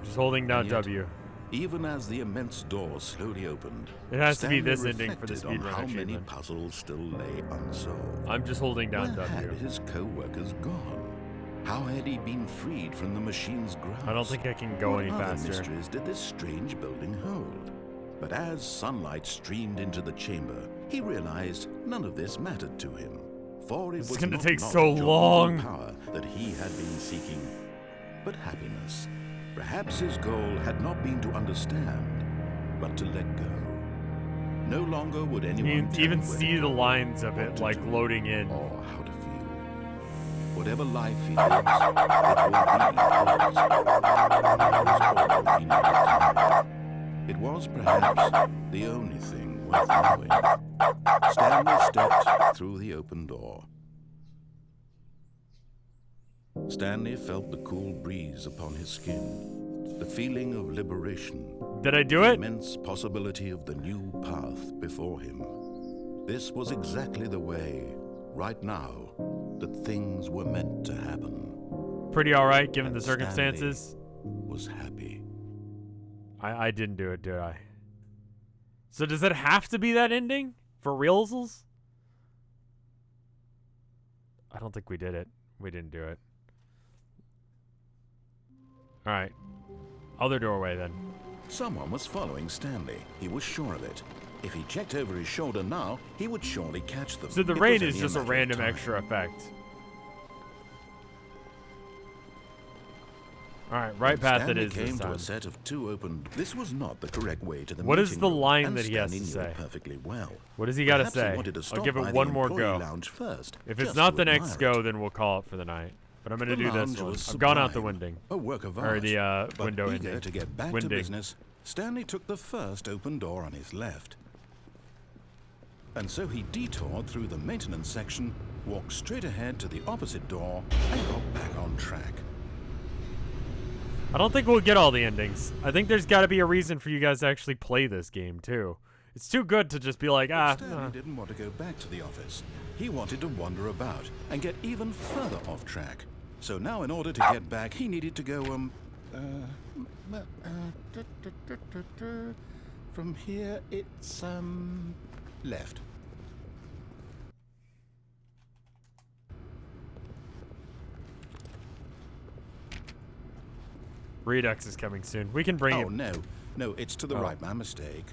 Just holding down And yet, W. Even as the immense door slowly opened, It has to be Stanley this ending for the reflected on speedrun how many achievement. puzzles still lay unsolved. I'm just holding down Where had W. his co-workers gone? How had he been freed from the machine's grasp? I don't think I can go What any other faster. mysteries did this strange building hold? But as sunlight streamed into the chamber, he realized none of this mattered to him. For it This is was gonna not take so knowledge or evil long. power that he had been seeking, but happiness. Perhaps his goal had not been to understand, but to let go. No longer would anyone You tell can even him where see to the go, lines of what it, to like, do, loading in. or how to feel. Whatever life he lives, it will be his. That was all he needed to know. It was perhaps the only thing worth knowing. Stanley stepped through the open door. Stanley felt the cool breeze upon his skin, the feeling of liberation, Did I do the it? immense possibility of the new path before him. This was exactly the way, right now, that things were meant to happen. Pretty alright, given And the circumstances. Stanley was happy. I didn't do it, did I? So does it have to be that ending? For realsals? I don't think we did it. We didn't do it. Alright. Other doorway then. Someone was following Stanley. He was sure of it. If he checked over his shoulder now, he would surely catch them. So the It rain was is only just a matter of random time. extra effect. Alright, right path it Stanley is came this to time. a set of two open. This was not the correct way to the What is meeting the room, line and that he has Stanley to knew it say? perfectly well. What does he got to Perhaps he say? wanted to I'll stop give by it the one more employee go. lounge first, If it's just not to the next admire go, it. then we'll call it for the night. But I'm gonna The do this lounge one. was I've gone out the sublime, winding. a work of Or art. the But window eager ending. to get back to Winding. business, Stanley took the first open door on his left. And so he detoured through the maintenance section, walked straight ahead to the opposite door, and got back on track. I don't think we'll get all the endings. I think there's got to be a reason for you guys to actually play this game, too. It's too good to just be like, Stanley didn't want to go back to the office. He wanted to wander about and get even further off track. So now in order to get back, he needed to go, from here it's, left. Redux is coming soon. We can bring Oh, it. no, it's to the right. My mistake.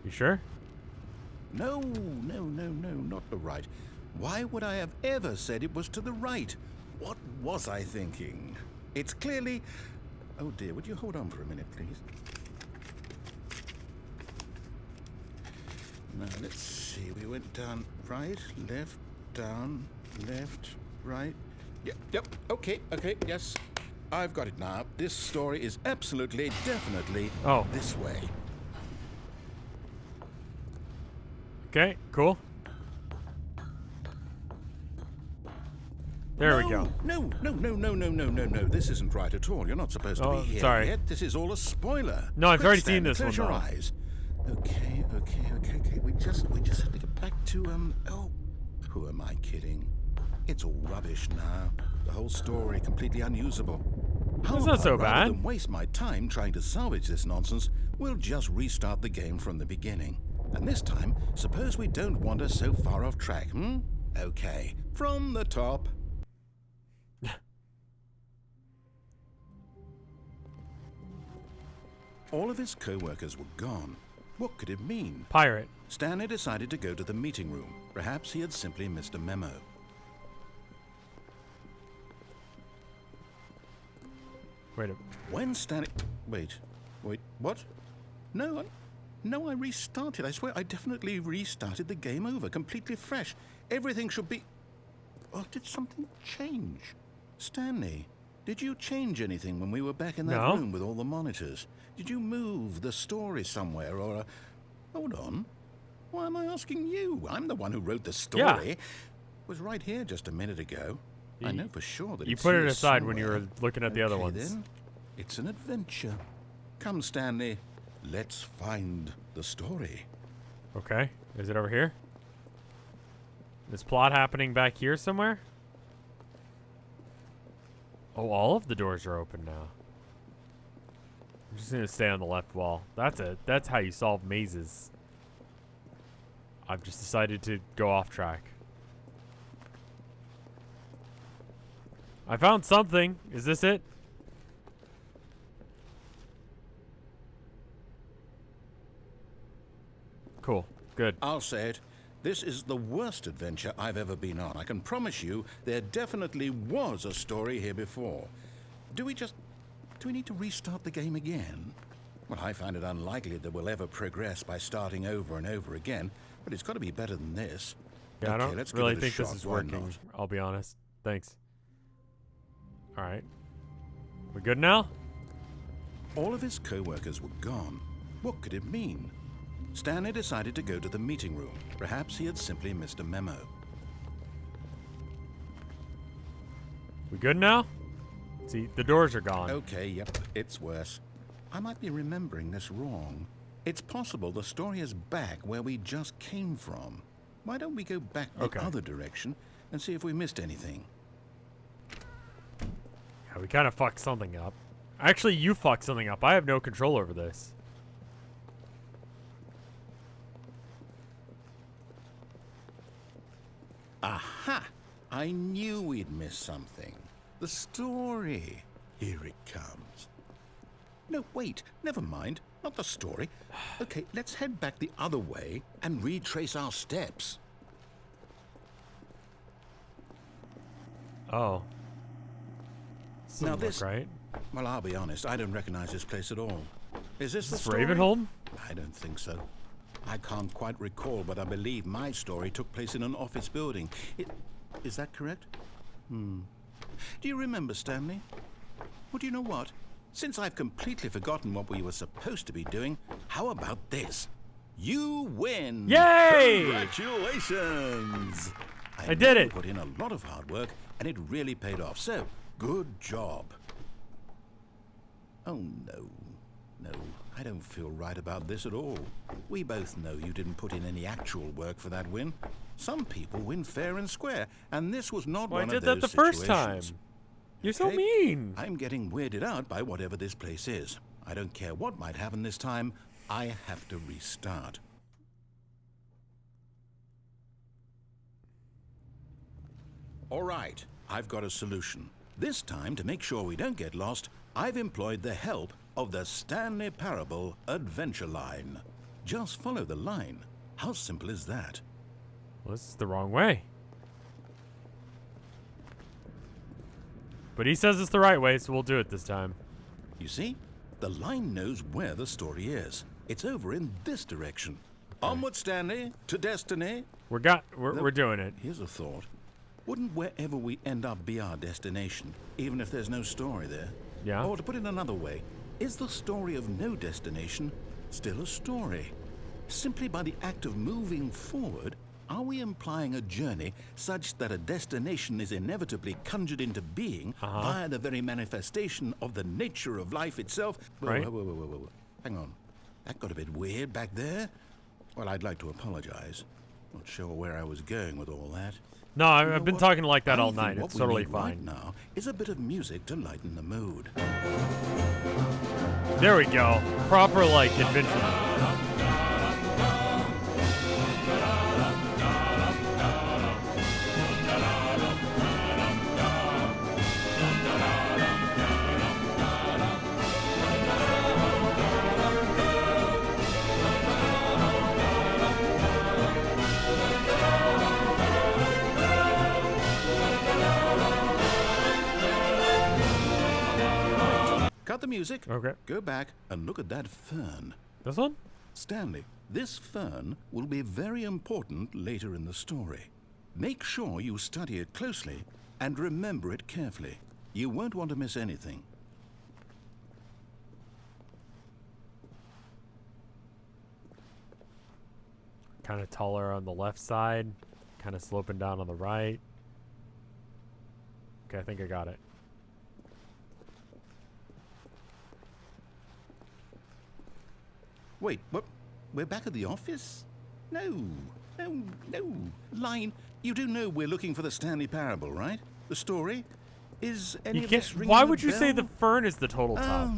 You sure? No, not the right. Why would I have ever said it was to the right? What was I thinking? It's clearly... Oh dear, would you hold on for a minute, please? Now, let's see. We went down right, left, down, left, right. Yep, okay, yes. I've got it now. This story is absolutely, definitely this way. Okay, cool. There we go. No. This isn't right at all. You're not supposed to be here sorry. yet. This is all a spoiler. No, I've Quick, already seen Stanley, this one, close your though. eyes. Okay. We just have to get Back to, oh, who am I kidding? It's all rubbish now. The whole story completely unusable. How It's not so about, rather bad. than waste my time trying to salvage this nonsense, we'll just restart the game from the beginning. And this time, suppose we don't wander so far off track, hmm? Okay, from the top. All of his co-workers were gone. What could it mean? Pirate. Stanley decided to go to the meeting room. Perhaps he had simply missed a memo. Wait a... When Stanley... Wait, what? No, I restarted. I swear, I definitely restarted the game over, completely fresh. Everything should be... Oh, did something change? Stanley, did you change anything when we were back in that No. room with all the monitors? Did you move the story somewhere, or... Hold on. Why am I asking you? I'm the one who wrote the story. Yeah. It was right here just a minute ago. I know for sure that You it's put it here aside when you somewhere. were looking at the other Okay, ones. Then. It's an adventure. Come, Stanley. Let's find the story. Okay. Is it over here? Is plot happening back here somewhere? Oh, all of the doors are open now. I'm just gonna stay on the left wall. That's how you solve mazes. I've just decided to go off track. I found something. Is this it? Cool. Good. I'll say it. This is the worst adventure I've ever been on. I can promise you there definitely was a story here before. Do we need to restart the game again? Well, I find it unlikely that we'll ever progress by starting over and over again, but it's got to be better than this. Yeah, Okay, I don't let's give really it a think this shot. is Why working. not? I'll be honest. Thanks. All right. We good now? All of his co-workers were gone. What could it mean? Stanley decided to go to the meeting room. Perhaps he had simply missed a memo. We good now? See, the doors are gone. Okay, yep, it's worse. I might be remembering this wrong. It's possible the story is back where we just came from. Why don't we go back the Okay. other direction and see if we missed anything? Yeah, we kind of fucked something up. Actually, you fucked something up. I have no control over this. Aha! I knew we'd missed something. The story. Here it comes. No, wait, never mind. Not the story. Okay, let's head back the other way and retrace our steps. Oh. Doesn't Now look this- right. Well, I'll be honest, I don't recognize this place at all. Is this the Is this story? Ravenholm? I don't think so. I can't quite recall, but I believe my story took place in an office building. Is that correct? Do you remember, Stanley? Well, do you know what? Since I've completely forgotten what we were supposed to be doing, how about this? You win! Yay! Congratulations! I did it. Put in a lot of hard work, and it really paid off. So, good job. Oh, no. No, I don't feel right about this at all. We both know you didn't put in any actual work for that win. Some people win fair and square, and this was not Well, I one did of that those the first time. situations. You're so Okay. mean. I'm getting weirded out by whatever this place is. I don't care what might happen this time. I have to restart. All right, I've got a solution. This time, to make sure we don't get lost, I've employed the help of the Stanley Parable Adventure Line. Just follow the line. How simple is that? Well, this is the wrong way. But he says it's the right way, so we'll do it this time. You see, the line knows where the story is. It's over in this direction. Onward, Stanley, to destiny. We're doing it. Here's a thought. Wouldn't wherever we end up be our destination, even if there's no story there? Yeah. Or to put it another way, is the story of no destination still a story? Simply by the act of moving forward, are we implying a journey such that a destination is inevitably conjured into being via the very manifestation of the nature of life itself? Right. Whoa. Hang on. That got a bit weird back there. Well, I'd like to apologize. Not sure where I was going with all that. No, I've been talking like that I all think night. what It's we totally need right fine. now is a bit of music to lighten the mood. There we go. Proper, like, adventure. Cut the music. Okay. Go back and look at that fern. This one? Stanley, this fern will be very important later in the story. Make sure you study it closely and remember it carefully. You won't want to miss anything. Kind of taller on the left side. Kind of sloping down on the right. Okay, I think I got it. Wait, what? We're back at the office? No. Line, you do know we're looking for the Stanley Parable, right? The story? Is any You of can't, this ringing why a would you say bell? the fern is the total top?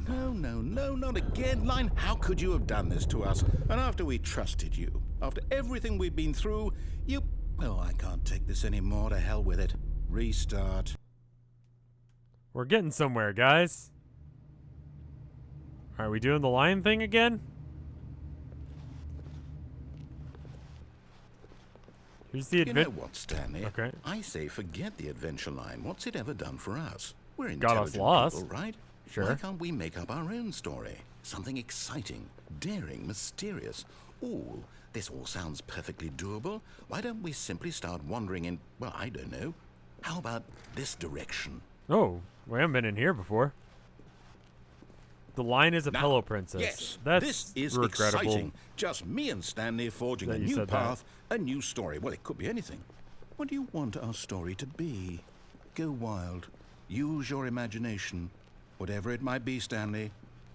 Oh, no, not again. Line, how could you have done this to us? And after we trusted you, after everything we've been through, you... Oh, I can't take this anymore. To hell with it. Restart. We're getting somewhere, guys. Are we doing the lion thing again? Here's the You know adventure. what, Stanley? Okay. I say forget the adventure line. What's it ever done for us? We're Got us intelligent lost. people, right? Sure. Why can't we make up our own story? Something exciting, daring, mysterious. Ooh, this all sounds perfectly doable. Why don't we simply start wandering in, well, I don't know. How about this direction? Oh, we haven't been in here before. The lion is a Now, pillow princess. Yes, That's this is regrettable. exciting. Just me and Stanley forging That a you new said that. path, a new story. Well, it could be anything. What do you want our story to be? Go wild. Use your imagination. Whatever it might be, Stanley,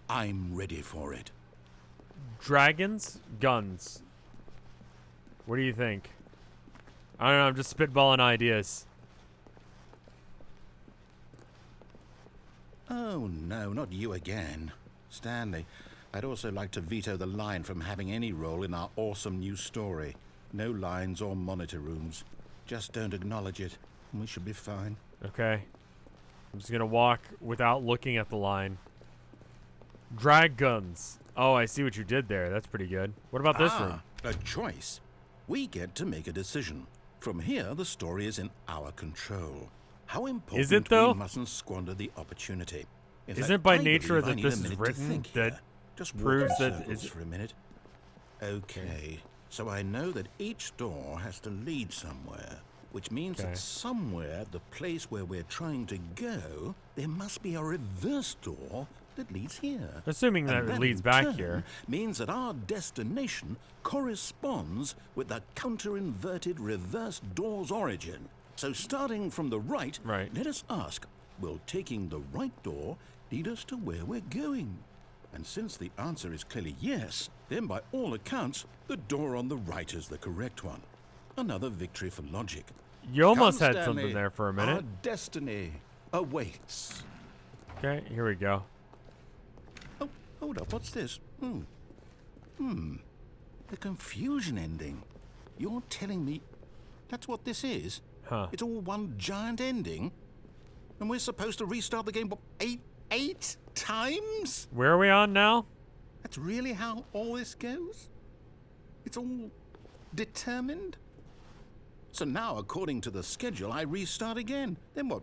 I'm ready for it. Dragons, guns. What do you think? I don't know, I'm just spitballing ideas. Oh, no, not you again. Stanley, I'd also like to veto the line from having any role in our awesome new story. No lines or monitor rooms. Just don't acknowledge it, and we should be fine. Okay. I'm just gonna walk without looking at the line. Drag guns. Oh, I see what you did there. That's pretty good. What about this room? A choice. We get to make a decision. From here, the story is in our control. How important Is it, though? we mustn't squander the opportunity. In Isn't fact, it by I nature believe I that need this a is minute to written think that here. Just proves walk in that circles it's- for a minute. Okay, so I know that each door has to lead somewhere, which means Okay. that somewhere, the place where we're trying to go, there must be a reverse door that leads here. Assuming that And it that leads in back turn here. means that our destination corresponds with the counter-inverted reverse door's origin. So starting from the right, Right. let us ask, will taking the right door lead us to where we're going? And since the answer is clearly yes, then by all accounts, the door on the right is the correct one. Another victory for logic. You almost Come, had Stanley, something there for a minute. Our destiny awaits. Okay, here we go. Oh, hold up, what's this? The confusion ending. You're telling me that's what this is? Huh. It's all one giant ending? And we're supposed to restart the game, what, eight times? Where are we on now? That's really how all this goes? It's all determined? So now, according to the schedule, I restart again. Then what?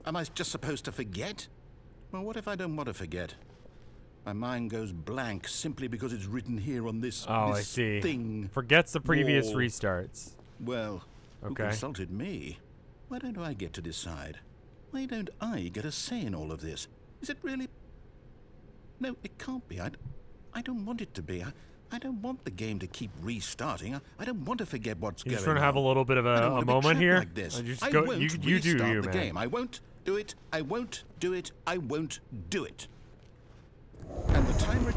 Am I just supposed to forget? Well, what if I don't want to forget? My mind goes blank simply because it's written here on this, Oh, this I see. thing. Forgets the previous wall. restarts. Well, who Okay. consulted me? Why don't I get to decide? Why don't I get a say in all of this? Is it really... No, it can't be. I don't want it to be. I don't want the game to keep restarting. I don't want to forget what's You going just want to have a on. little bit of I don't a want to be moment trapped here? Like this. Just I go, won't you do restart you, the man. game. I won't do it. I won't do it. I won't do it. And the timer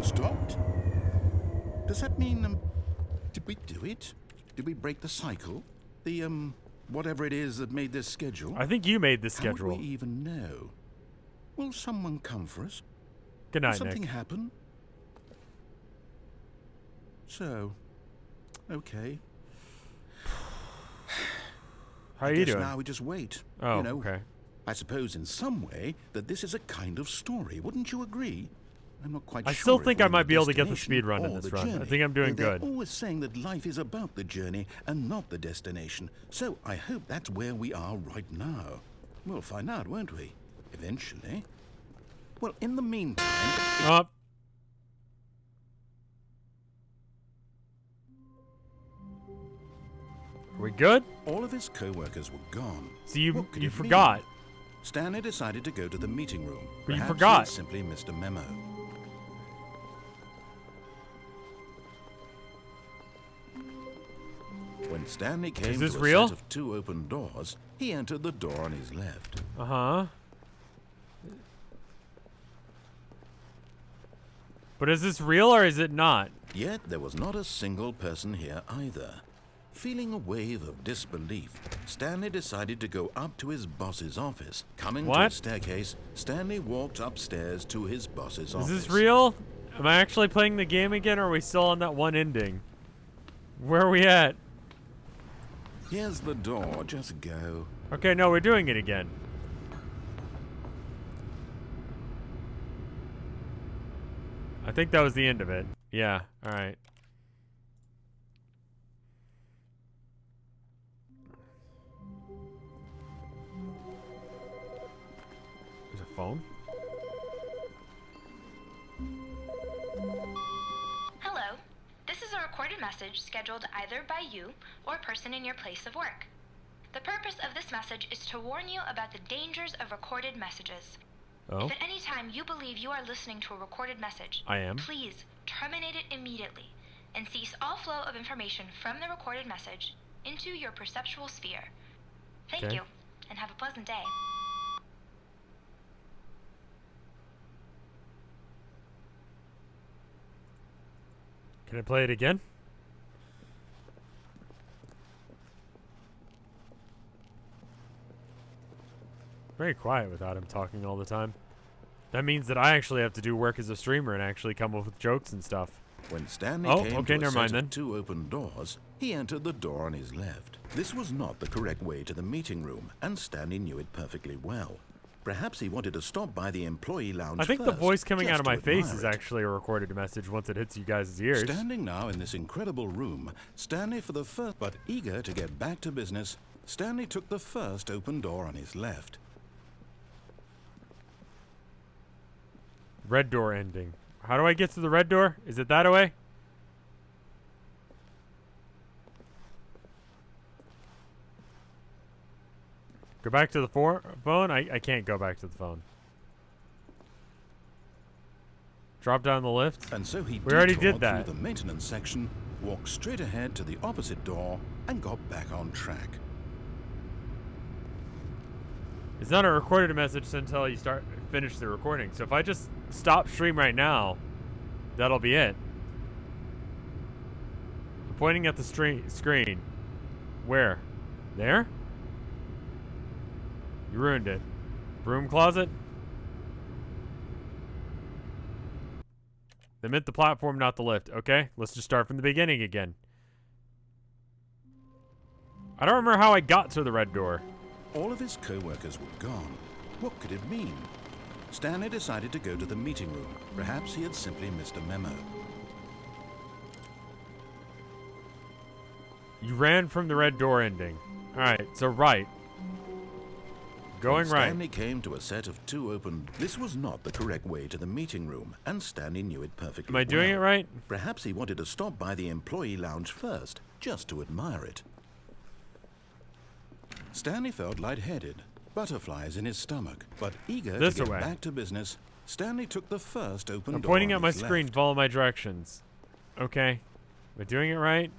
stopped. Does that mean did we do it? Did we break the cycle? The, whatever it is that made this schedule? I think you made this schedule. How would we even know? Will someone come for us? Good Will night, something Nick. happen? So, okay. How are you doing? Now we just wait. Oh, you know, okay. I suppose in some way that this is a kind of story. Wouldn't you agree? I'm not quite I sure. still if think we're I in might be able to get the destination speed run in or this the run. I journey. think I'm doing They're good. always saying that life is about the journey and not the destination. So I hope that's where we are right now. We'll find out, won't we? Eventually. Well, in the meantime... Up. Are we good? All of his co-workers were gone. So What could you it mean? forgot. Stanley decided to go to the meeting room. But you Perhaps forgot. he had simply missed a memo. When Stanley came this to a real? set of 2 open doors, he entered the door on his left. Uh-huh. But is this real or is it not? Yet there was not a single person here either. Feeling a wave of disbelief, Stanley decided to go up to his boss's office. Coming to a What? staircase, Stanley walked upstairs to his boss's office. Is this real? Am I actually playing the game again or are we still on that one ending? Where are we at? Here's the door, just go. Okay, no, we're doing it again. I think that was the end of it. Yeah, alright. There's a phone? Hello. This is a recorded message scheduled either by you or a person in your place of work. The purpose of this message is to warn you about the dangers of recorded messages. Oh, If at any time you believe you are listening to a recorded message, I am. please terminate it immediately and cease all flow of information from the recorded message into your perceptual sphere. Thank Okay. you, and have a pleasant day. Can I play it again? Very quiet without him talking all the time. That means that I actually have to do work as a streamer and actually come up with jokes and stuff. When Stanley Oh, came okay, to a never mind set then. of 2 open doors, he entered the door on his left. This was not the correct way to the meeting room, and Stanley knew it perfectly well. Perhaps he wanted to stop by the employee lounge I think the first, voice coming just out of to my face admire is it. actually a recorded message once it hits you guys' ears. Standing now in this incredible room, Stanley for the first, but eager to get back to business, Stanley took the first open door on his left. Red door ending. How do I get to the red door? Is it that way? Go back to the phone? I can't go back to the phone. Drop down the lift? And so he We already did detoured that. through the maintenance section, walked straight ahead to the opposite door, and got back on track. It's not a recorded message until you finish the recording. So if I just stop stream right now, that'll be it. I'm pointing at the screen. Where? There? You ruined it. Broom closet? They meant the platform, not the lift. Okay, let's just start from the beginning again. I don't remember how I got to the red door. All of his co-workers were gone. What could it mean? Stanley decided to go to the meeting room. Perhaps he had simply missed a memo. You ran from the red door ending. Alright, so right. Going When right. Stanley came to a set of 2 open... This was not the correct way to the meeting room, and Stanley knew it perfectly Am I doing it right? Perhaps he wanted to stop by the employee lounge first, just to admire it. Stanley felt lightheaded, butterflies in his stomach, but eager This to get way. back to business, Stanley took the first open I'm door pointing on at my his screen. left. Follow my directions. Okay. Am I doing it right?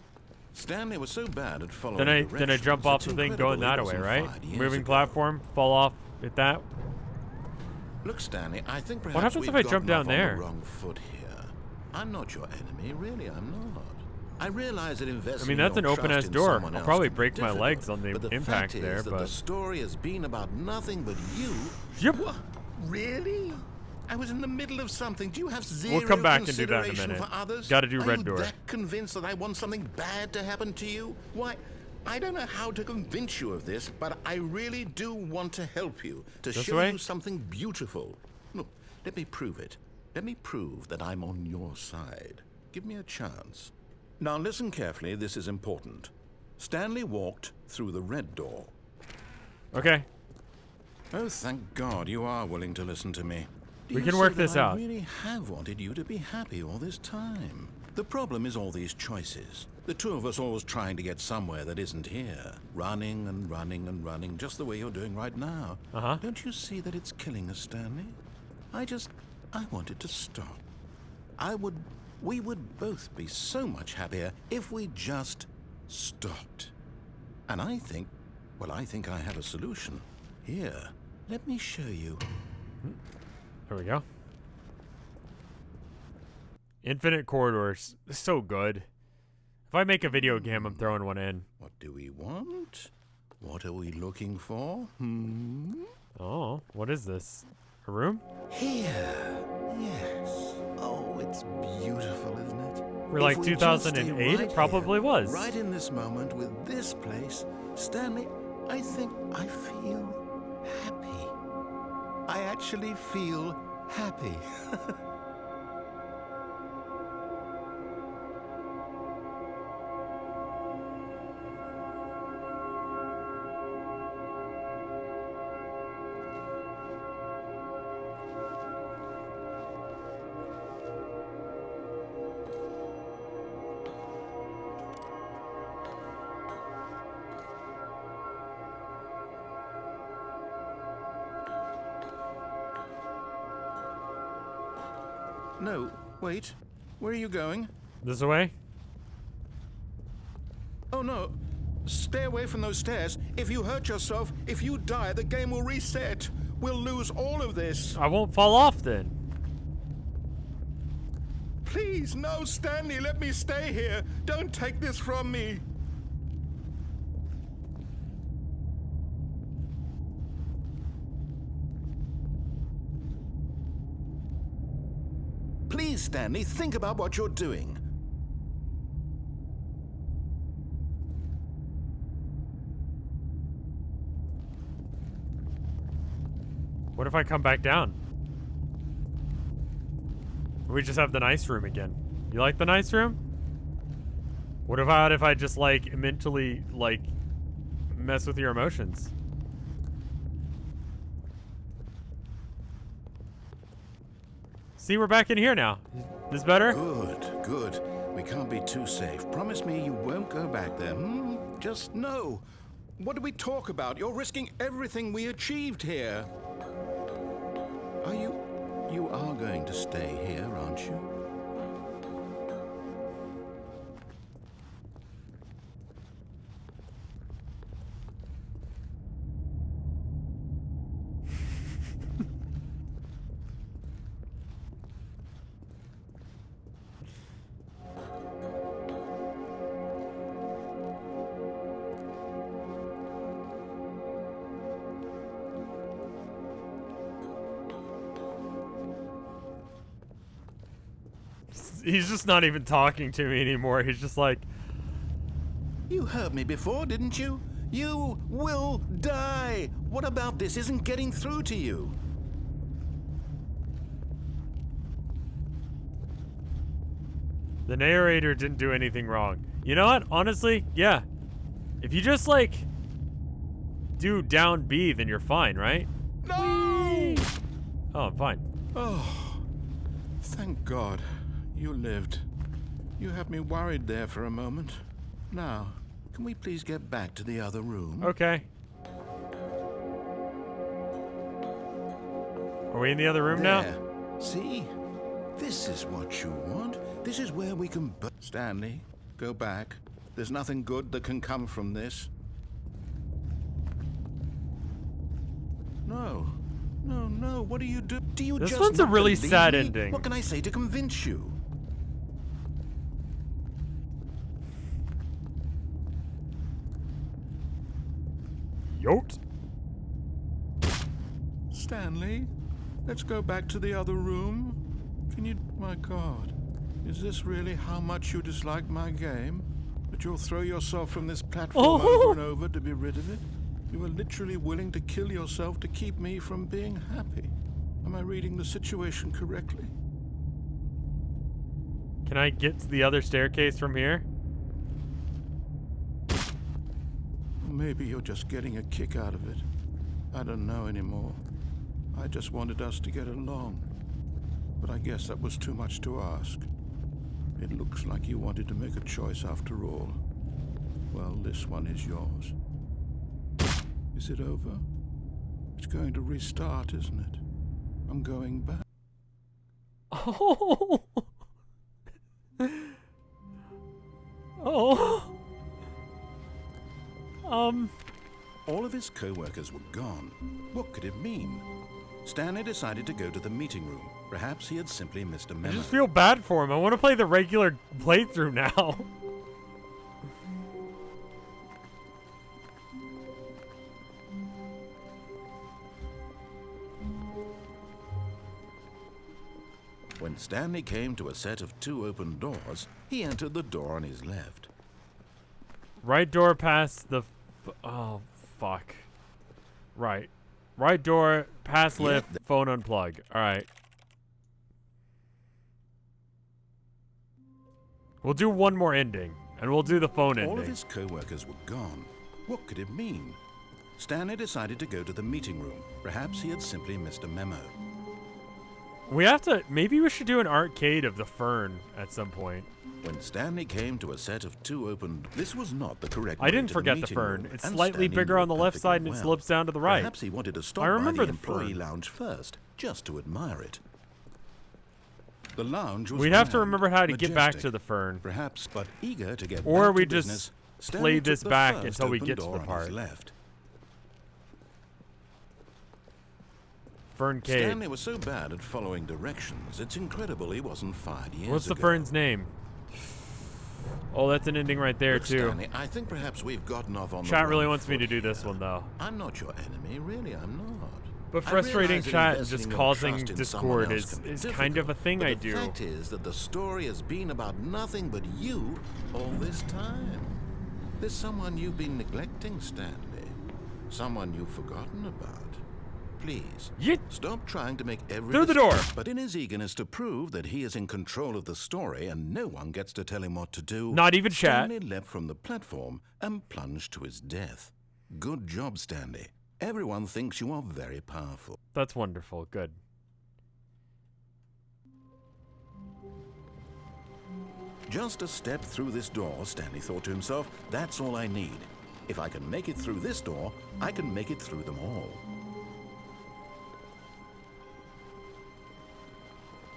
Stanley was so bad at following Then I directions jump that off the thing going that incredible way, he right? wasn't fired years Moving ago. platform, fall off, hit that. Look, Stanley, I think perhaps What happens we've if I jump gotten down off on there? the wrong foot here. I'm not your enemy, really, I'm not. I realize that investing I mean, that's your an open-ass trust in door. someone I'll else probably can be break my difficult, legs on the but impact fact there, is that but... the story has been about nothing but you. Yep. What? Really? I was in the middle of something. Do you have zero We'll come back and do that in a consideration minute. for others? Gotta do Are red you door. that convinced that I want something bad to happen to you? Why, I don't know how to convince you of this, but I really do want to help you, to This show way? you something beautiful. Look, let me prove it. Let me prove that I'm on your side. Give me a chance. Now listen carefully, this is important. Stanley walked through the red door. Okay. Oh, thank God you are willing to listen to me. Do We you can see work that this I out. really have wanted you to be happy all this time. The problem is all these choices. The two of us always trying to get somewhere that isn't here. Running and running and running, just the way you're doing right now. Uh-huh. Don't you see that it's killing us, Stanley? I wanted to stop. We would both be so much happier if we just stopped. And I think I have a solution. Here, let me show you. There we go. Infinite corridors. So good. If I make a video game, I'm throwing one in. What do we want? What are we looking for? Oh, what is this? A room? Here. Yes. Oh, it's beautiful, isn't it? For If like we just stay 2008, right it probably here, was. Right in this moment with this place, Stanley, I think I feel happy. I actually feel happy. No, wait. Where are you going? This way? Oh no. Stay away from those stairs. If you hurt yourself, if you die, the game will reset. We'll lose all of this. I won't fall off then. Please, no, Stanley, let me stay here. Don't take this from me. Please, Stanley, think about what you're doing. What if I come back down? We just have the nice room again. You like the nice room? What about if I just like mentally like mess with your emotions? See, we're back in here now. This better? Good, good. We can't be too safe. Promise me you won't go back there. Just no. What do we talk about? You're risking everything we achieved here. You are going to stay here, aren't you? He's just not even talking to me anymore. He's just like, You heard me before, didn't you? You will die. What about this isn't getting through to you? the narrator didn't do anything wrong. You know what? Honestly, yeah. If you just like do down B, then you're fine, right? No! Oh, I'm fine. Oh, thank God. You lived. You had me worried there for a moment. Now, can we please get back to the other room? Okay. Are we in the other room now? There. See? This is what you want. This is where we can... Stanley, go back. There's nothing good that can come from this. No. No, no. What do you do? Do you This just one's a not really believe sad me? ending. What can I say to convince you? Yote. Stanley, let's go back to the other room. Can you... My God. Is this really how much you dislike my game? That you'll throw yourself from this platform over and over to be rid of it? You are literally willing to kill yourself to keep me from being happy. Am I reading the situation correctly? Can I get to the other staircase from here? Maybe you're just getting a kick out of it. I don't know anymore. I just wanted us to get along. But I guess that was too much to ask. It looks like you wanted to make a choice after all. Well, this one is yours. Is it over? It's going to restart, isn't it? I'm going back. Oh. Oh. All of his co-workers were gone. What could it mean? Stanley decided to go to the meeting room. Perhaps he had simply missed a I memo. just feel bad for him. I want to play the regular playthrough now. When Stanley came to a set of 2 open doors, he entered the door on his left. Right door past the... oh, fuck. Right. Right door, past lift, phone unplug. Alright. We'll do one more ending, and we'll do the phone ending. All of his co-workers were gone. What could it mean? Stanley decided to go to the meeting room. Perhaps he had simply missed a memo. We have to... maybe we should do an arcade of the fern at some point. When Stanley came to a set of 2 open... This was not the correct I way didn't to forget the meeting fern. room, It's and slightly Stanley bigger knew on the it left side and it perfectly slopes down to the right. Perhaps he wanted to stop I remember by the the fern. employee lounge first, just to admire it. The lounge was We'd have to grand, remember how to get back majestic. to the fern. Perhaps, but eager to get Or back we to just business, play Stanley this took the back first until we open get to door the on part. his left. Fern Cave. Stanley was so bad at following directions, it's incredible he wasn't fired years What's the ago. fern's name? Oh, that's an ending right there, Look, too. Stanley, I think perhaps we've gotten off on the Chat really wrong wants me to foot do this here. one, though. I'm not your enemy, really, I'm not. But I frustrating realize that chat and investing just your causing trust in someone discord else can be is difficult, kind of a thing but I the do. fact is that the story has been about nothing but you all this time. There's someone you've been neglecting, Stanley. Someone you've forgotten about. Please, Yeet. stop trying to make every Through the door. But in his eagerness to prove that he is in control of the story and no one gets to tell him what to do, Not even chat. Stanley leapt from the platform and plunged to his death. Good job, Stanley. Everyone thinks you are very powerful. That's wonderful. Good. Just a step through this door, Stanley thought to himself, that's all I need. If I can make it through this door, I can make it through them all.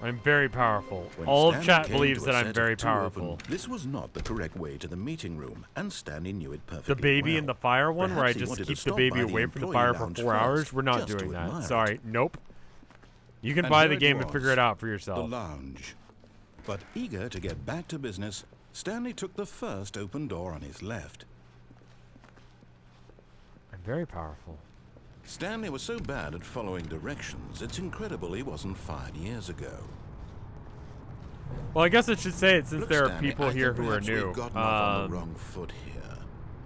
I'm very powerful. When All of Stanley chat came believes to a that I'm set of very 2 powerful. open- this was not the correct way to the meeting room, and Stanley knew it perfectly The baby well. in the fire one, where I Perhaps he just wanted to keep the stop baby by the away from the employee fire for lounge 4 first, hours? We're not just to doing admire that. it. Sorry. Nope. You can And buy there the it game and was, figure it out for The yourself. lounge. But eager to get back to business, Stanley took the first open door on his left. I'm very powerful. Stanley was so bad at following directions, it's incredible he wasn't fired years ago. Well, I guess I should say it since Look, there are Stanley, people I here think who are perhaps new. we've gotten off on the wrong foot here.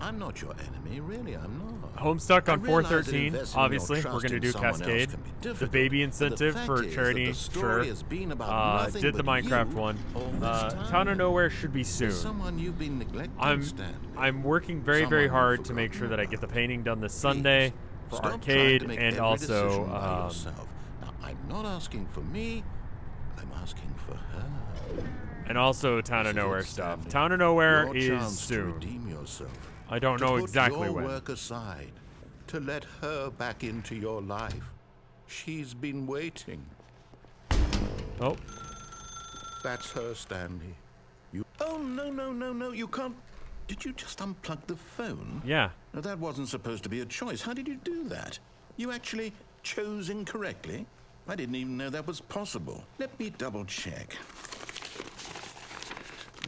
I'm not your enemy, really, I'm not. Homestuck on I realize that 413. investing your Obviously, we're trust going to in do someone else Cascade. can be The difficult, baby but the incentive fact for is that charity, the story sure. has been about nothing Did the but Minecraft you one. all this Town time. of Nowhere should be soon. There's someone you've been neglecting, Stanley. I'm working very, Someone very you've hard to make sure forgotten that I get the about. painting done this Please, Sunday for stop trying arcade to make and every also decision by yourself. Now, I'm not asking for me, I'm asking for her. Town This of is Nowhere it, stuff. Stanley. Town of Nowhere Your is chance to soon. redeem yourself. I don't to know put exactly your when. work aside, to let her back into your life. She's been waiting. Oh, That's her, Stanley. You. Oh, no, you can't. Did you just unplug the phone? yeah. No, that wasn't supposed to be a choice. How did you do that? You actually chose incorrectly? I didn't even know that was possible. Let me double check.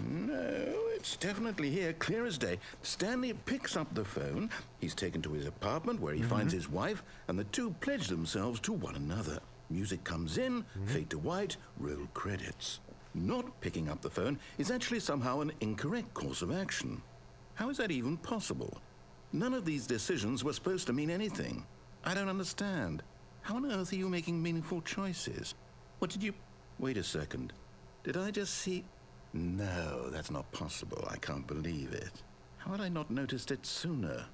No, it's definitely here, clear as day. Stanley picks up the phone. He's taken to his apartment where he finds his wife, and the two pledge themselves to one another. Music comes in, fade to white, roll credits. Not picking up the phone is actually somehow an incorrect course of action. How is that even possible? None of these decisions were supposed to mean anything. I don't understand. How on earth are you making meaningful choices? What did you... Wait a second. Did I just see... No, that's not possible. I can't believe it. How had I not noticed it sooner?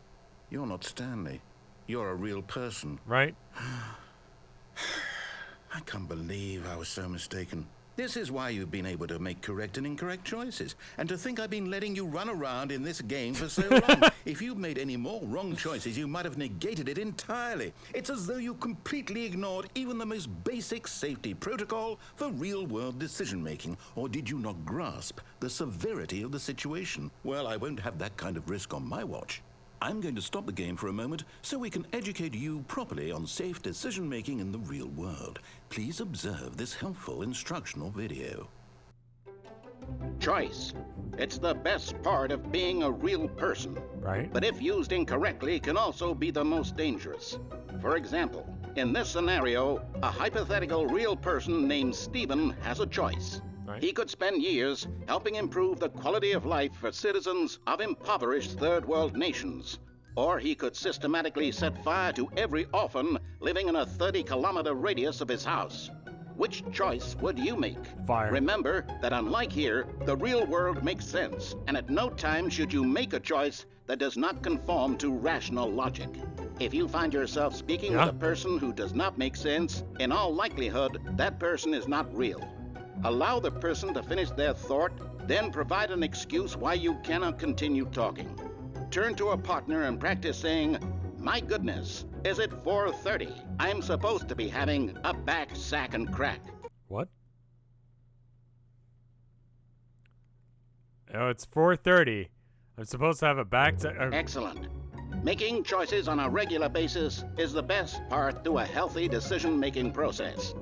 You're not Stanley. You're a real person. Right? I can't believe I was so mistaken. This is why you've been able to make correct and incorrect choices. And to think I've been letting you run around in this game for so long. If you'd made any more wrong choices, you might have negated it entirely. It's as though you completely ignored even the most basic safety protocol for real-world decision-making. Or did you not grasp the severity of the situation? Well, I won't have that kind of risk on my watch. I'm going to stop the game for a moment so we can educate you properly on safe decision-making in the real world. Please observe this helpful instructional video. Choice. It's the best part of being a real person. Right? But if used incorrectly, can also be the most dangerous. For example, in this scenario, a hypothetical real person named Stephen has a choice. Right. He could spend years helping improve the quality of life for citizens of impoverished third world nations. Or he could systematically set fire to every orphan living in a 30-kilometer radius of his house. Which choice would you make? Fire. Remember that unlike here, the real world makes sense, and at no time should you make a choice that does not conform to rational logic. If you find yourself speaking with a person who does not make sense, in all likelihood, that person is not real. Allow the person to finish their thought, then provide an excuse why you cannot continue talking. Turn to a partner and practice saying, "My goodness, is it 4:30? I'm supposed to be having a back, sack, and crack." What? Oh, it's 4:30. I'm supposed to have a back to... Excellent. Making choices on a regular basis is the best part to a healthy decision-making process.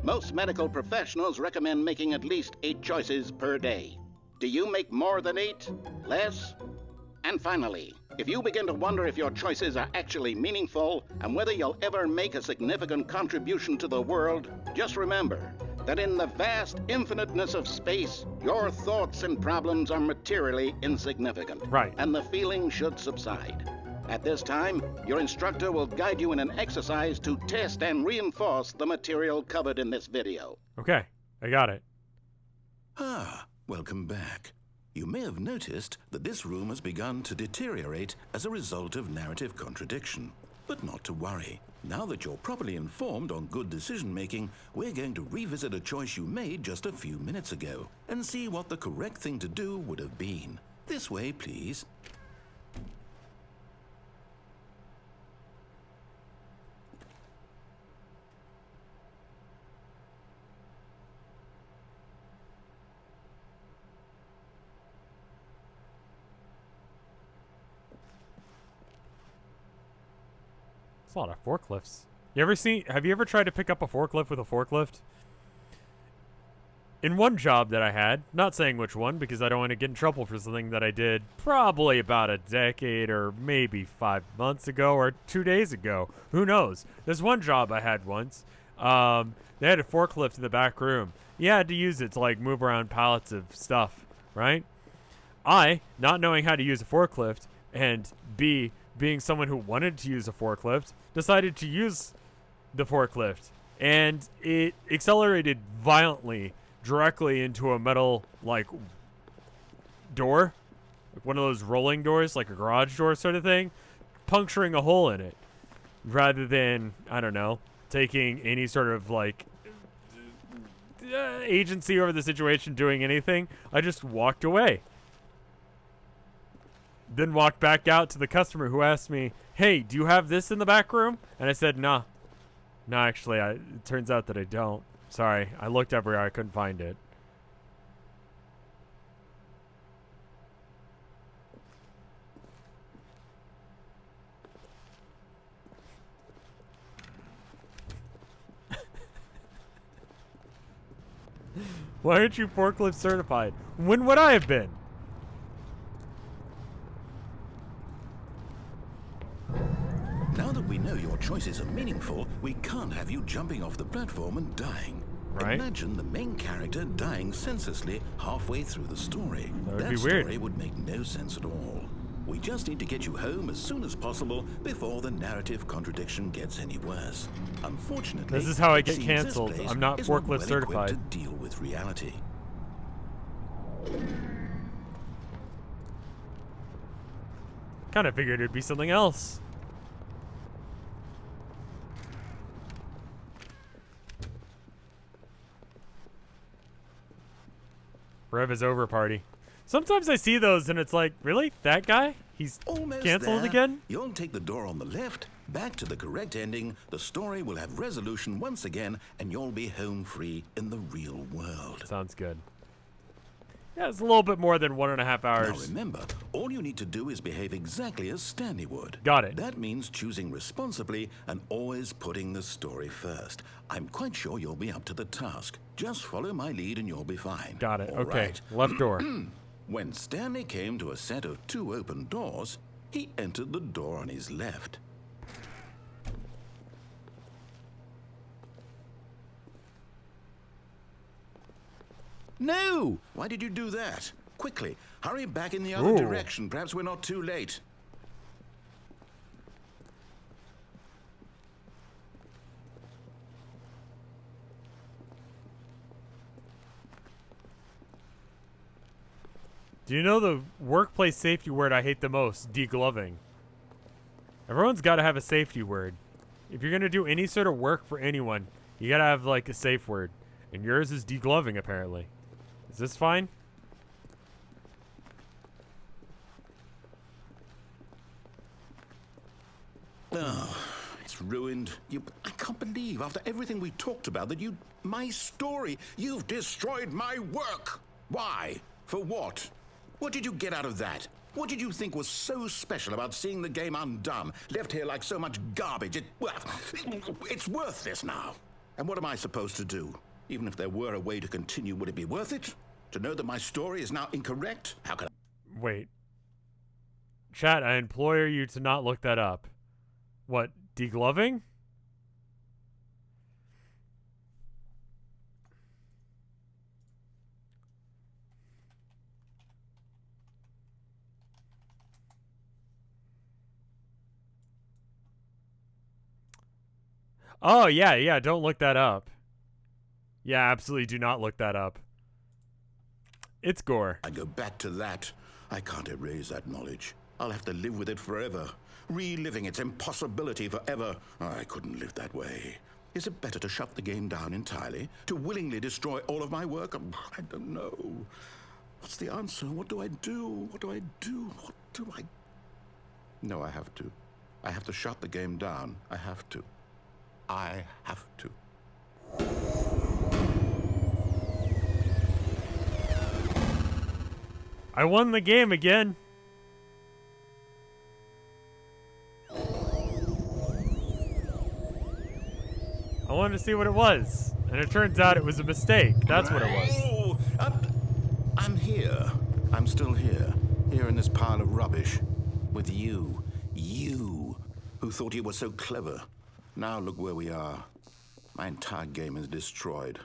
Most medical professionals recommend making at least 8 choices per day. Do you make more than 8? Less? And finally, if you begin to wonder if your choices are actually meaningful and whether you'll ever make a significant contribution to the world, just remember that in the vast infiniteness of space, your thoughts and problems are materially insignificant. Right. And the feeling should subside. At this time, your instructor will guide you in an exercise to test and reinforce the material covered in this video. Okay, I got it. Ah, welcome back. You may have noticed that this room has begun to deteriorate as a result of narrative contradiction. But not to worry. Now that you're properly informed on good decision-making, we're going to revisit a choice you made just a few minutes ago and see what the correct thing to do would have been. This way, please. That's a lot of forklifts. Have you ever tried to pick up a forklift with a forklift? In one job that I had, not saying which one because I don't want to get in trouble for something that I did probably about a decade or maybe 5 months ago or 2 days ago. Who knows? There's one job I had once. They had a forklift in the back room. You had to use it to like move around pallets of stuff, right? I, not knowing how to use a forklift, and B, being someone who wanted to use a forklift, decided to use the forklift. And it accelerated violently directly into a metal, like, door. Like one of those rolling doors, like a garage door sort of thing. Puncturing a hole in it. Rather than, I don't know, taking any sort of, like, agency over the situation, doing anything. I just walked away. Then walked back out to the customer who asked me, "Hey, do you have this in the back room?" And I said, "Nah. No, actually, it turns out that I don't. Sorry, I looked everywhere, I couldn't find it." Why aren't you forklift certified? When would I have been? meaningful, we can't have you jumping off the platform and dying. Right. Imagine the main character dying senselessly halfway through the story. That would be story weird. would make no sense at all. We just need to get you home as soon as possible before the narrative contradiction gets any worse. Unfortunately, This is how I it get seems canceled. this place I'm not is forklift well certified. equipped to deal with reality. Kind of figured it'd be something else. Rev is over party. Sometimes I see those and it's like, really? That guy? He's Almost canceled there. again? You'll take the door on the left, back to the correct ending, the story will have resolution once again, and you'll be home free in the real world. Sounds good. Yeah, it's a little bit more than 1.5 Now hours. remember, all you need to do is behave exactly as Stanley would. Got it. That means choosing responsibly and always putting the story first. I'm quite sure you'll be up to the task. Just follow my lead and you'll be fine. Got it. All Okay. right. Left door. When Stanley came to a set of 2 open doors, he entered the door on his left. No! Why did you do that? Quickly, hurry back in the other Ooh. direction. Perhaps we're not too late. Do you know the workplace safety word I hate the most? Degloving. Everyone's got to have a safety word. If you're going to do any sort of work for anyone, you got to have like a safe word. And yours is degloving apparently. Is this fine? Oh, it's ruined. I can't believe after everything we talked about that my story, you've destroyed my work. Why? For what? What did you get out of that? What did you think was so special about seeing the game undone, left here like so much garbage? It's worthless now. And what am I supposed to do? Even if there were a way to continue, would it be worth it? To know that my story is now incorrect? How can I? Wait. Chat, I implore you to not look that up. What, degloving? Oh, yeah, don't look that up. Yeah, absolutely do not look that up. It's gore. I go back to that. I can't erase that knowledge. I'll have to live with it forever. Reliving its impossibility forever. I couldn't live that way. Is it better to shut the game down entirely? To willingly destroy all of my work? I don't know. What's the answer? What do I do? What do I do? What do I... No, I have to. I have to shut the game down. I have to. I have to. I won the game again. I wanted to see what it was, and it turns out it was a mistake. That's what it was. Oh, I'm here. I'm still here. Here in this pile of rubbish. With you. You, who thought you were so clever. Now look where we are. My entire game is destroyed.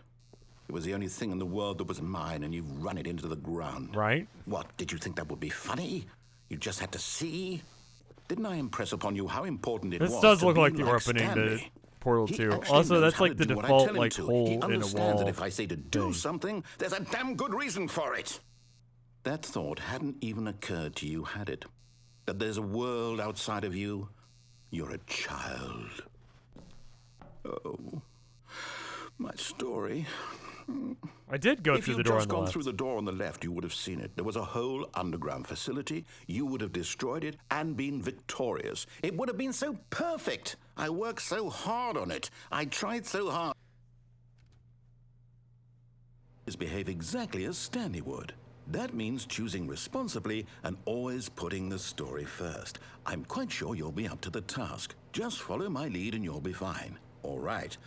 It was the only thing in the world that was mine, and you've run it into the ground. Right? What, did you think that would be funny? You just had to see? Didn't I impress upon you how important it was? This does to look be like the opening to Stanley? Portal He 2. actually Also, knows that's how like to the do what I default tell him like to. hole He in a understands wall. that if I say to do thing. something, there's a damn good reason for it. That thought hadn't even occurred to you, had it? That there's a world outside of you? You're a child. Oh, my story. I did go If through the you'd door on just the gone left. through the door on the left, you would have seen it. There was a whole underground facility. You would have destroyed it and been victorious. It would have been so perfect. I worked so hard on it. I tried so hard. Behave exactly as Stanley would. That means choosing responsibly and always putting the story first. I'm quite sure you'll be up to the task. Just follow my lead and you'll be fine. All right.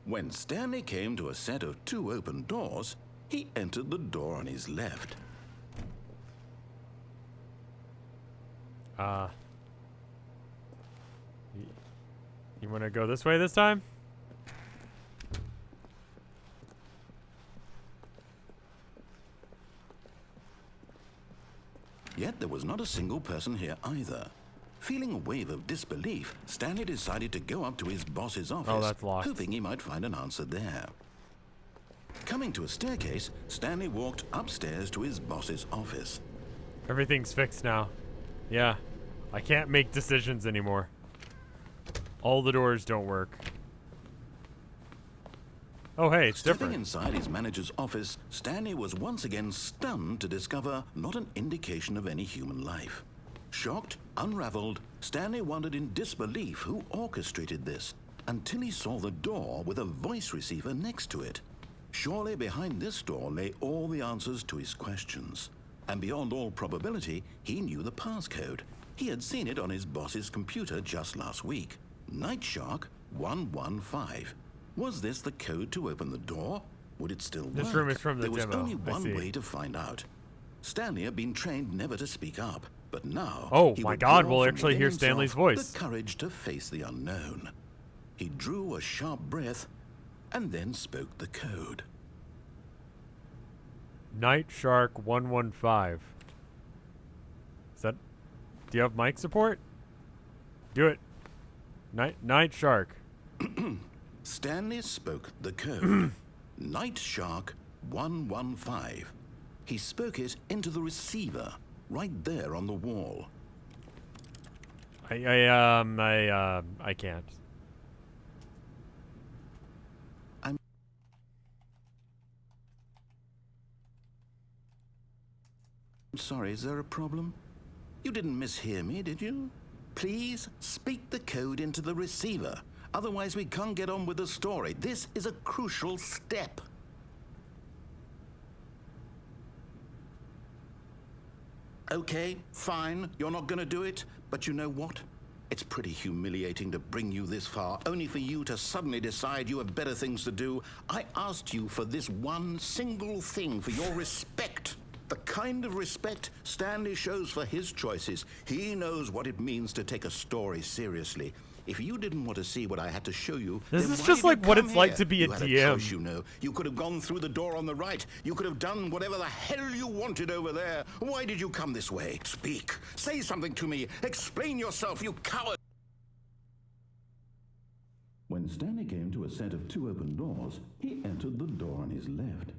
When Stanley came to a set of 2 open doors, he entered the door on his left. You want to go this way this time? Yet there was not a single person here either. Feeling a wave of disbelief, Stanley decided to go up to his boss's office, that's locked. hoping he might find an answer there. Coming to a staircase, Stanley walked upstairs to his boss's office. Everything's fixed now. Yeah. I can't make decisions anymore. All the doors don't work. Oh, hey, it's Stepping different. inside his manager's office, Stanley was once again stunned to discover not an indication of any human life. Shocked, unraveled, Stanley wondered in disbelief who orchestrated this, until he saw the door with a voice receiver next to it. Surely behind this door lay all the answers to his questions. And beyond all probability, he knew the passcode. He had seen it on his boss's computer just last week. Nightshark 115. Was this the code to open the door? Would it still work? This room is from the There was demo. only I one see. way to find out. Stanley had been trained never to speak up, but now Oh he my would God, draw we'll from actually within hear himself Stanley's voice. the courage to face the unknown. He drew a sharp breath and then spoke the code. Night Shark 115. Is that... Do you have mic support? Do it. Night Shark. Stanley spoke the code. Night Shark 115. He spoke it into the receiver, right there on the wall. I can't. I'm sorry, is there a problem? You didn't mishear me, did you? Please speak the code into the receiver. Otherwise, we can't get on with the story. This is a crucial step. Okay, fine, you're not gonna do it, but you know what? It's pretty humiliating to bring you this far, only for you to suddenly decide you have better things to do. I asked you for this one single thing, for your respect. The kind of respect Stanley shows for his choices. He knows what it means to take a story seriously. If you didn't want to see what I had to show you, This then is why just did you like what come it's like here? to be a You had DM. choice, you know. You could have gone through the door on the right. You could have done whatever the hell you wanted over there. Why did you come this way? Speak. Say something to me. Explain yourself, you coward. When Stanley came to a set of two open doors, he entered the door on his left.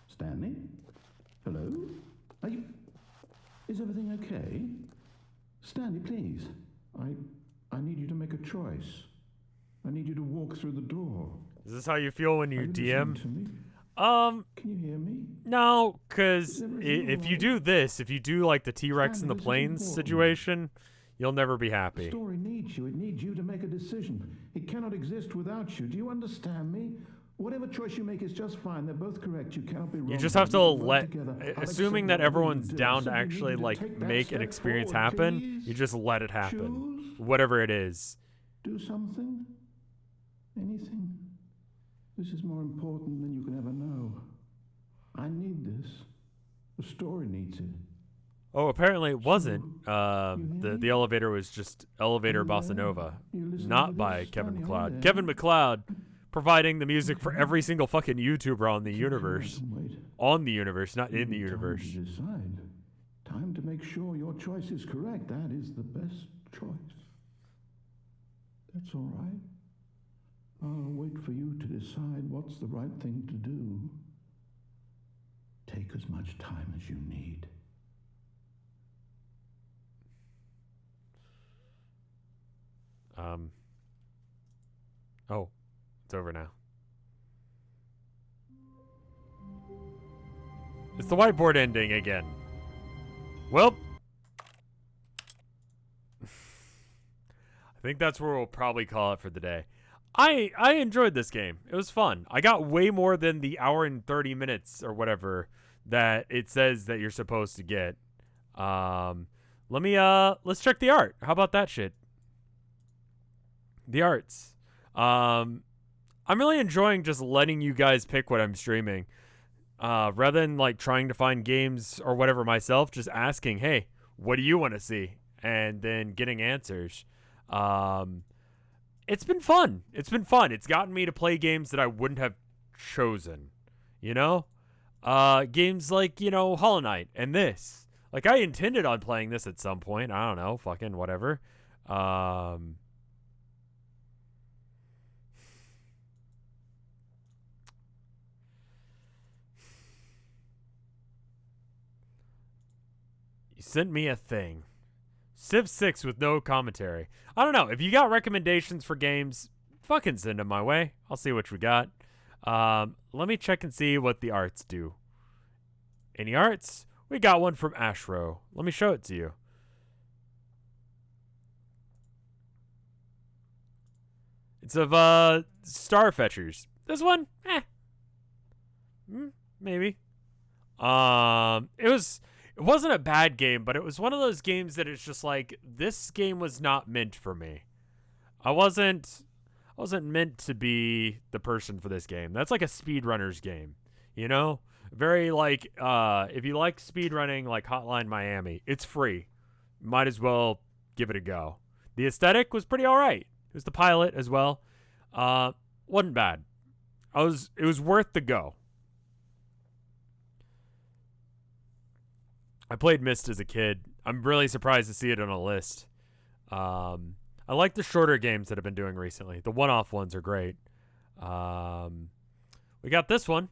Stanley? Hello? Are you... Is everything okay? Stanley, please. I need you to make a choice. I need you to walk through the door. Is this how you feel when you Are you DM? listening to me? Can you hear me? No, because everything if you alright? do this, if you do like the T-Rex in the Stanley, this is plains important. situation, you'll never be The happy. story needs you. It needs you to make a decision. It cannot exist without you. Do you understand me? Whatever choice you make is just fine. They're both correct. You cannot be wrong. You just have to You can work let, together. I'll assuming accept that whatever you everyone's do. down to Simply need actually you to like take that make an step experience forward, happen, please. you just let it happen. Choose. Whatever it is. Do something. Anything. This is more important than you can ever know. I need this. The story needs it. Oh, apparently it wasn't. hear The elevator was just Elevator You Bossa there? Nova, You listening not to by this, Kevin Stanley? MacLeod. Are you Kevin there? MacLeod providing the music for every single fucking YouTuber on the Sit universe. down and wait. On the universe, not in the Time universe. to decide. Time to make sure your choice is correct. That is the best choice. That's all right. I'll wait for you to decide what's the right thing to do. Take as much time as you need. Oh, it's over now. It's the whiteboard ending again. Well, I think that's where we'll probably call it for the day. I enjoyed this game. It was fun. I got way more than the hour and 30 minutes or whatever that it says that you're supposed to get. Let's check the art. How about that shit? The arts. I'm really enjoying just letting you guys pick what I'm streaming. Rather than like trying to find games or whatever myself, just asking, hey, what do you want to see? and then getting answers. It's been fun. It's been fun. It's gotten me to play games that I wouldn't have chosen, you know? Games like, Hollow Knight and this. Like, I intended on playing this at some point. I don't know, fucking whatever. You sent me a thing. Civ 6 with no commentary. I don't know. If you got recommendations for games, fucking send them my way. I'll see what we got. Let me check and see what the arts do. Any arts? We got one from Ashro. Let me show it to you. It's of Starfetchers. This one? Maybe. It wasn't a bad game, but it was one of those games that it's just like, this game was not meant for me. I wasn't meant to be the person for this game. That's like a speedrunner's game, Very like, if you like speedrunning, like Hotline Miami, it's free. Might as well give it a go. The aesthetic was pretty all right. It was the pilot as well. Wasn't bad. It was worth the go. I played Myst as a kid. I'm really surprised to see it on a list. I like the shorter games that I've been doing recently. The one-off ones are great. We got this one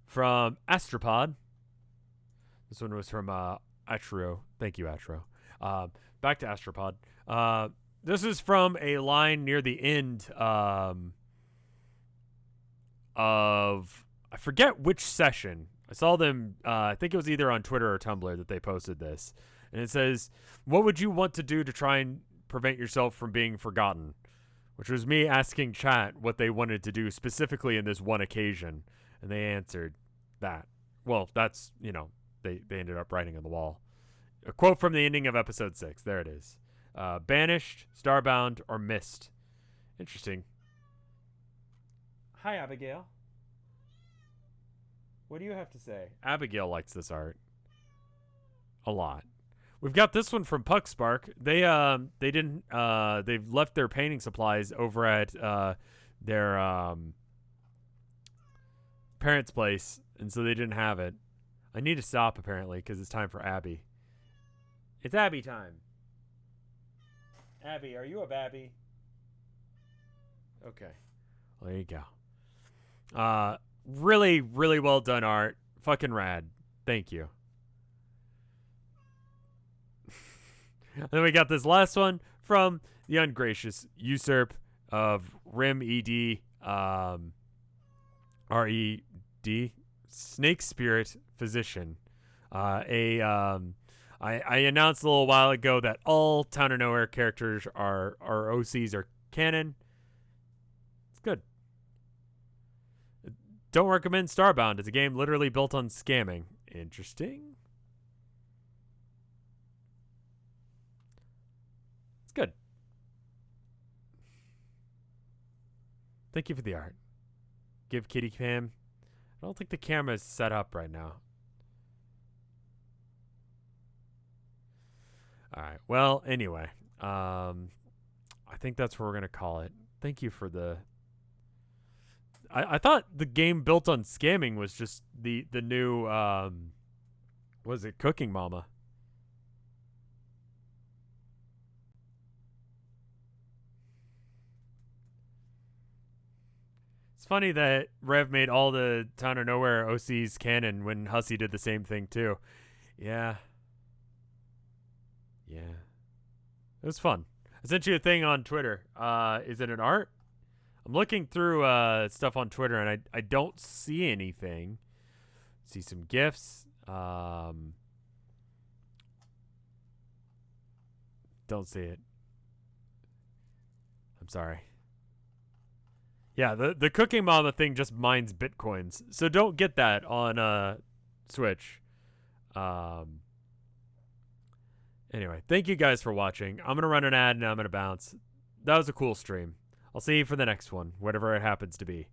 from Astropod. This one was from Atro. Thank you, Atro. Back to Astropod. This is from a line near the end of, I forget which session. I saw them, I think it was either on Twitter or Tumblr that they posted this. And it says, what would you want to do to try and prevent yourself from being forgotten? Which was me asking chat what they wanted to do specifically in this one occasion. And they answered that. Well, that's, they ended up writing on the wall. A quote from the ending of episode 6. There it is. Banished, Starbound, or Mist. Interesting. Hi, Abigail. What do you have to say? Abigail likes this art a lot. We've got this one from Puckspark. They've left their painting supplies over at their parents' place, and so they didn't have it. I need to stop apparently because it's time for Abby. It's Abby time. Abby, are you a babby? Okay. Well, there you go. Really, really well done art. Fucking rad. Thank you. And then we got this last one from the ungracious usurp of RED, R-E-D, Snake Spirit Physician. I announced a little while ago that all Town of Nowhere characters are OCs are canon. It's good. Don't recommend Starbound. It's a game literally built on scamming. Interesting. It's good. Thank you for the art. Give Kitty Cam. I don't think the camera is set up right now. Alright, well, anyway. I think that's where we're going to call it. Thank you for the... I thought the game built on scamming was just the new, was it Cooking Mama? It's funny that Rev made all the Town of Nowhere OCs canon when Hussey did the same thing too. Yeah. Yeah. It was fun. I sent you a thing on Twitter. Is it an art? I'm looking through stuff on Twitter, and I don't see anything. See some GIFs. Don't see it. I'm sorry. Yeah, the Cooking Mama thing just mines bitcoins, so don't get that on Switch. Anyway, thank you guys for watching. I'm gonna run an ad, and I'm gonna bounce. That was a cool stream. I'll see you for the next one, whatever it happens to be.